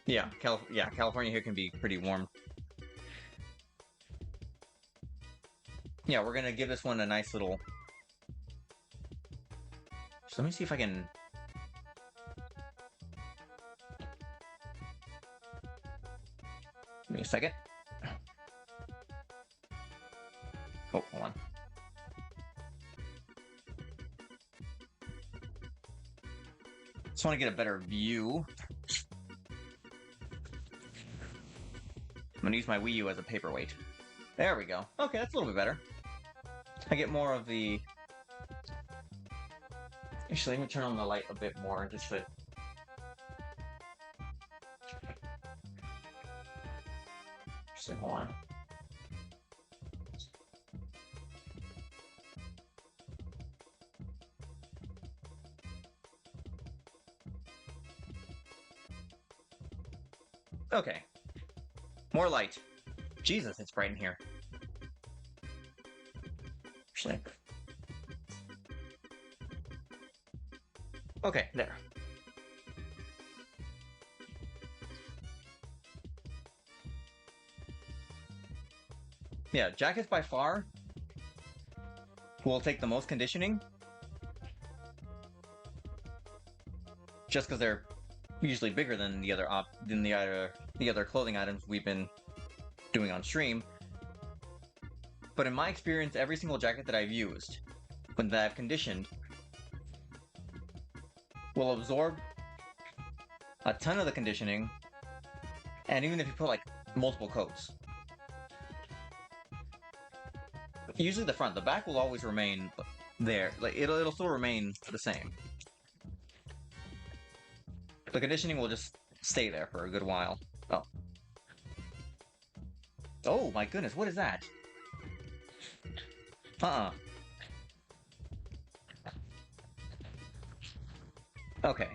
Yeah, California here can be pretty warm. Yeah, we're gonna give this one a nice little... So let me see if I can... Give me a second. Oh, hold on. Just want to get a better view. I'm gonna use my Wii U as a paperweight. There we go. Okay, that's a little bit better. I get more of the... Actually, let me turn on the light a bit more, just to... Just hold on. Okay. More light. Jesus, it's bright in here. Actually. Okay, there. Yeah, jackets by far will take the most conditioning. Just because they're usually bigger than the other clothing items we've been doing on stream. But in my experience, every single jacket that I've used, when that I've conditioned, will absorb a ton of the conditioning, and even if you put like multiple coats. Usually the front, the back will always remain there. Like it'll still remain the same. The conditioning will just stay there for a good while. Oh. Oh my goodness, what is that? Okay.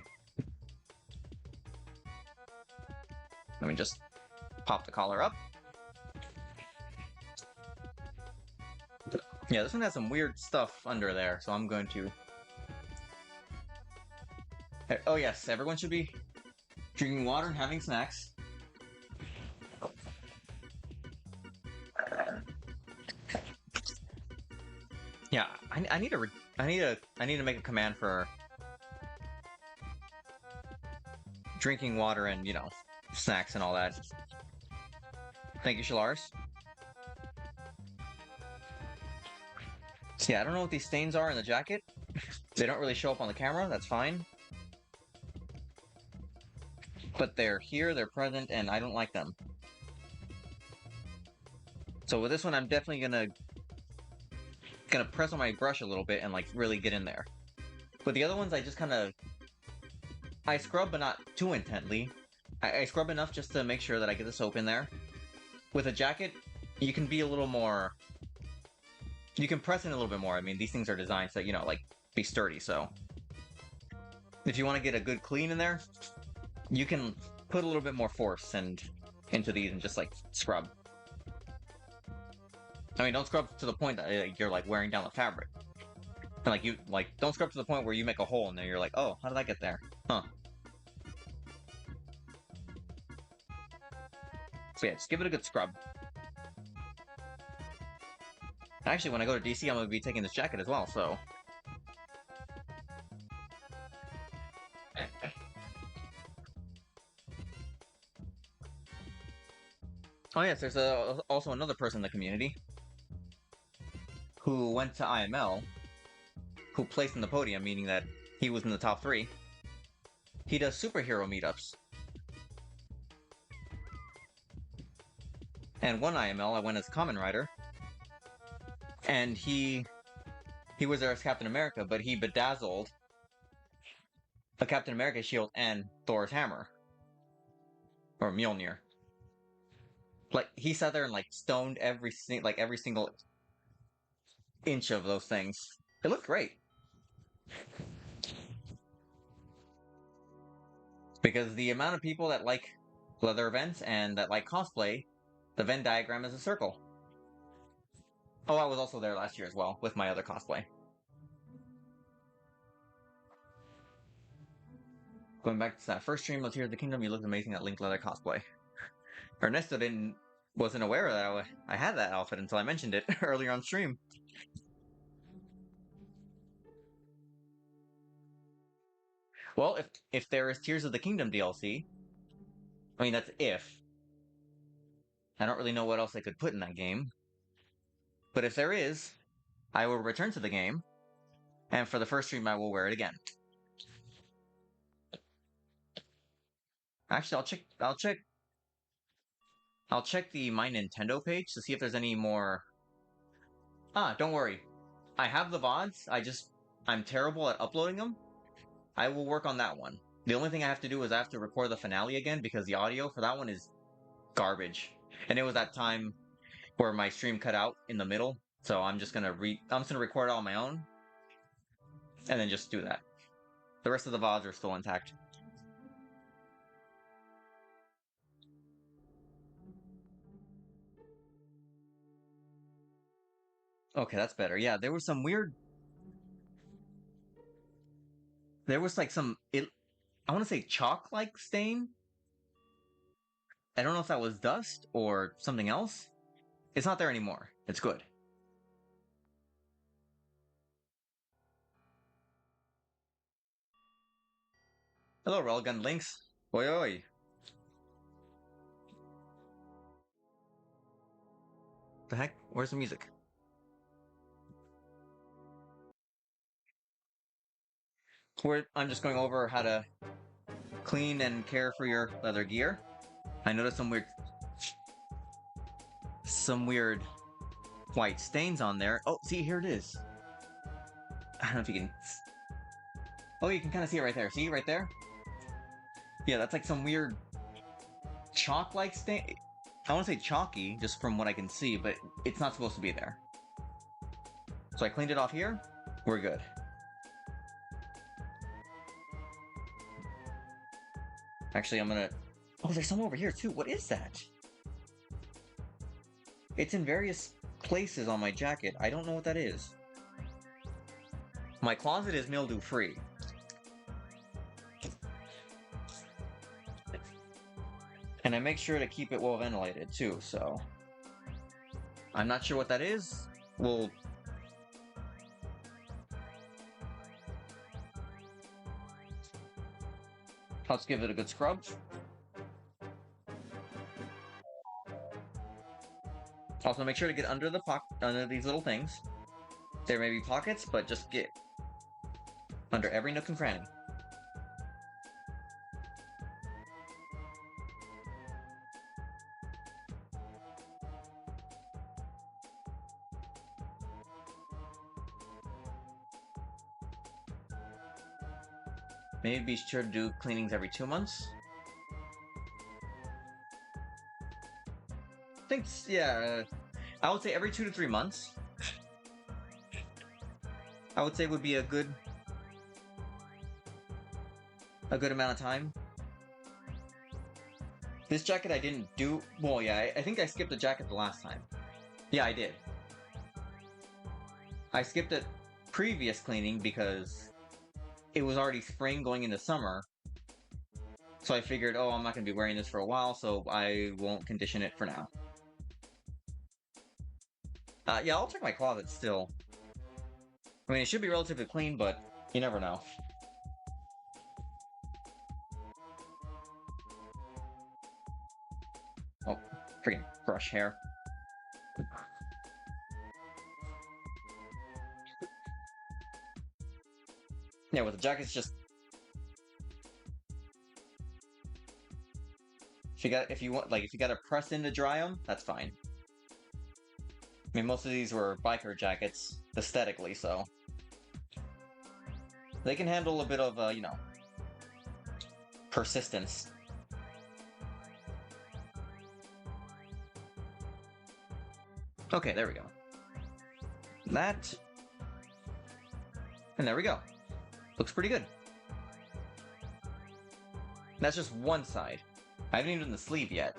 Let me just pop the collar up. Yeah, this one has some weird stuff under there, so I'm going to... Oh yes, everyone should be drinking water and having snacks. Yeah, I need to make a command for drinking water and, you know, snacks and all that. Thank you, Shalars. So yeah, I don't know what these stains are in the jacket. They don't really show up on the camera, that's fine. But they're here, they're present, and I don't like them. So with this one, I'm definitely gonna press on my brush a little bit and like really get in there. With the other ones, I just kind of... I scrub, but not too intently. I scrub enough just to make sure that I get the soap in there. With a jacket, you can be a little more... You can press in a little bit more. I mean, these things are designed to, you know, like, be sturdy, so... If you want to get a good clean in there, you can put a little bit more force into these and just, like, scrub. I mean, don't scrub to the point that you're, like, wearing down the fabric. And, like, don't scrub to the point where you make a hole and then you're like, oh, how did I get there? Huh. So yeah, just give it a good scrub. Actually, when I go to DC, I'm going to be taking this jacket as well, so... Oh yes, there's also another person in the community who went to IML, who placed in the podium, meaning that he was in the top 3. He does superhero meetups. And one IML, I went as Common Rider, and he was there as Captain America, but he bedazzled a Captain America shield and Thor's hammer. Or Mjolnir. Like, he sat there and, like, stoned every single inch of those things. It looked great. Because the amount of people that like leather events and that like cosplay, the Venn diagram is a circle. Oh, I was also there last year as well, with my other cosplay. Going back to that first stream of Tears of the Kingdom, you looked amazing at Link Leather cosplay. Ernesto wasn't aware that I had that outfit until I mentioned it earlier on stream. Well, if there is Tears of the Kingdom DLC, I mean that's if. I don't really know what else I could put in that game. But if there is, I will return to the game, and for the first stream I will wear it again. Actually, I'll check the My Nintendo page to see if there's any more. Ah, don't worry. I have the VODs, I'm terrible at uploading them. I will work on that one. The only thing I have to do is I have to record the finale again because the audio for that one is garbage. And it was that time where my stream cut out in the middle, so I'm just gonna record it on my own and then just do that. The rest of the VODs are still intact. Okay, that's better. Yeah, there was some weird. There was like I want to say chalk-like stain. I don't know if that was dust or something else. It's not there anymore. It's good. Hello, Railgun Links. Oi oi. The heck? Where's the music? I'm just going over how to clean and care for your leather gear. I noticed some weird white stains on there. Oh, see, here it is. I don't know if you can. Oh, you can kind of see it right there. See, right there? Yeah, that's like some weird chalk-like stain. I want to say chalky, just from what I can see, but it's not supposed to be there. So I cleaned it off here. We're good. Actually, I'm gonna... Oh, there's some over here, too. What is that? It's in various places on my jacket. I don't know what that is. My closet is mildew-free. And I make sure to keep it well ventilated, too, so... I'm not sure what that is. We'll... Let's give it a good scrub. Also, make sure to get under these little things. There may be pockets, but just get under every nook and cranny. Maybe be sure to do cleanings every 2 months. Yeah, I would say every 2 to 3 months. I would say would be a good amount of time. This jacket I didn't do. Well, yeah, I think I skipped the jacket the last time. Yeah, I did. I skipped it previous cleaning because it was already spring going into summer. So I figured, oh, I'm not going to be wearing this for a while, so I won't condition it for now. Yeah, I'll check my closet still. I mean, it should be relatively clean, but you never know. Oh, freaking brush hair. Yeah, with the jackets, just if you want, like, if you gotta press in to dry them, that's fine. I mean, most of these were biker jackets aesthetically, so they can handle a bit of, you know, persistence. Okay, there we go. That, and there we go. Looks pretty good. That's just one side. I haven't even done the sleeve yet.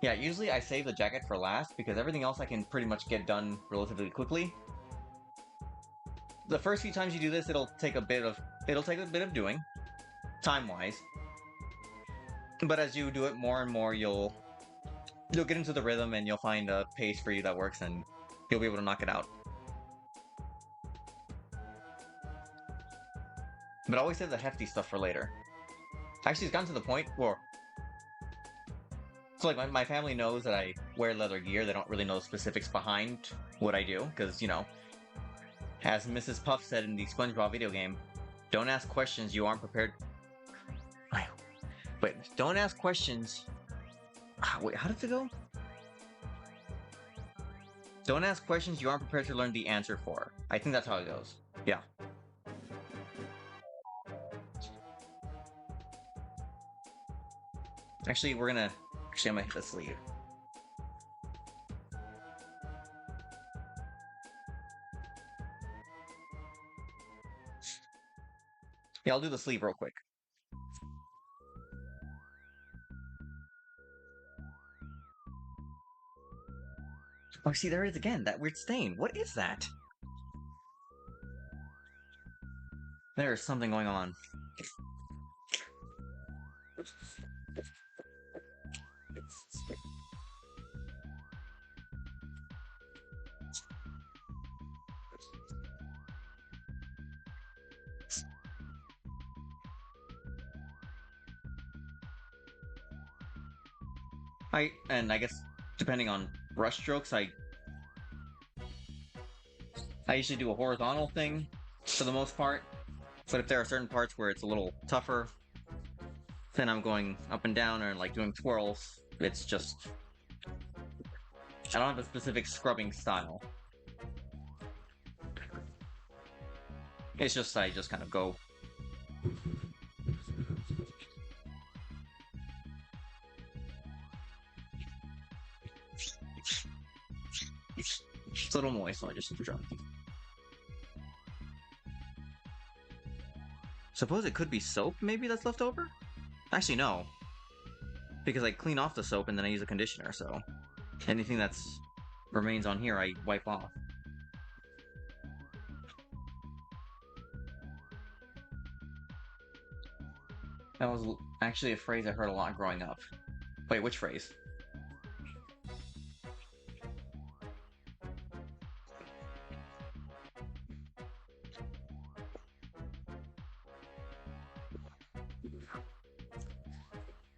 Yeah, usually I save the jacket for last because everything else I can pretty much get done relatively quickly. The first few times you do this, it'll take a bit of doing, time-wise. But as you do it more and more, you'll get into the rhythm and you'll find a pace for you that works and you'll be able to knock it out. But I always save the hefty stuff for later. Actually, it's gotten to the point where... So, like, my family knows that I wear leather gear. They don't really know the specifics behind what I do, because, you know, as Mrs. Puff said in the SpongeBob video game, don't ask questions you aren't prepared... Wait, don't ask questions... Wait, how does it go? Don't ask questions you aren't prepared to learn the answer for. I think that's how it goes. Yeah. Actually, I'm gonna hit the sleeve. Yeah, I'll do the sleeve real quick. Oh, see, there it is again, that weird stain. What is that? There is something going on. I guess, depending on brush strokes, I usually do a horizontal thing for the most part. But if there are certain parts where it's a little tougher, then I'm going up and down or like doing twirls. It's just... I don't have a specific scrubbing style. It's just, I just kind of go. It's a little moist, so I just drum. Suppose it could be soap, maybe, that's left over? Actually, no. Because I clean off the soap and then I use a conditioner, so... anything that's remains on here, I wipe off. That was actually a phrase I heard a lot growing up. Wait, which phrase?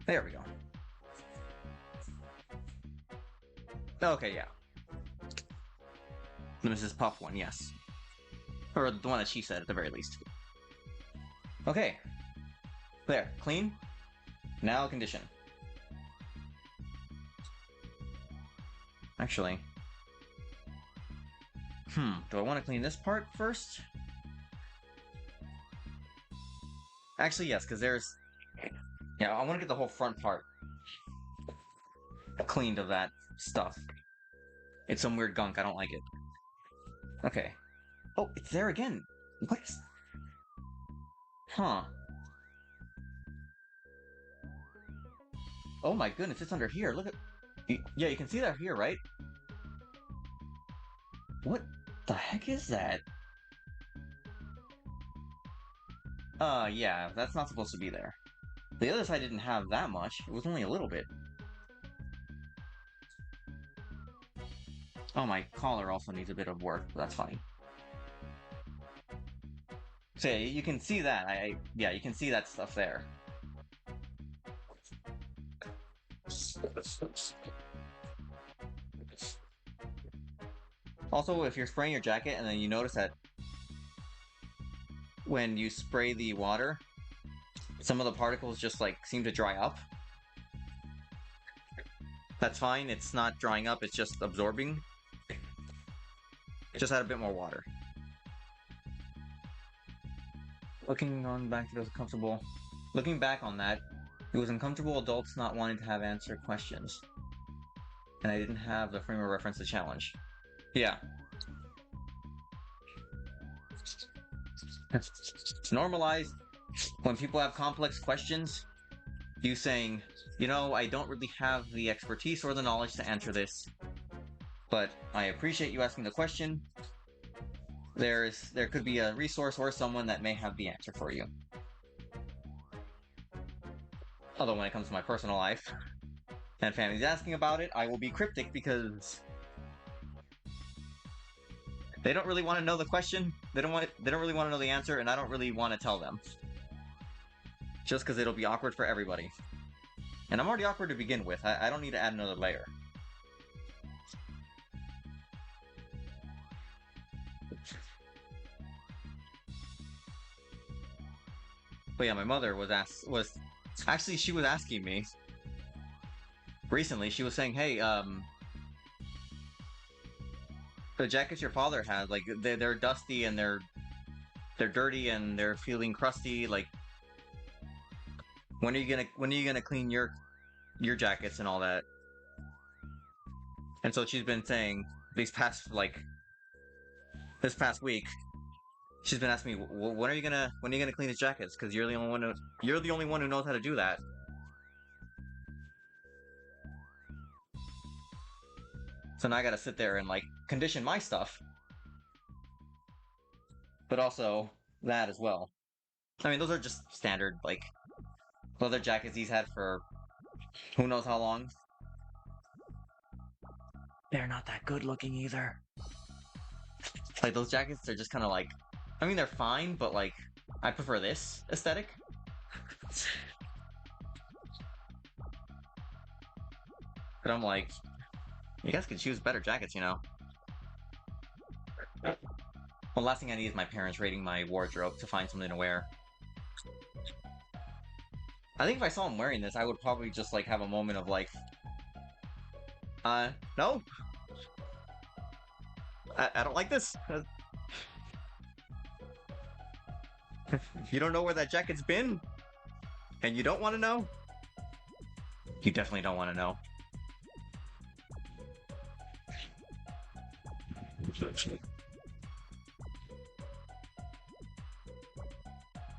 There we go. Okay, yeah. The Mrs. Puff one, yes. Or the one that she said, at the very least. Okay. There, clean. Now condition. Actually... do I want to clean this part first? Actually, yes, because there's... yeah, I want to get the whole front part cleaned of that stuff. It's some weird gunk, I don't like it. Okay. Oh, it's there again! What is... huh. Oh my goodness, it's under here, look at... yeah, you can see that here, right? What the heck is that? Yeah, that's not supposed to be there. The other side didn't have that much, it was only a little bit. Oh, my collar also needs a bit of work, but that's fine. So yeah, you can see that, yeah, you can see that stuff there. Also, if you're spraying your jacket and then you notice that when you spray the water, some of the particles just like seem to dry up. That's fine, it's not drying up, it's just absorbing. Just add a bit more water. Looking on back, it was comfortable. Looking back on that, it was uncomfortable adults not wanting to have answered questions. And I didn't have the frame of reference to challenge. Yeah. It's normalized when people have complex questions, you saying, you know, I don't really have the expertise or the knowledge to answer this, but I appreciate you asking the question. There could be a resource or someone that may have the answer for you. Although when it comes to my personal life and family's asking about it, I will be cryptic because they don't really want to know the question. They don't really want to know the answer, and I don't really want to tell them. Just because it'll be awkward for everybody. And I'm already awkward to begin with. I don't need to add another layer. But yeah, my mother she was asking me recently. She was saying, "Hey, the jackets your father had, like they're dusty and they're dirty and they're feeling crusty. Like, when are you gonna clean your jackets and all that?" And so she's been saying this past week, she's been asking me, when are you gonna clean his jackets? Because you're the only one who knows how to do that. So now I gotta sit there and like condition my stuff, but also that as well. I mean, those are just standard like leather jackets he's had for who knows how long. They're not that good looking either. Like, those jackets are just kind of like, I mean, they're fine, but like, I prefer this aesthetic. But I'm like, you guys could choose better jackets, you know? Well, last thing I need is my parents raiding my wardrobe to find something to wear. I think if I saw him wearing this, I would probably just like have a moment of like, no? I don't like this. You don't know where that jacket's been? And you don't want to know? You definitely don't want to know.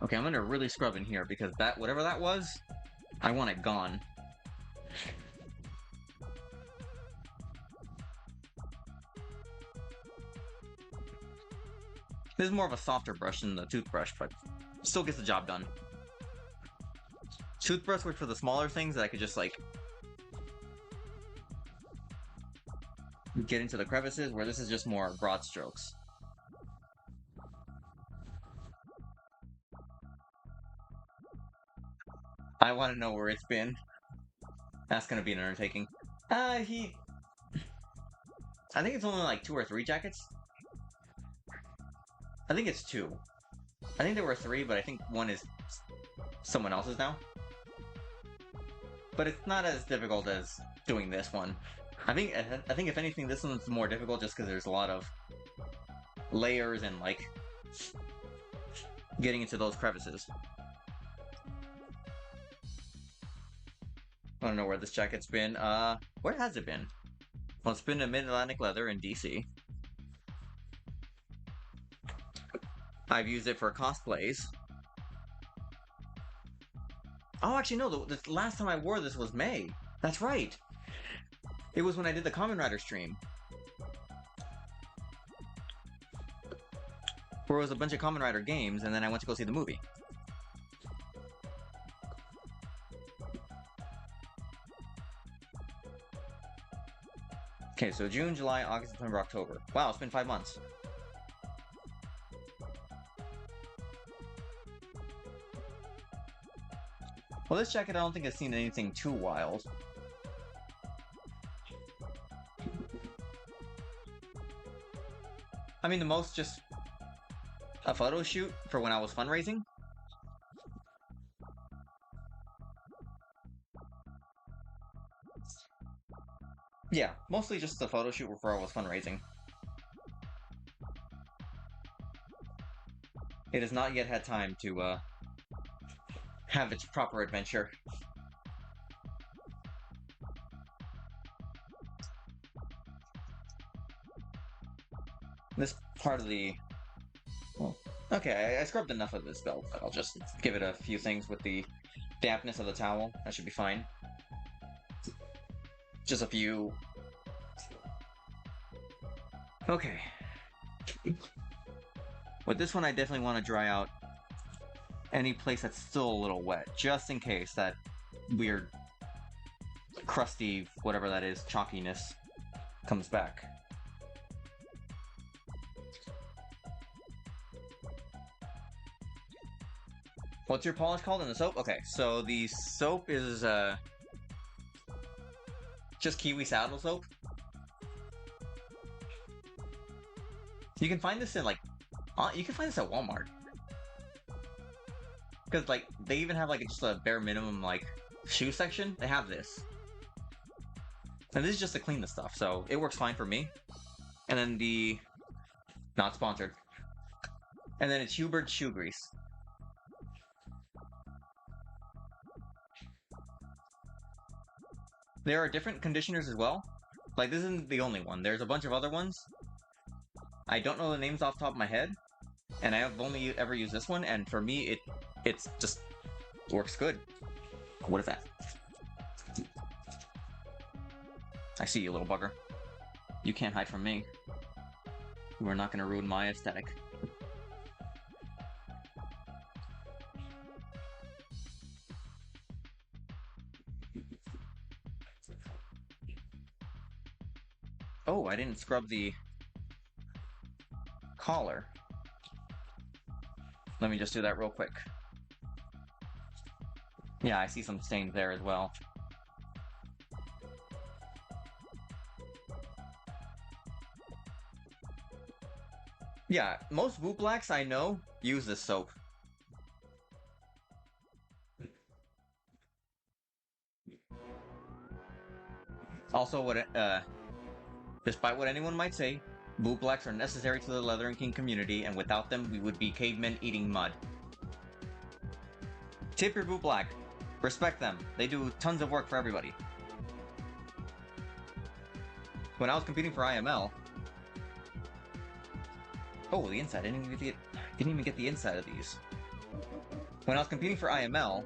Okay, I'm gonna really scrub in here because whatever that was, I want it gone. This is more of a softer brush than the toothbrush, but still gets the job done. Toothbrush works for the smaller things that I could just like get into the crevices, where this is just more broad strokes. I want to know where it's been. That's gonna be an undertaking. I think it's only like 2 or 3 jackets. I think it's 2. I think there were 3, but I think one is someone else's now. But it's not as difficult as doing this one. I think if anything, this one's more difficult just because there's a lot of layers and like getting into those crevices. I don't know where this jacket's been. Where has it been? Well, it's been in Mid-Atlantic Leather in DC. I've used it for cosplays. Oh, actually, no. The last time I wore this was May. That's right. It was when I did the Kamen Rider stream. Where it was a bunch of Kamen Rider games, and then I went to go see the movie. Okay, so June, July, August, September, October. Wow, it's been 5 months. Well, this jacket I don't think has seen anything too wild. I mean, the most just a photo shoot for when I was fundraising. Yeah, mostly just the photo shoot before I was fundraising. It has not yet had time to have its proper adventure. This part of the... Well, okay, I scrubbed enough of this belt, but I'll just give it a few things with the dampness of the towel. That should be fine. Just a few... Okay. With this one, I definitely want to dry out any place that's still a little wet, just in case that weird crusty, whatever that is, chalkiness comes back. What's your polish called in the soap? Okay, so the soap is just kiwi saddle soap. You can find this in like, you can find this at Walmart. Because like they even have like just a bare minimum like shoe section. They have this, and this is just to clean the stuff, so it works fine for me. And then the not sponsored. And then it's Hubert shoe grease. There are different conditioners as well. Like this isn't the only one. There's a bunch of other ones. I don't know the names off the top of my head, and I have only ever used this one. And for me, it's just works good. What is that? I see you, little bugger. You can't hide from me. You are not going to ruin my aesthetic. Oh, I didn't scrub the collar. Let me just do that real quick. Yeah, I see some stains there as well. Yeah, most boot blacks I know use this soap. Also, despite what anyone might say, boot blacks are necessary to the Leathering King community, and without them, we would be cavemen eating mud. Tip your boot black. Respect them. They do tons of work for everybody. When I was competing for IML... Oh, the inside. I didn't even get the inside of these. When I was competing for IML,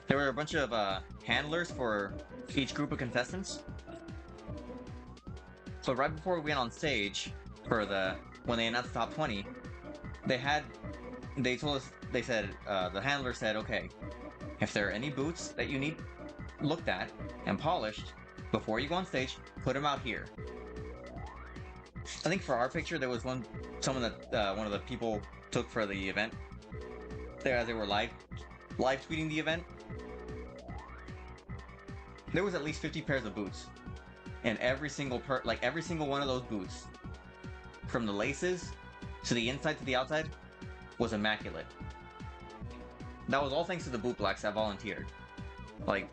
there were a bunch of handlers for each group of contestants. So right before we went on stage for when they announced the top 20, they told us, they said, the handler said, okay, if there are any boots that you need looked at and polished before you go on stage, put them out here. I think for our picture, there was someone that one of the people took for the event. There, as they were live tweeting the event. There was at least 50 pairs of boots, and every single one of those boots, from the laces to the inside to the outside, was immaculate. That was all thanks to the boot blacks that volunteered. Like,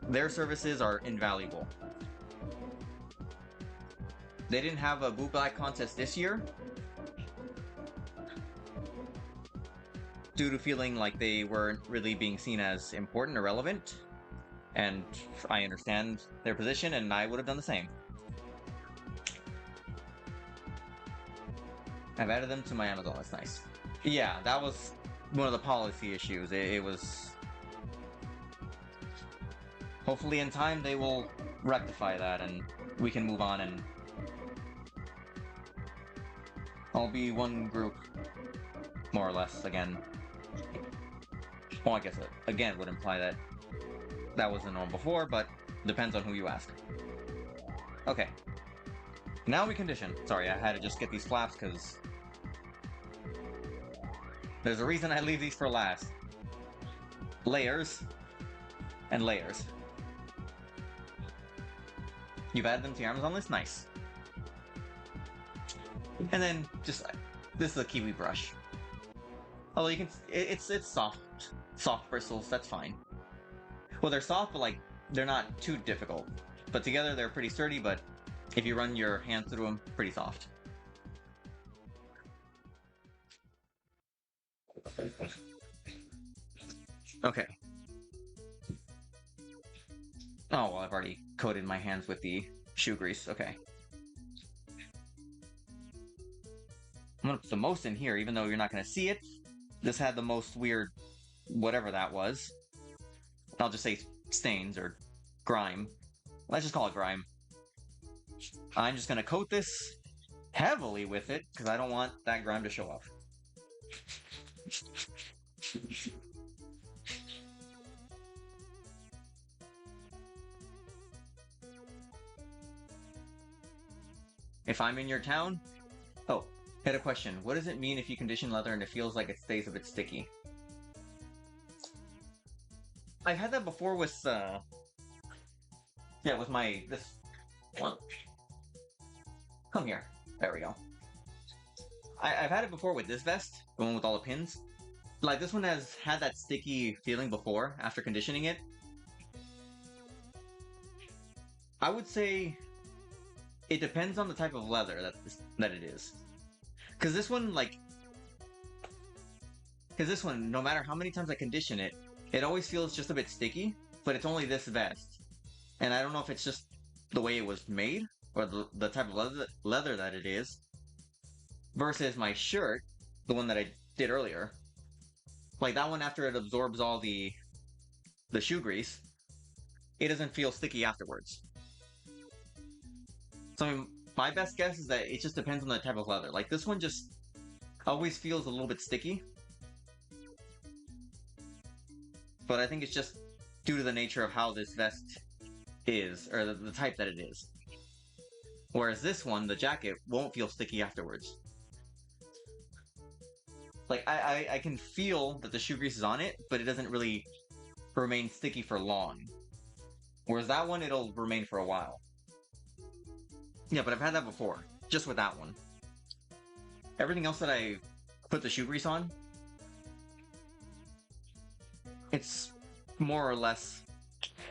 their services are invaluable. They didn't have a boot black contest this year due to feeling like they weren't really being seen as important or relevant, and I understand their position, and I would have done the same. I've added them to my Amazon, that's nice. Yeah, that was one of the policy issues. It was... Hopefully in time they will rectify that and we can move on, and I'll be one group, more or less, again. Well, I guess again would imply that that was the norm before, but depends on who you ask. Okay. Now we condition. Sorry, I had to just get these flaps because there's a reason I leave these for last. Layers and layers. You've added them to your Amazon list? Nice. And then just this is a kiwi brush. Although you can, it's soft bristles. That's fine. Well, they're soft, but like they're not too difficult. But together they're pretty sturdy. But if you run your hand through them, pretty soft. Okay. Oh well, I've already coated my hands with the shoe grease. Okay. I'm gonna put the most in here, even though you're not gonna see it. This had the most weird, whatever that was. I'll just say stains or grime. Let's just call it grime. I'm just gonna coat this heavily with it because I don't want that grime to show up. If I'm in your town, oh, I had a question. What does it mean if you condition leather and it feels like it stays a bit sticky? I've had that before with yeah, with this one. Come here. There we go. I've had it before with this vest, the one with all the pins. Like, this one has had that sticky feeling before, after conditioning it. I would say it depends on the type of leather that it is. Because this one, no matter how many times I condition it, it always feels just a bit sticky, but it's only this vest. And I don't know if it's just the way it was made, or the type of leather that it is, versus my shirt, the one that I did earlier. Like, that one, after it absorbs all the shoe grease, it doesn't feel sticky afterwards. So, I mean, my best guess is that it just depends on the type of leather. Like, this one just always feels a little bit sticky. But I think it's just due to the nature of how this vest is, or the type that it is. Whereas this one, the jacket, won't feel sticky afterwards. Like, I can feel that the shoe grease is on it, but it doesn't really remain sticky for long. Whereas that one, it'll remain for a while. Yeah, but I've had that before, just with that one. Everything else that I put the shoe grease on, it's more or less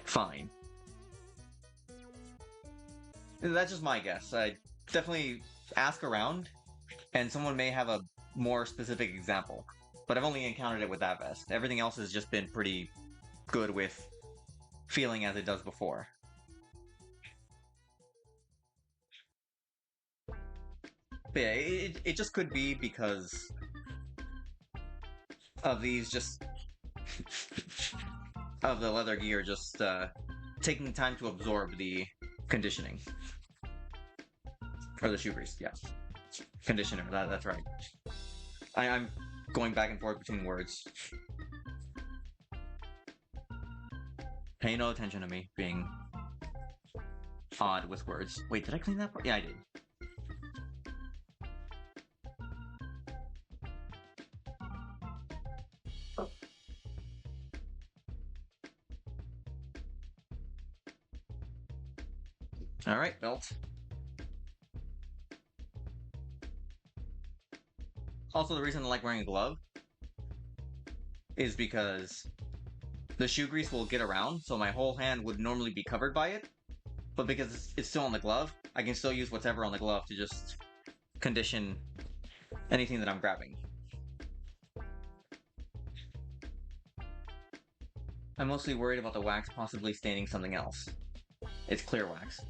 fine. That's just my guess. I definitely ask around, and someone may have a more specific example. But I've only encountered it with that vest. Everything else has just been pretty good with feeling as it does before. But yeah, it just could be because of these just of the leather gear just taking time to absorb the conditioning. Or the shoe grease, yeah. Conditioner, that's right. I'm going back and forth between words. Pay no attention to me being odd with words. Wait, did I clean that part? Yeah, I did. Alright, belt. Also, the reason I like wearing a glove is because the shoe grease will get around, so my whole hand would normally be covered by it. But because it's still on the glove, I can still use whatever on the glove to just condition anything that I'm grabbing. I'm mostly worried about the wax possibly staining something else. It's clear wax.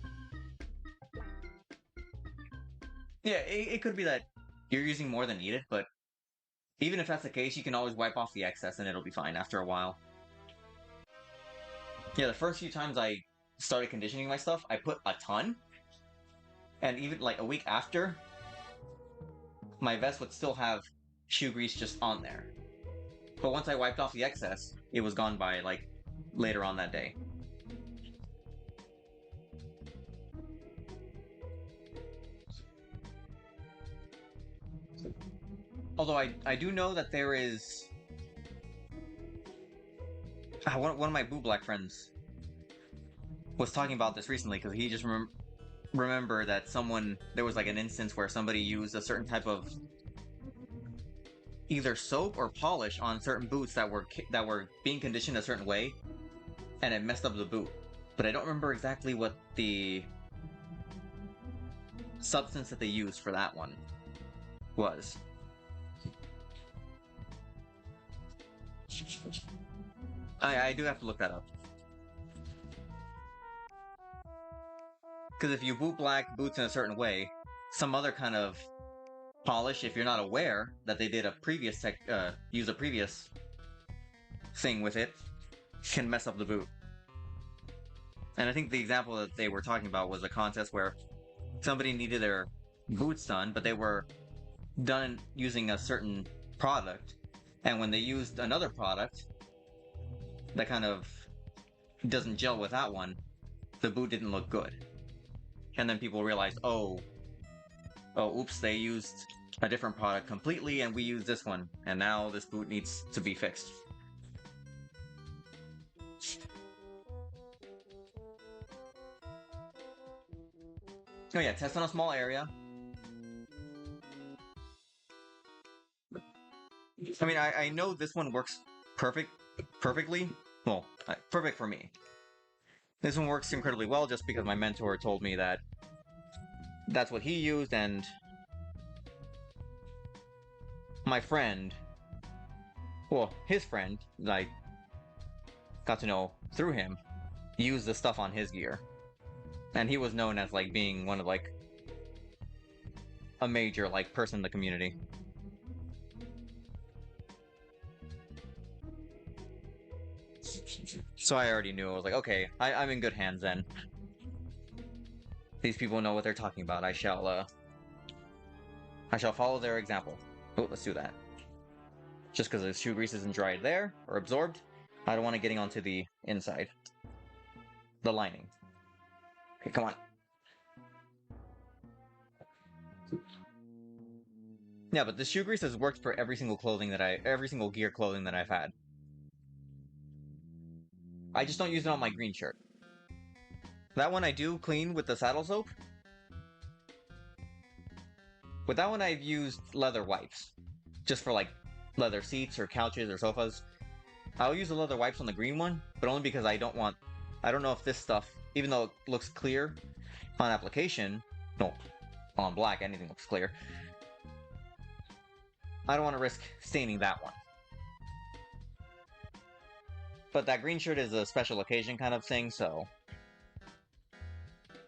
Yeah, it could be that you're using more than needed, but even if that's the case, you can always wipe off the excess and it'll be fine after a while. Yeah, the first few times I started conditioning my stuff, I put a ton. And even like a week after, my vest would still have shoe grease just on there. But once I wiped off the excess, it was gone by like later on that day. Although I do know that there is one of my Boo Black friends was talking about this recently because he just remember that there was like an instance where somebody used a certain type of either soap or polish on certain boots that were being conditioned a certain way, and it messed up the boot. But I don't remember exactly what the substance that they used for that one was. I do have to look that up. Because if you boot black boots in a certain way, some other kind of polish, if you're not aware that they did use a previous thing with it, can mess up the boot. And I think the example that they were talking about was a contest where somebody needed their boots done, but they were done using a certain product, and when they used another product that kind of doesn't gel with that one, the boot didn't look good. And then people realized, oh, oops, they used a different product completely, and we used this one, and now this boot needs to be fixed. Oh yeah, test on a small area. I mean, I know this one works perfectly. Well, perfect for me. This one works incredibly well just because my mentor told me that that's what he used, and my friend, well, his friend, that I got to know through him, used the stuff on his gear. And he was known as, like, being one of, like, a major, like, person in the community. So I already knew. I was like, okay, I'm in good hands then. These people know what they're talking about. I shall follow their example. Oh, let's do that. Just because the shoe grease isn't dried there, or absorbed, I don't want it getting onto the inside. The lining. Okay, come on. Yeah, but the shoe grease has worked for every single gear clothing that I've had. I just don't use it on my green shirt. That one I do clean with the saddle soap. With that one I've used leather wipes. Just for like leather seats or couches or sofas. I'll use the leather wipes on the green one, but only because I don't know if this stuff, even though it looks clear on application, no, on black anything looks clear. I don't want to risk staining that one. But that green shirt is a special occasion kind of thing, so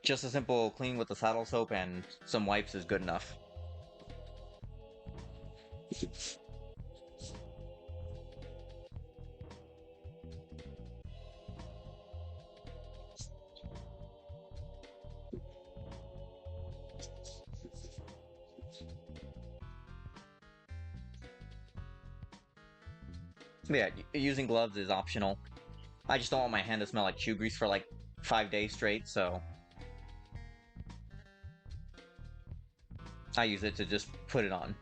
just a simple clean with the saddle soap and some wipes is good enough. But yeah, using gloves is optional. I just don't want my hand to smell like shoe grease for like 5 days straight, so I use it to just put it on.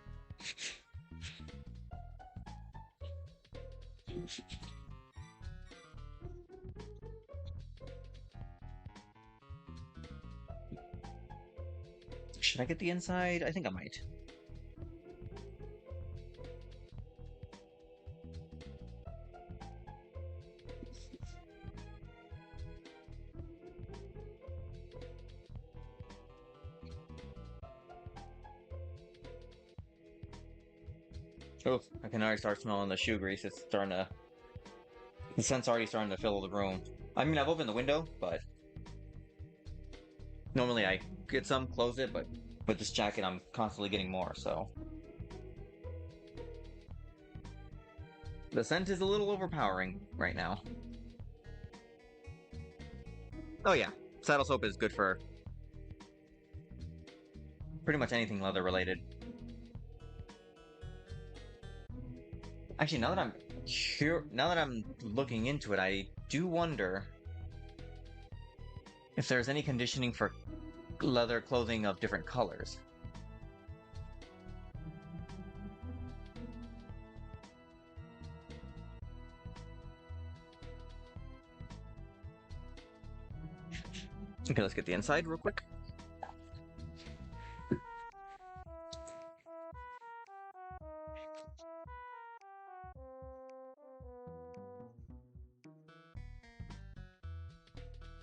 Should I get the inside? I think I might. Oh, I can already start smelling the shoe grease. The scent's already starting to fill the room. I mean, I've opened the window, but normally I get some, close it, but with this jacket I'm constantly getting more, so. The scent is a little overpowering right now. Oh yeah, saddle soap is good for pretty much anything leather related. Actually, now that I'm looking into it, I do wonder if there's any conditioning for leather clothing of different colors. Okay, let's get the inside real quick.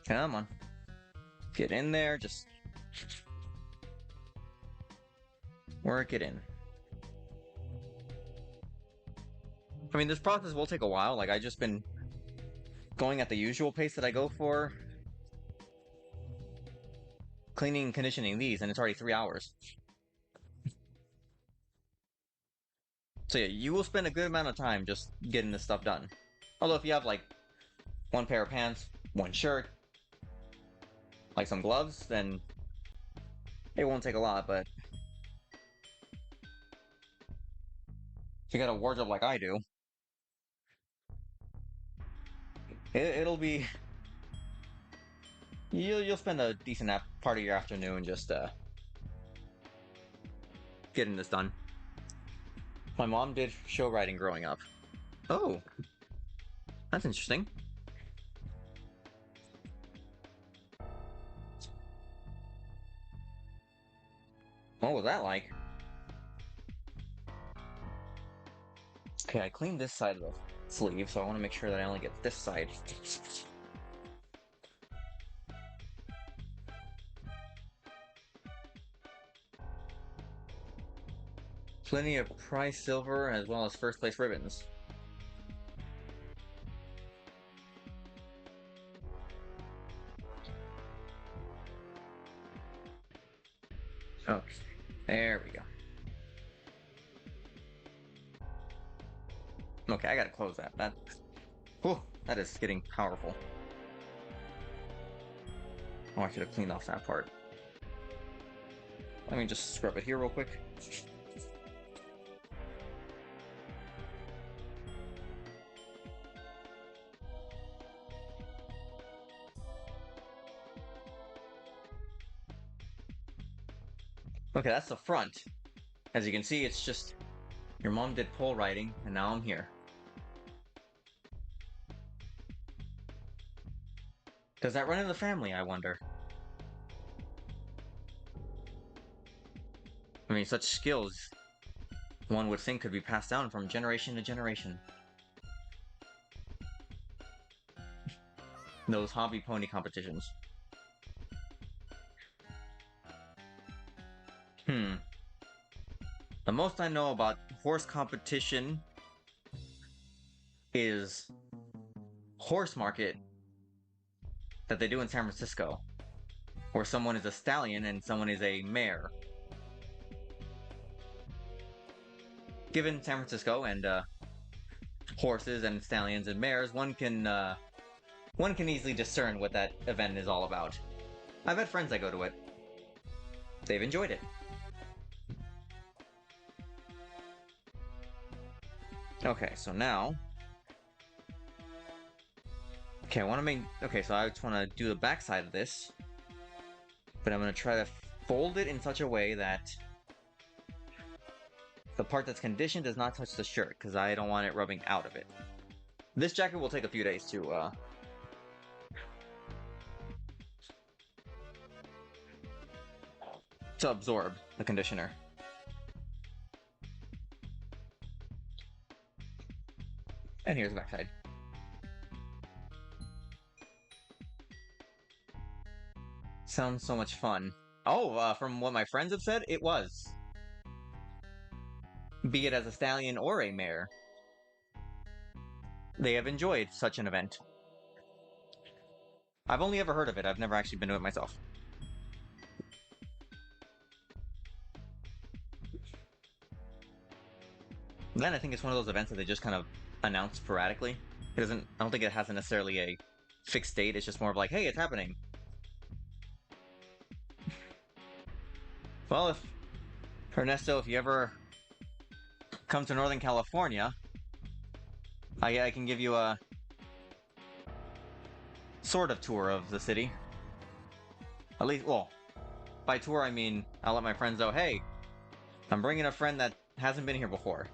Come on. Get in there, just work it in. I mean, this process will take a while. Like, I just been going at the usual pace that I go for, cleaning and conditioning these, and it's already 3 hours. So yeah, you will spend a good amount of time just getting this stuff done. Although if you have like one pair of pants, one shirt, like some gloves, then it won't take a lot, but if you got a wardrobe like I do, it'll be... You'll spend a decent part of your afternoon just getting this done. My mom did show riding growing up. Oh, that's interesting. What was that like? Okay, I cleaned this side of the sleeve, so I want to make sure that I only get this side. Plenty of prize silver as well as first place ribbons. Okay, there we go. Okay, I gotta close that. That is getting powerful. Oh, I should have cleaned off that part. Let me just scrub it here real quick. Okay, that's the front. As you can see, it's just your mom did pole riding, and now I'm here. Does that run in the family, I wonder? I mean, such skills, one would think, could be passed down from generation to generation. Those hobby pony competitions. The most I know about horse competition is horse market that they do in San Francisco, where someone is a stallion and someone is a mare. Given San Francisco and horses and stallions and mares, one can easily discern what that event is all about. I've had friends that go to it. They've enjoyed it. Okay, so now... Okay, I want to make... Okay, so I just want to do the back side of this. But I'm going to try to fold it in such a way that the part that's conditioned does not touch the shirt, because I don't want it rubbing out of it. This jacket will take a few days to absorb the conditioner. And here's the backside. Sounds so much fun. Oh, from what my friends have said, it was. Be it as a stallion or a mare. They have enjoyed such an event. I've only ever heard of it, I've never actually been to it myself. Then I think it's one of those events that they just kind of announce sporadically. It doesn't, I don't think it has necessarily a fixed date, it's just more of like, hey, it's happening. Well, Ernesto, if you ever come to Northern California, I can give you a sort of tour of the city. At least, well, by tour I mean I'll let my friends know, hey, I'm bringing a friend that hasn't been here before.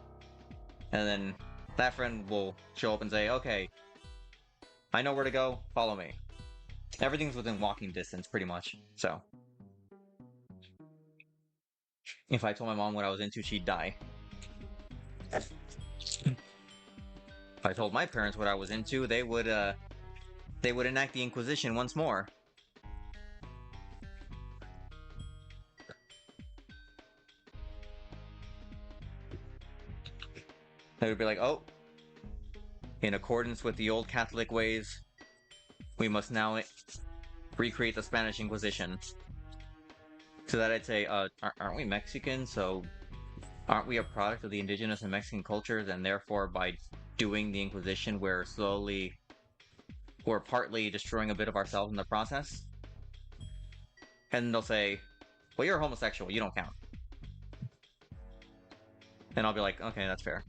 And then that friend will show up and say, okay, I know where to go, follow me. Everything's within walking distance, pretty much, so. If I told my mom what I was into, she'd die. If I told my parents what I was into, they would they would enact the Inquisition once more. They would be like, oh, in accordance with the old Catholic ways, we must now recreate the Spanish Inquisition. So that I'd say, aren't we Mexican? So aren't we a product of the indigenous and Mexican cultures? And therefore, by doing the Inquisition, we're partly destroying a bit of ourselves in the process? And they'll say, well, you're a homosexual, you don't count. And I'll be like, okay, that's fair.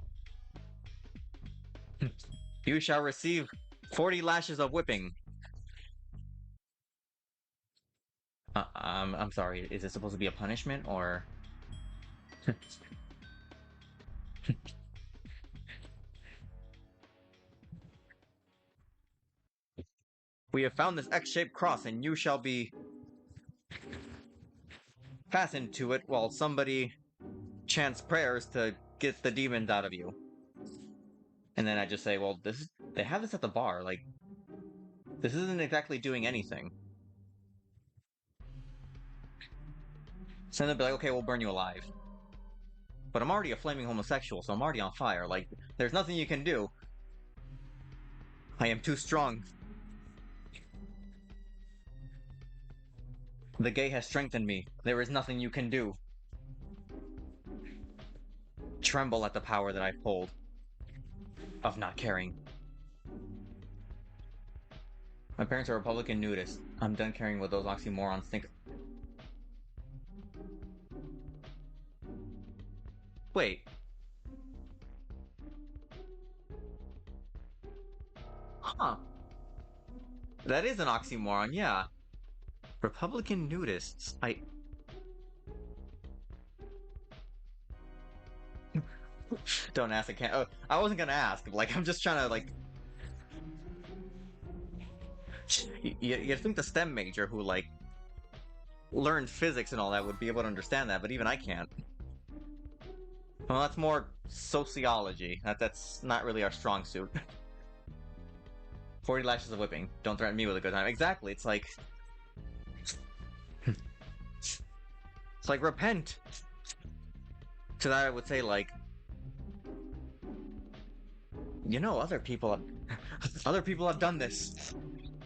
You shall receive 40 lashes of whipping. I'm sorry, is it supposed to be a punishment, or... We have found this X-shaped cross, and you shall be fastened to it while somebody chants prayers to get the demons out of you. And then I just say, well, they have this at the bar, like, this isn't exactly doing anything. So then they'll be like, okay, we'll burn you alive. But I'm already a flaming homosexual, so I'm already on fire. Like, there's nothing you can do. I am too strong. The gay has strengthened me. There is nothing you can do. Tremble at the power that I hold. Of not caring. My parents are Republican nudists. I'm done caring what those oxymorons think. Wait. Huh. That is an oxymoron, yeah. Republican nudists. Don't ask, I can't. Oh, I wasn't gonna ask. Like, I'm just trying to, like... You'd think the STEM major who, like, learned physics and all that would be able to understand that, but even I can't. Well, that's more sociology. That's not really our strong suit. 40 lashes of whipping. Don't threaten me with a good time. Exactly, it's like... It's like, repent! To that I would say, like... You know, other people have done this.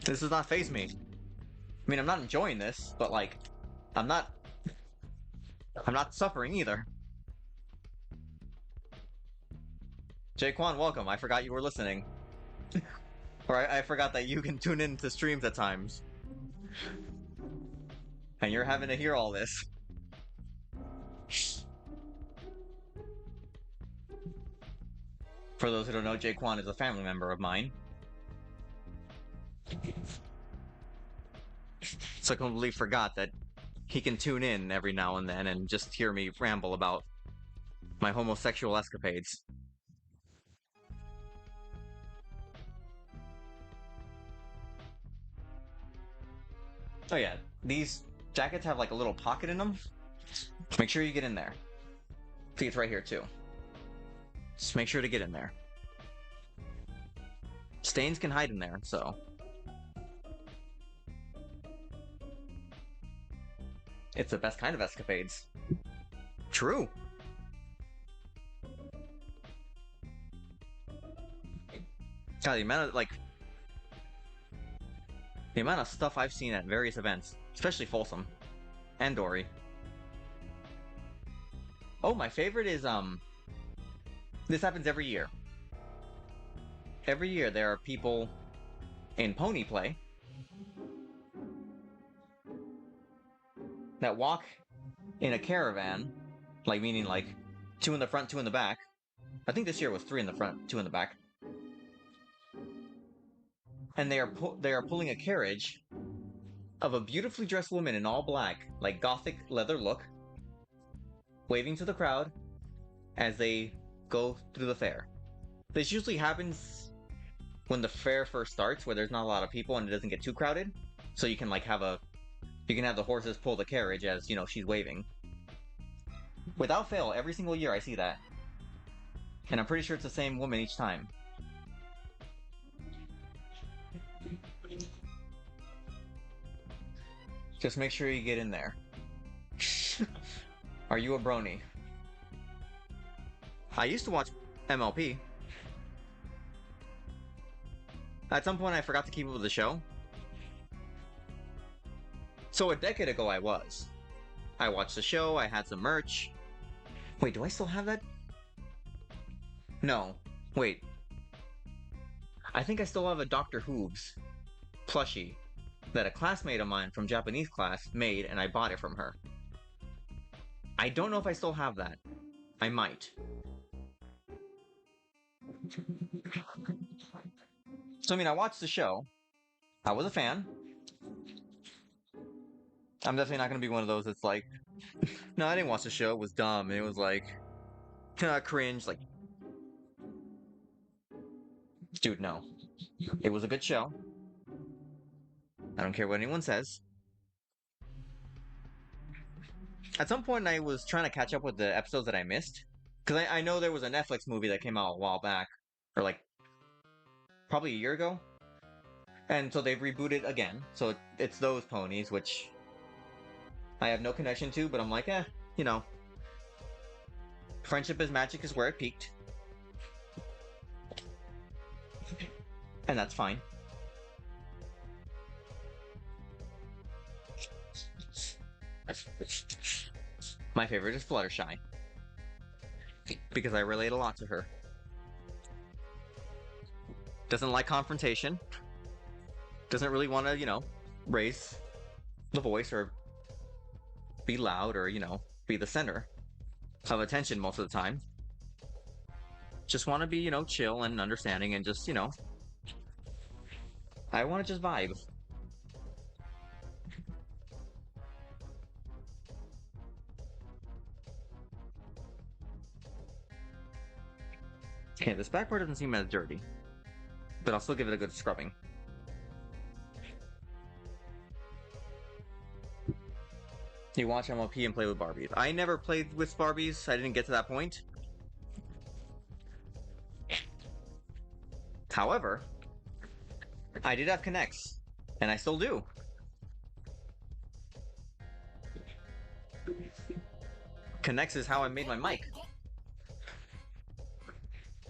This does not faze me. I mean, I'm not enjoying this, but, like... I'm not suffering either. Jaquan, welcome. I forgot you were listening. Or I forgot that you can tune in to streams at times. And you're having to hear all this. For those who don't know, Jaquan is a family member of mine. So I completely forgot that he can tune in every now and then and just hear me ramble about my homosexual escapades. Oh yeah, these jackets have like a little pocket in them. Make sure you get in there. See, it's right here too. Just make sure to get in there. Stains can hide in there, so... It's the best kind of escapades. True! God, the amount of, like... The amount of stuff I've seen at various events, especially Folsom. And Dory. Oh, my favorite is, this happens every year. Every year there are people in pony play that walk in a caravan, like meaning like 2 in the front, 2 in the back. I think this year was 3 in the front, 2 in the back. And they are pulling a carriage of a beautifully dressed woman in all black, like gothic leather look, waving to the crowd as they go through the fair. This usually happens when the fair first starts, where there's not a lot of people and it doesn't get too crowded. So you can like have the horses pull the carriage as, you know, she's waving. Without fail, every single year I see that. And I'm pretty sure it's the same woman each time. Just make sure you get in there. Are you a brony? I used to watch MLP. At some point, I forgot to keep up with the show. So a decade ago, I was. I watched the show, I had some merch. Wait, do I still have that? No. Wait. I think I still have a Doctor Hooves plushie that a classmate of mine from Japanese class made, and I bought it from her. I don't know if I still have that. I might. So, I mean, I watched the show. I was a fan. I'm definitely not going to be one of those that's like, no, I didn't watch the show. It was dumb. And it was like, cringe. Like, dude, no. It was a good show. I don't care what anyone says. At some point, I was trying to catch up with the episodes that I missed. Because I know there was a Netflix movie that came out a while back. Or like, probably a year ago. And so they've rebooted again. So it's those ponies, which I have no connection to, but I'm like, you know. Friendship is Magic is where it peaked. And that's fine. My favorite is Fluttershy. Because I relate a lot to her. Doesn't like confrontation. Doesn't really want to, raise the voice or be loud or, be the center of attention most of the time. Just want to be, chill and understanding and just, I want to just vibe. Okay, this back part doesn't seem as dirty, but I'll still give it a good scrubbing. You watch MLP and play with Barbies. I never played with Barbies. I didn't get to that point. However, I did have Connects, and I still do. Connects is how I made my mic.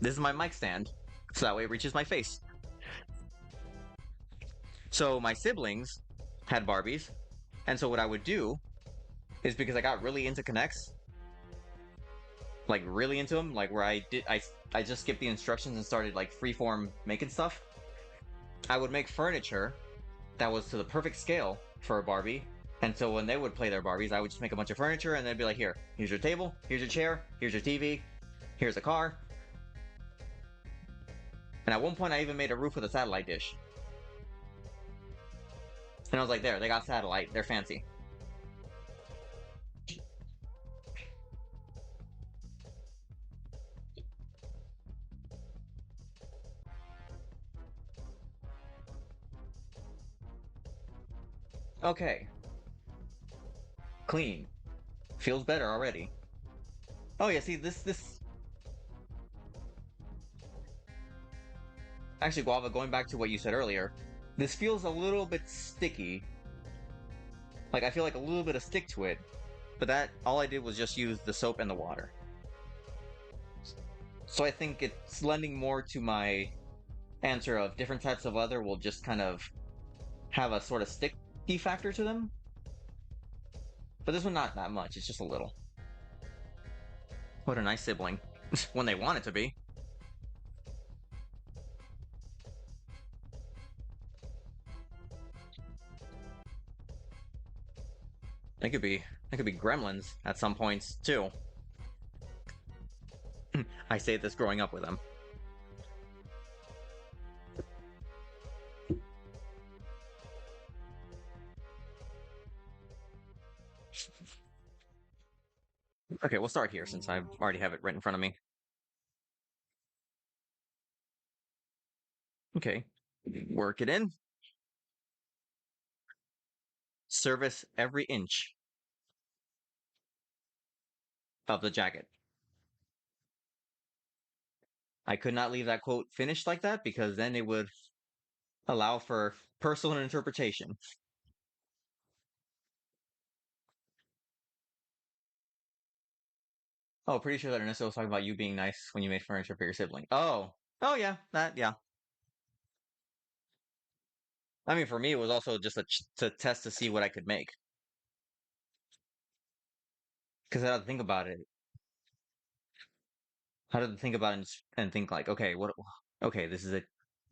This is my mic stand, so that way it reaches my face. So my siblings had Barbies, and so what I would do is because I got really into Connects, like really into them, like where I just skipped the instructions and started like freeform making stuff. I would make furniture that was to the perfect scale for a Barbie. And so when they would play their Barbies, I would just make a bunch of furniture and they'd be like, here's your table, here's your chair, here's your TV, here's a car. And at one point I even made a roof with a satellite dish. And I was like, there, they got satellite, they're fancy. Okay. Clean. Feels better already. Oh yeah, see, this... Actually, Guava, going back to what you said earlier, this feels a little bit sticky. Like, I feel like a little bit of stick to it. But that, all I did was just use the soap and the water. So I think it's lending more to my answer of different types of leather will just kind of have a sort of sticky factor to them. But this one, not that much. It's just a little. What a nice sibling. When they want it to be. They could be gremlins at some points too. I say this growing up with them. Okay, we'll start here since I already have it right in front of me. Okay, work it in. Service every inch of the jacket. I could not leave that quote finished like that because then it would allow for personal interpretation. Oh, pretty sure that Ernesto was talking about you being nice when you made furniture for your sibling. Oh. Oh, yeah. That, yeah. I mean, for me, it was also just to test to see what I could make. Because I had to think about it. I had to think about it and think like, okay, what? Okay, this is it.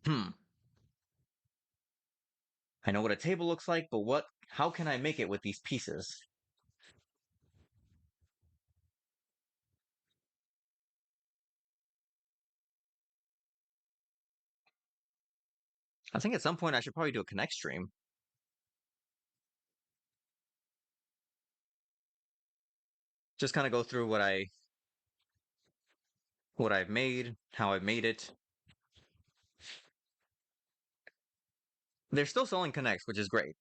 Hmm. I know what a table looks like, but what? How can I make it with these pieces? I think at some point I should probably do a Connect stream. Just kind of go through what I've made, how I've made it. They're still selling Connects, which is great.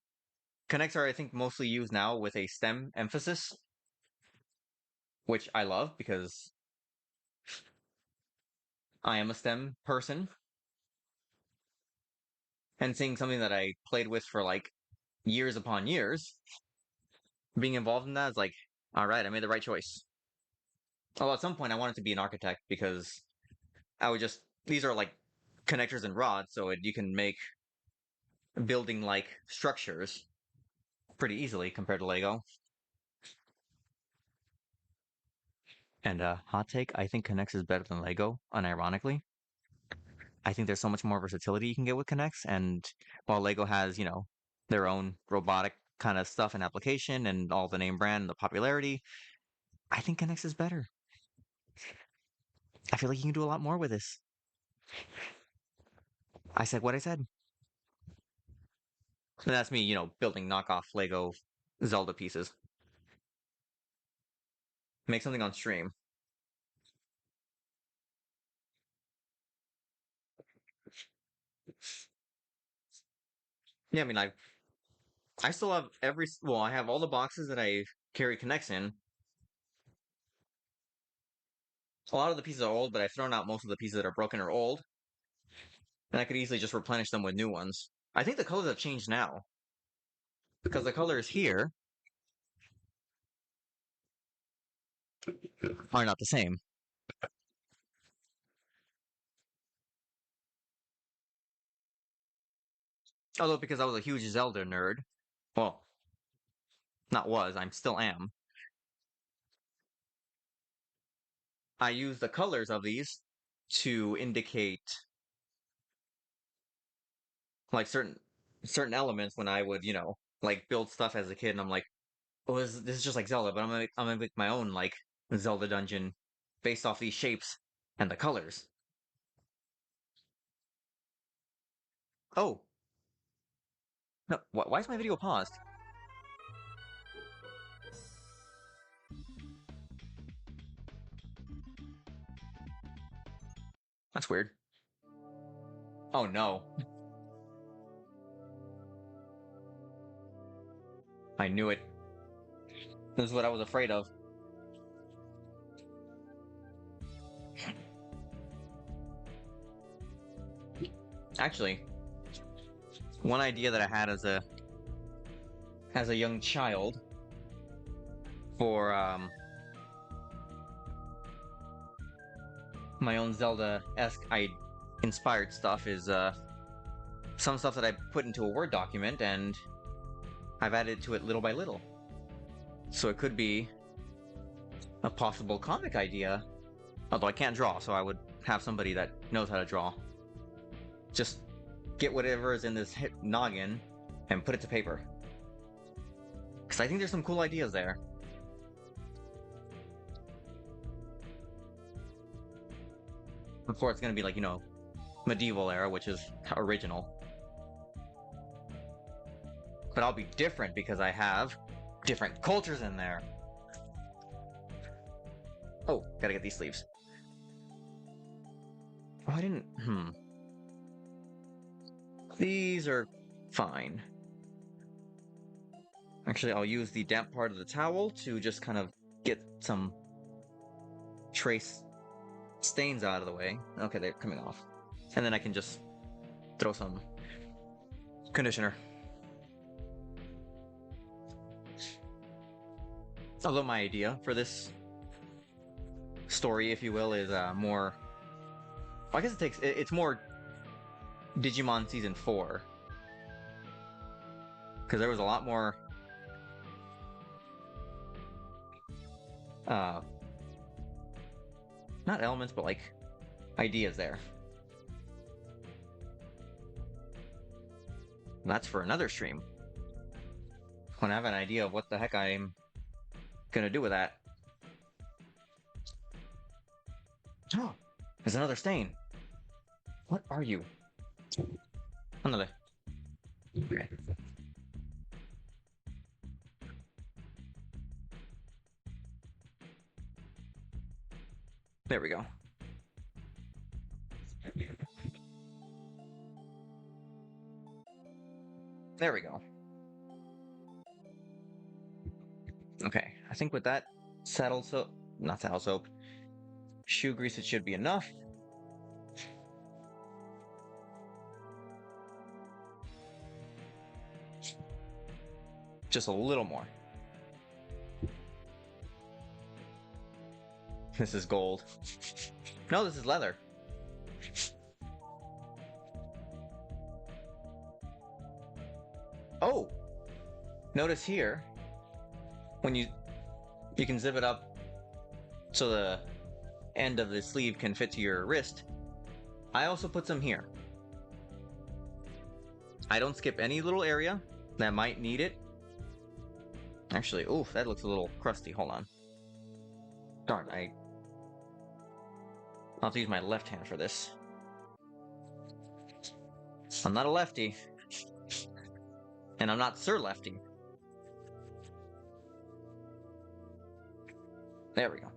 Connects are, I think, mostly used now with a STEM emphasis, which I love because I am a STEM person. And seeing something that I played with for like years upon years, being involved in that is like, all right, I made the right choice. Although at some point I wanted to be an architect because I would just, these are like connectors and rods, so you can make building like structures pretty easily compared to Lego. And hot take, I think Connects is better than Lego, unironically. I think there's so much more versatility you can get with Connects, and while Lego has, their own robotic kind of stuff and application and all the name brand and the popularity, I think Connects is better. I feel like you can do a lot more with this. I said what I said. And that's me, building knockoff Lego Zelda pieces. Make something on stream. Yeah, I mean, I still have I have all the boxes that I carry Connects in. A lot of the pieces are old, but I've thrown out most of the pieces that are broken or old, and I could easily just replenish them with new ones. I think the colors have changed now because the colors here are not the same. Although because I was a huge Zelda nerd, well, not was, I'm still am. I use the colors of these to indicate like certain elements when I would, like build stuff as a kid, and I'm like, oh, this is just like Zelda, but I'm gonna make my own like Zelda dungeon based off these shapes and the colors. Oh, no, why is my video paused? That's weird. Oh no, I knew it. This is what I was afraid of. Actually, one idea that I had as a young child for my own Zelda-esque I inspired stuff is some stuff that I put into a Word document and I've added to it little by little. So it could be a possible comic idea. Although I can't draw, so I would have somebody that knows how to draw. Just get whatever is in this noggin and put it to paper. Because I think there's some cool ideas there. Of course, it's going to be like, medieval era, which is original. But I'll be different because I have different cultures in there. Oh, gotta get these sleeves. Oh, I didn't. These are fine. Actually, I'll use the damp part of the towel to just kind of get some trace stains out of the way. Okay, they're coming off. And then I can just throw some conditioner. Although my idea for this story, if you will, is more. Well, I guess it's more Digimon Season 4. Because there was a lot more not elements, but like ideas there. And that's for another stream. When I have an idea of what the heck I'm gonna do with that. Oh, there's another stain. What are you? Another. Okay. There we go. There we go. Okay, I think with that saddle soap, not saddle soap, shoe grease, it should be enough. Just a little more. This is gold. No, this is leather. Oh! Notice here, when you can zip it up so the end of the sleeve can fit to your wrist. I also put some here. I don't skip any little area that might need it. Actually, oof, that looks a little crusty. Hold on. Darn, I'll have to use my left hand for this. I'm not a lefty. And I'm not Sir Lefty. There we go.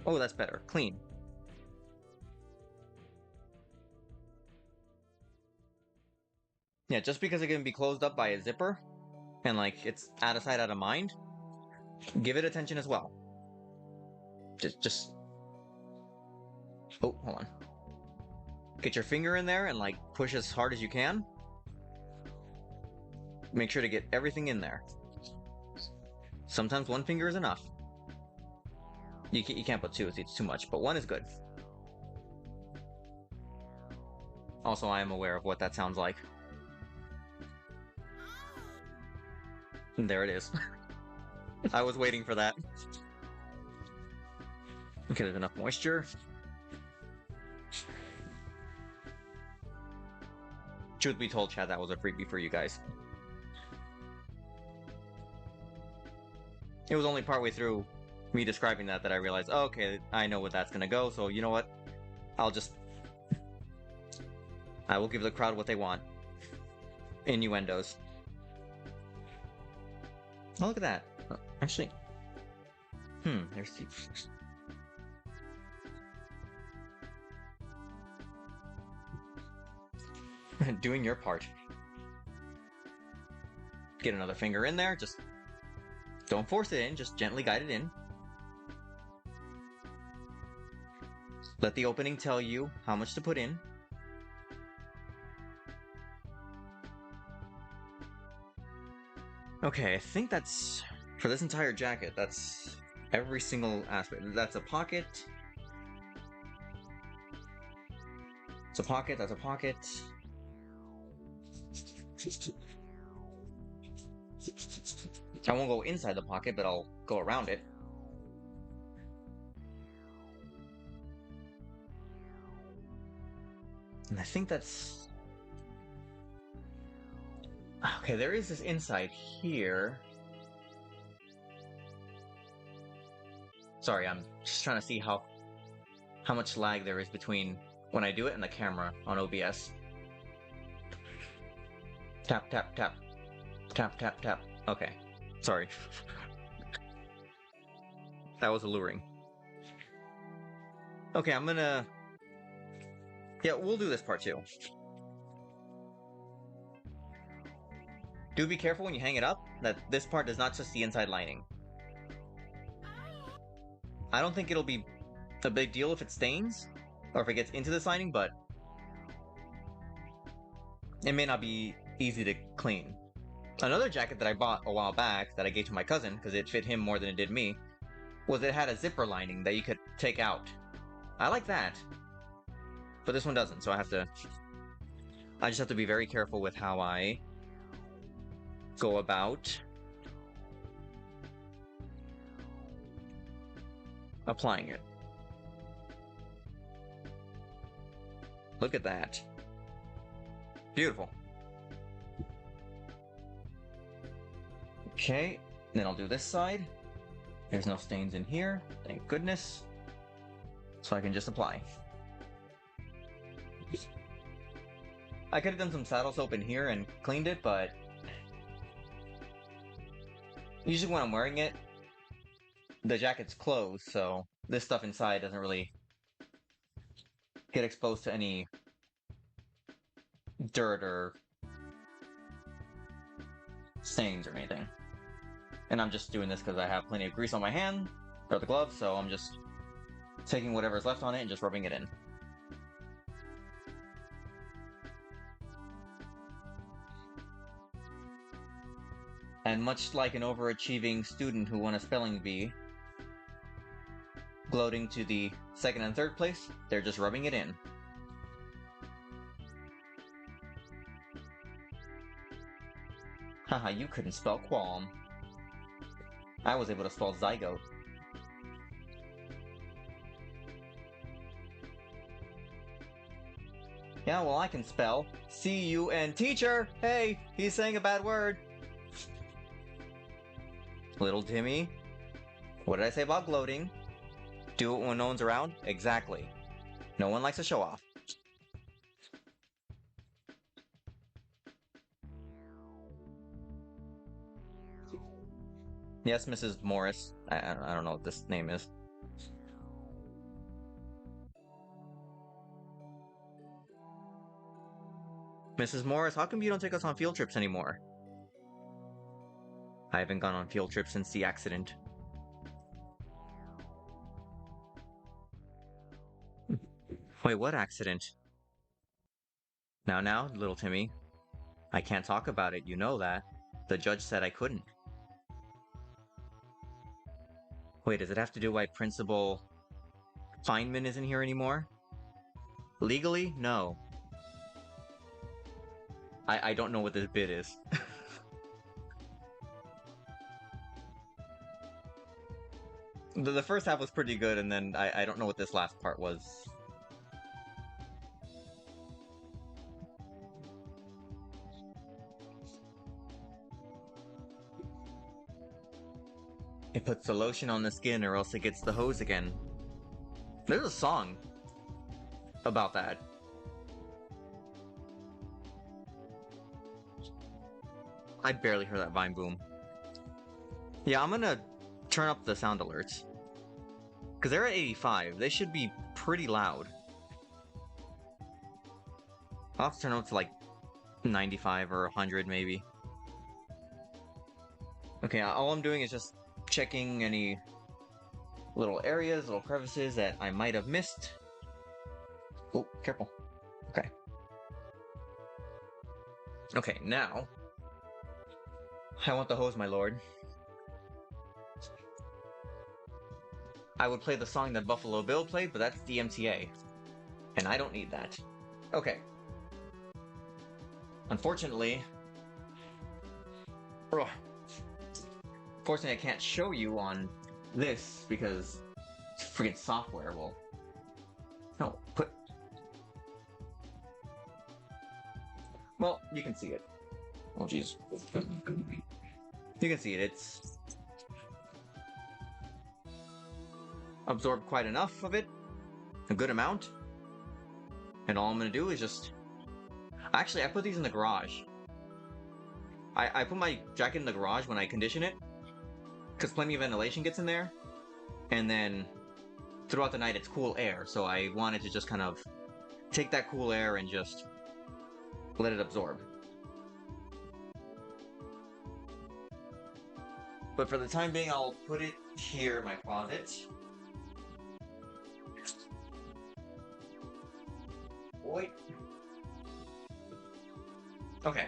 Oh, that's better. Clean. Yeah, just because it can be closed up by a zipper, and like it's out of sight, out of mind, give it attention as well. Just. Oh, hold on. Get your finger in there and like push as hard as you can. Make sure to get everything in there. Sometimes one finger is enough. You can't put two, it's too much, but one is good. Also, I am aware of what that sounds like. And there it is. I was waiting for that. Okay, there's enough moisture. Truth be told, Chad, that was a freebie for you guys. It was only partway through me describing that I realized, oh, okay, I know where that's gonna go, so you know what? I will give the crowd what they want. Innuendos. Oh, look at that. Actually, there's the... Doing your part. Get another finger in there, just don't force it in, just gently guide it in. Let the opening tell you how much to put in. Okay, I think that's, for this entire jacket, that's every single aspect. That's a pocket. It's a pocket, that's a pocket. I won't go inside the pocket, but I'll go around it. And I think that's... Okay, there is this inside here. Sorry, I'm just trying to see how much lag there is between when I do it and the camera on OBS. Tap, tap, tap. Tap, tap, tap. Okay. Sorry. That was alluring. Okay, I'm gonna... Yeah, we'll do this part too. Do be careful when you hang it up, that this part does not touch the inside lining. I don't think it'll be a big deal if it stains, or if it gets into this lining, but it may not be easy to clean. Another jacket that I bought a while back that I gave to my cousin because it fit him more than it did me was it had a zipper lining that you could take out. I like that. But this one doesn't, so I just have to be very careful with how I go about applying it. Look at that. Beautiful. Okay, then I'll do this side. There's no stains in here, thank goodness. So I can just apply. I could have done some saddle soap in here and cleaned it, but usually when I'm wearing it, the jacket's closed, so this stuff inside doesn't really get exposed to any dirt or stains or anything. And I'm just doing this because I have plenty of grease on my hand, or the glove, so I'm just taking whatever's left on it and just rubbing it in. And much like an overachieving student who won a spelling bee, gloating to the second and third place, they're just rubbing it in. Haha, you couldn't spell qualm. I was able to spell zygote. Yeah, well, I can spell C-U-N. Teacher! Hey, he's saying a bad word. Little Timmy. What did I say about gloating? Do it when no one's around? Exactly. No one likes to show off. Yes, Mrs. Morris. I don't know what this name is. Mrs. Morris, how come you don't take us on field trips anymore? I haven't gone on field trips since the accident. Wait, what accident? Now, little Timmy. I can't talk about it, you know that. The judge said I couldn't. Wait, does it have to do why Principal Feynman isn't here anymore? Legally? No. I don't know what this bit is. The first half was pretty good, and then I don't know what this last part was. It puts the lotion on the skin or else it gets the hose again. There's a song about that. I barely heard that vine boom. Yeah, I'm gonna turn up the sound alerts. Because they're at 85. They should be pretty loud. I'll have to turn them up to like 95 or 100 maybe. Okay, all I'm doing is just checking any little areas, little crevices that I might have missed. Oh, careful. Okay. Okay, now I want the hose, my lord. I would play the song that Buffalo Bill played, but that's DMTA. And I don't need that. Okay. Unfortunately... Fortunately, I can't show you on this because freaking software will... No, put... Well, you can see it. Oh, jeez. You can see it. It's... absorbed quite enough of it. A good amount. And all I'm gonna do is just... Actually, I put these in the garage. I put my jacket in the garage when I condition it, because plenty of ventilation gets in there, and then throughout the night it's cool air, so I wanted to just kind of take that cool air and just let it absorb. But for the time being, I'll put it here in my closet. Wait. Okay.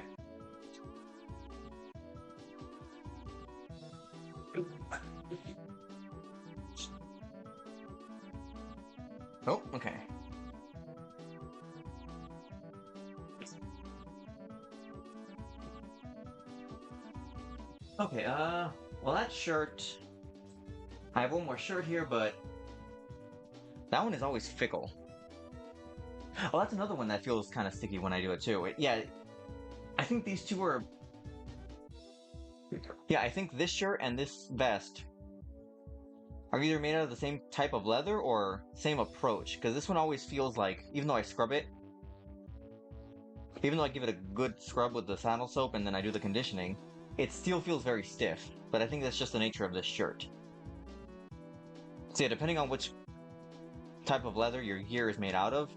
Oh, okay. Okay, well that shirt... I have one more shirt here, but that one is always fickle. Oh, that's another one that feels kind of sticky when I do it too. Yeah, I think these two are... Yeah, I think this shirt and this vest are either made out of the same type of leather or same approach, because this one always feels like, even though I scrub it, even though I give it a good scrub with the saddle soap and then I do the conditioning, it still feels very stiff, but I think that's just the nature of this shirt. So yeah, depending on which type of leather your gear is made out of,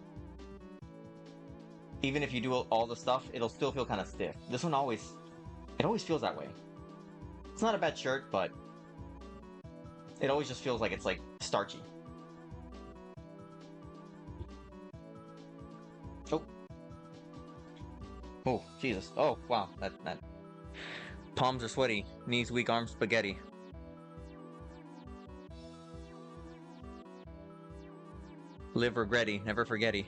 even if you do all the stuff, it'll still feel kind of stiff. This one it always feels that way. It's not a bad shirt, but it always just feels like it's like starchy. Oh. Oh, Jesus. Oh, wow. That palms are sweaty, knees weak, arms spaghetti. Live regretty, never forgetty.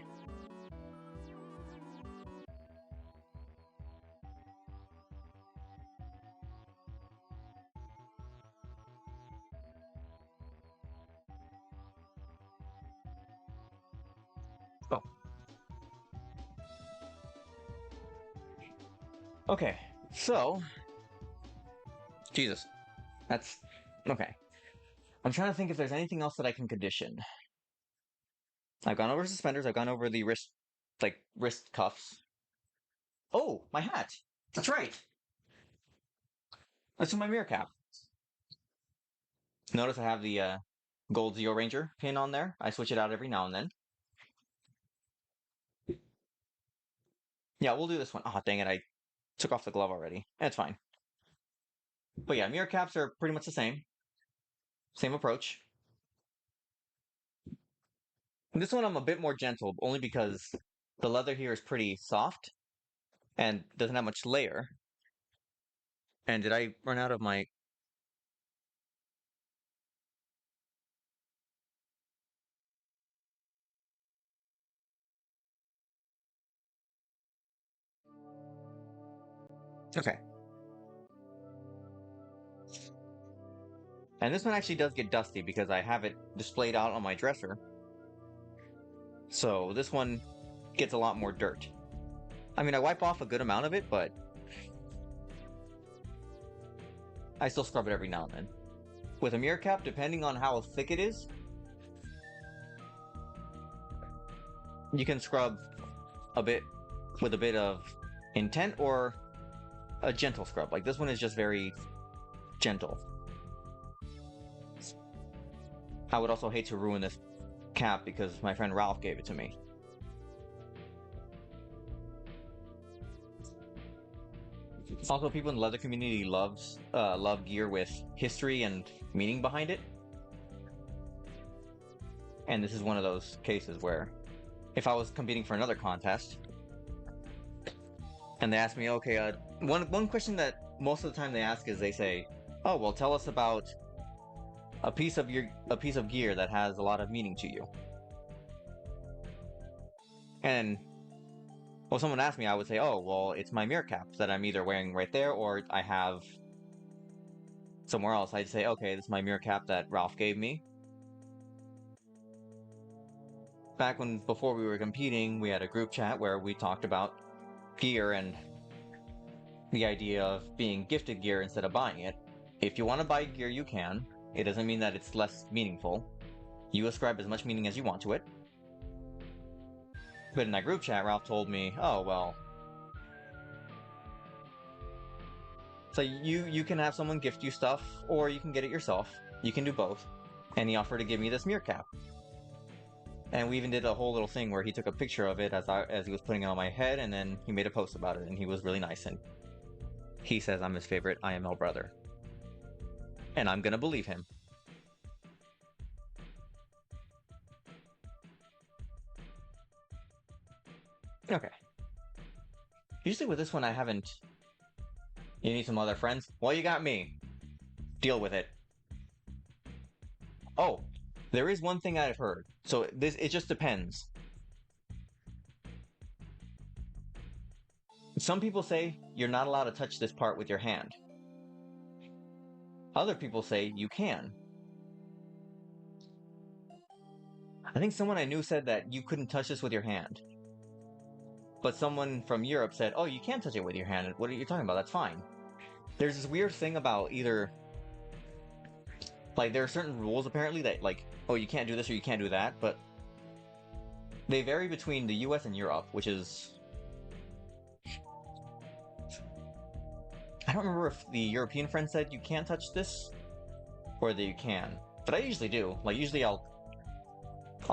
Oh. Okay, so... Jesus. That's... Okay. I'm trying to think if there's anything else that I can condition. I've gone over suspenders, I've gone over the wrist cuffs. Oh, my hat! That's right! That's my mirror cap. Notice I have the gold Zeo Ranger pin on there. I switch it out every now and then. Yeah, we'll do this one. Oh, dang it, I took off the glove already. That's fine. But yeah, mirror caps are pretty much the same. Same approach. This one I'm a bit more gentle, only because the leather here is pretty soft and doesn't have much layer. And did I run out of my... Okay. And this one actually does get dusty because I have it displayed out on my dresser. So this one gets a lot more dirt. I mean, I wipe off a good amount of it, but I still scrub it every now and then. With a mirror cap, depending on how thick it is, you can scrub a bit with a bit of intent or a gentle scrub. Like this one is just very gentle. I would also hate to ruin this cap because my friend Ralph gave it to me. Also, people in the leather community love gear with history and meaning behind it. And this is one of those cases where if I was competing for another contest and they asked me, okay, one question that most of the time they ask is they say, oh, well, tell us about a piece of gear that has a lot of meaning to you. And well, someone asked me, I would say, oh, well, it's my mirror cap that I'm either wearing right there or I have somewhere else. I'd say, okay, this is my mirror cap that Ralph gave me. Back before we were competing, we had a group chat where we talked about gear and the idea of being gifted gear instead of buying it. If you want to buy gear, you can. It doesn't mean that it's less meaningful. You ascribe as much meaning as you want to it. But in that group chat, Ralph told me, oh, well, so you can have someone gift you stuff, or you can get it yourself. You can do both. And he offered to give me this mirror cap. And we even did a whole little thing where he took a picture of it as he was putting it on my head, and then he made a post about it, and he was really nice. And he says I'm his favorite IML brother. And I'm gonna believe him. Okay. Usually with this one I haven't... You need some other friends? Well, you got me. Deal with it. Oh, There is one thing I've heard. So it just depends. Some people say you're not allowed to touch this part with your hand. Other people say you can. I think someone I knew said that you couldn't touch this with your hand. But someone from Europe said, oh, you can touch it with your hand. What are you talking about? That's fine. There's this weird thing about either, like, there are certain rules apparently that, like, oh, you can't do this or you can't do that, but they vary between the US and Europe, which is... I don't remember if the European friend said you can't touch this, or that you can. But I usually do. Like, usually I'll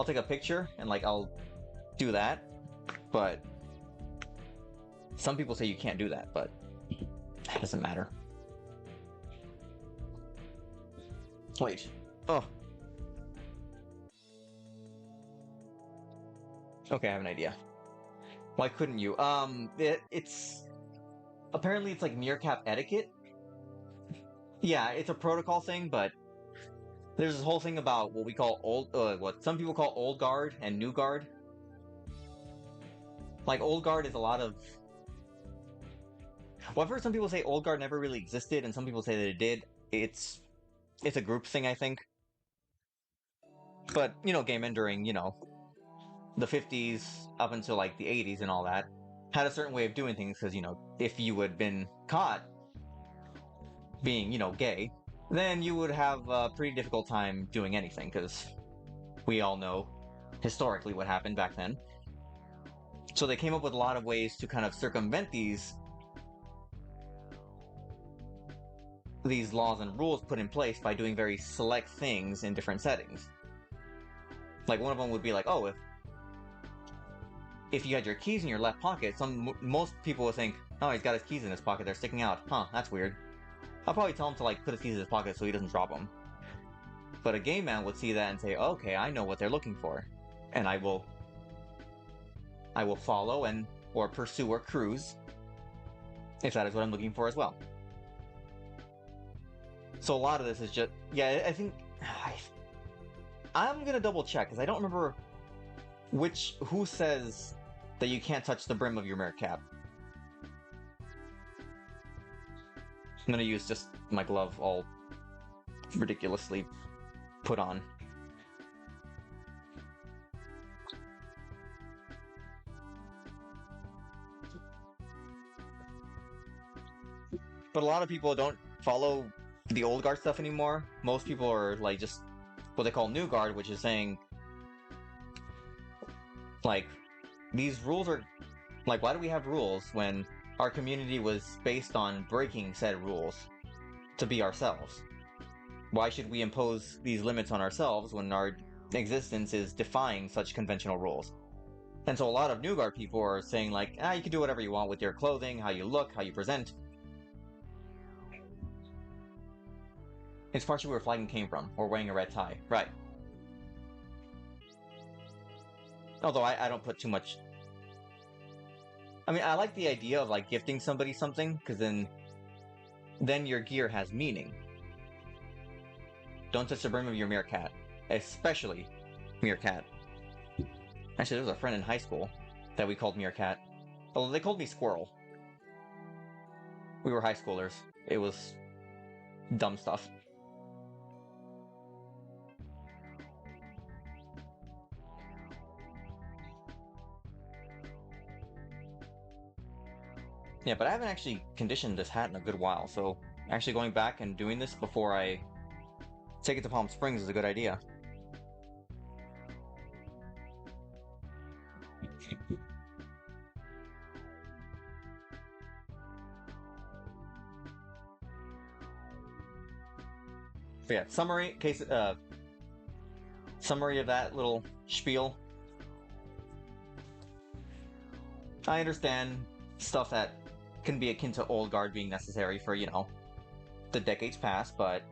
take a picture, and, like, I'll do that, but some people say you can't do that, but it doesn't matter. Wait. Oh. Okay, I have an idea. Why couldn't you? It's... Apparently it's like meerkat etiquette. Yeah, it's a protocol thing, but there's this whole thing about what we call what some people call old guard and new guard. Like, old guard is a lot of... Well, I've heard some people say old guard never really existed, and some people say that it did. It's a group thing, I think. But, you know, Game Men during, you know, the 50s up until, like, the 80s and all that, had a certain way of doing things, because, you know, if you had been caught being, you know, gay, then you would have a pretty difficult time doing anything, because we all know historically what happened back then. So they came up with a lot of ways to kind of circumvent these laws and rules put in place by doing very select things in different settings. Like, one of them would be like, oh, if you had your keys in your left pocket, most people would think, oh, he's got his keys in his pocket, they're sticking out. Huh, that's weird. I'll probably tell him to, like, put his keys in his pocket so he doesn't drop them. But a gay man would see that and say, okay, I know what they're looking for. And I will follow or pursue or cruise, if that is what I'm looking for as well. So a lot of this is just... Yeah, I think... I'm gonna double check, because I don't remember who says that you can't touch the brim of your merit cap. I'm gonna use just my glove all ridiculously put on. But a lot of people don't follow the old guard stuff anymore. Most people are, like, just what they call new guard, which is saying, like, these rules are... Like, why do we have rules when our community was based on breaking said rules to be ourselves? Why should we impose these limits on ourselves when our existence is defying such conventional rules? And so a lot of New Guard people are saying, like, you can do whatever you want with your clothing, how you look, how you present. It's partially where flagging came from, or wearing a red tie. Right. Although I don't put too much... I mean, I like the idea of, like, gifting somebody something, because then your gear has meaning. Don't touch the brim of your meerkat. Especially meerkat. Actually, there was a friend in high school that we called meerkat. Although they called me squirrel. We were high schoolers. It was dumb stuff. Yeah, but I haven't actually conditioned this hat in a good while, so actually going back and doing this before I take it to Palm Springs is a good idea. But yeah, summary of that little spiel. I understand stuff that can be akin to old guard being necessary for, you know, the decades past, but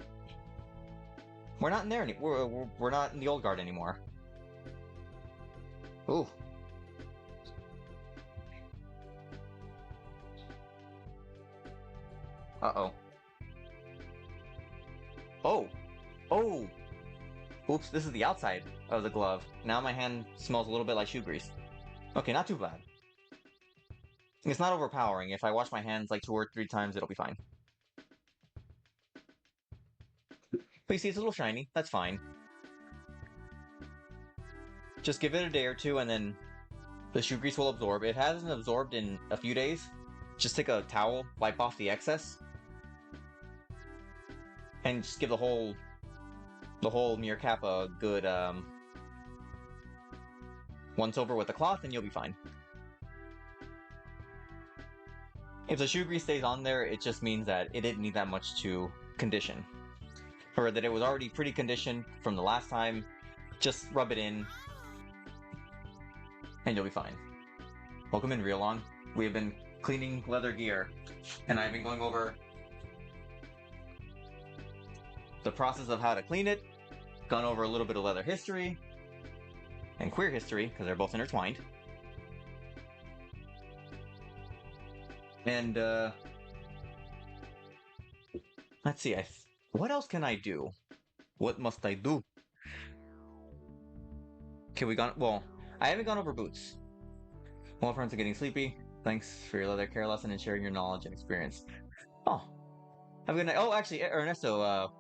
we're not in there anymore. We're not in the old guard anymore. Ooh. Uh-oh. Oh! Oh! Oops, this is the outside of the glove. Now my hand smells a little bit like shoe grease. Okay, not too bad. It's not overpowering. If I wash my hands like 2 or 3 times, it'll be fine. But you see, it's a little shiny. That's fine. Just give it a day or two, and then the shoe grease will absorb. It hasn't absorbed in a few days. Just take a towel, wipe off the excess, and just give the whole mirror cap a good once over with a cloth, and you'll be fine. If the shoe grease stays on there, it just means that it didn't need that much to condition, or that it was already pretty conditioned from the last time. Just rub it in, and you'll be fine. Welcome in, Real Long. We have been cleaning leather gear, and I've been going over the process of how to clean it, gone over a little bit of leather history, and queer history, because they're both intertwined. And, let's see, what else can I do? What must I do? Okay, well, I haven't gone over boots. Well, friends are getting sleepy. Thanks for your leather care lesson and sharing your knowledge and experience. Oh, have a good night. Oh, actually, Ernesto,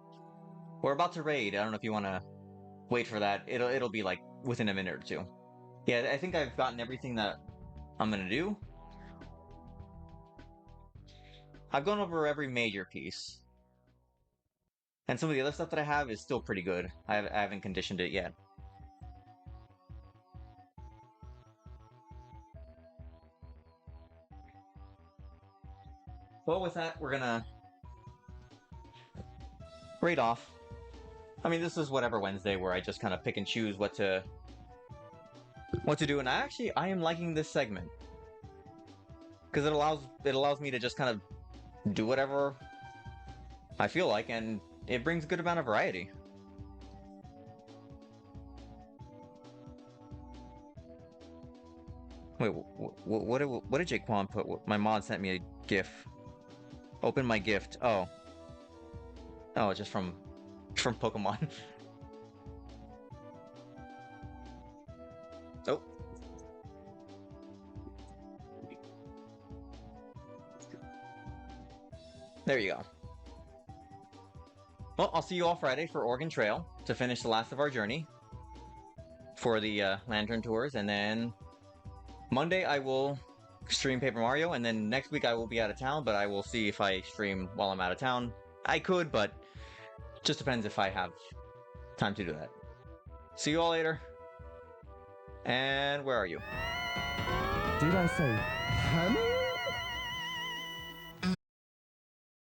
we're about to raid. I don't know if you want to wait for that. It'll be like within a minute or two. Yeah, I think I've gotten everything that I'm gonna do. I've gone over every major piece. And some of the other stuff that I have is still pretty good. I haven't conditioned it yet. Well, with that, we're gonna raid off. I mean, this is whatever Wednesday where I just kind of pick and choose what to do, and I am liking this segment because it allows me to just kind of do whatever I feel like, and it brings a good amount of variety. Wait, what did Jaquan put? My mod sent me a GIF. Open my gift. Oh, it's just from Pokemon. Oh. There you go. Well, I'll see you all Friday for Oregon Trail to finish the last of our journey for the Lantern Tours, and then Monday I will stream Paper Mario, and then next week I will be out of town, but I will see if I stream while I'm out of town. I could, but just depends if I have time to do that. See you all later. And where are you? Did I say honey?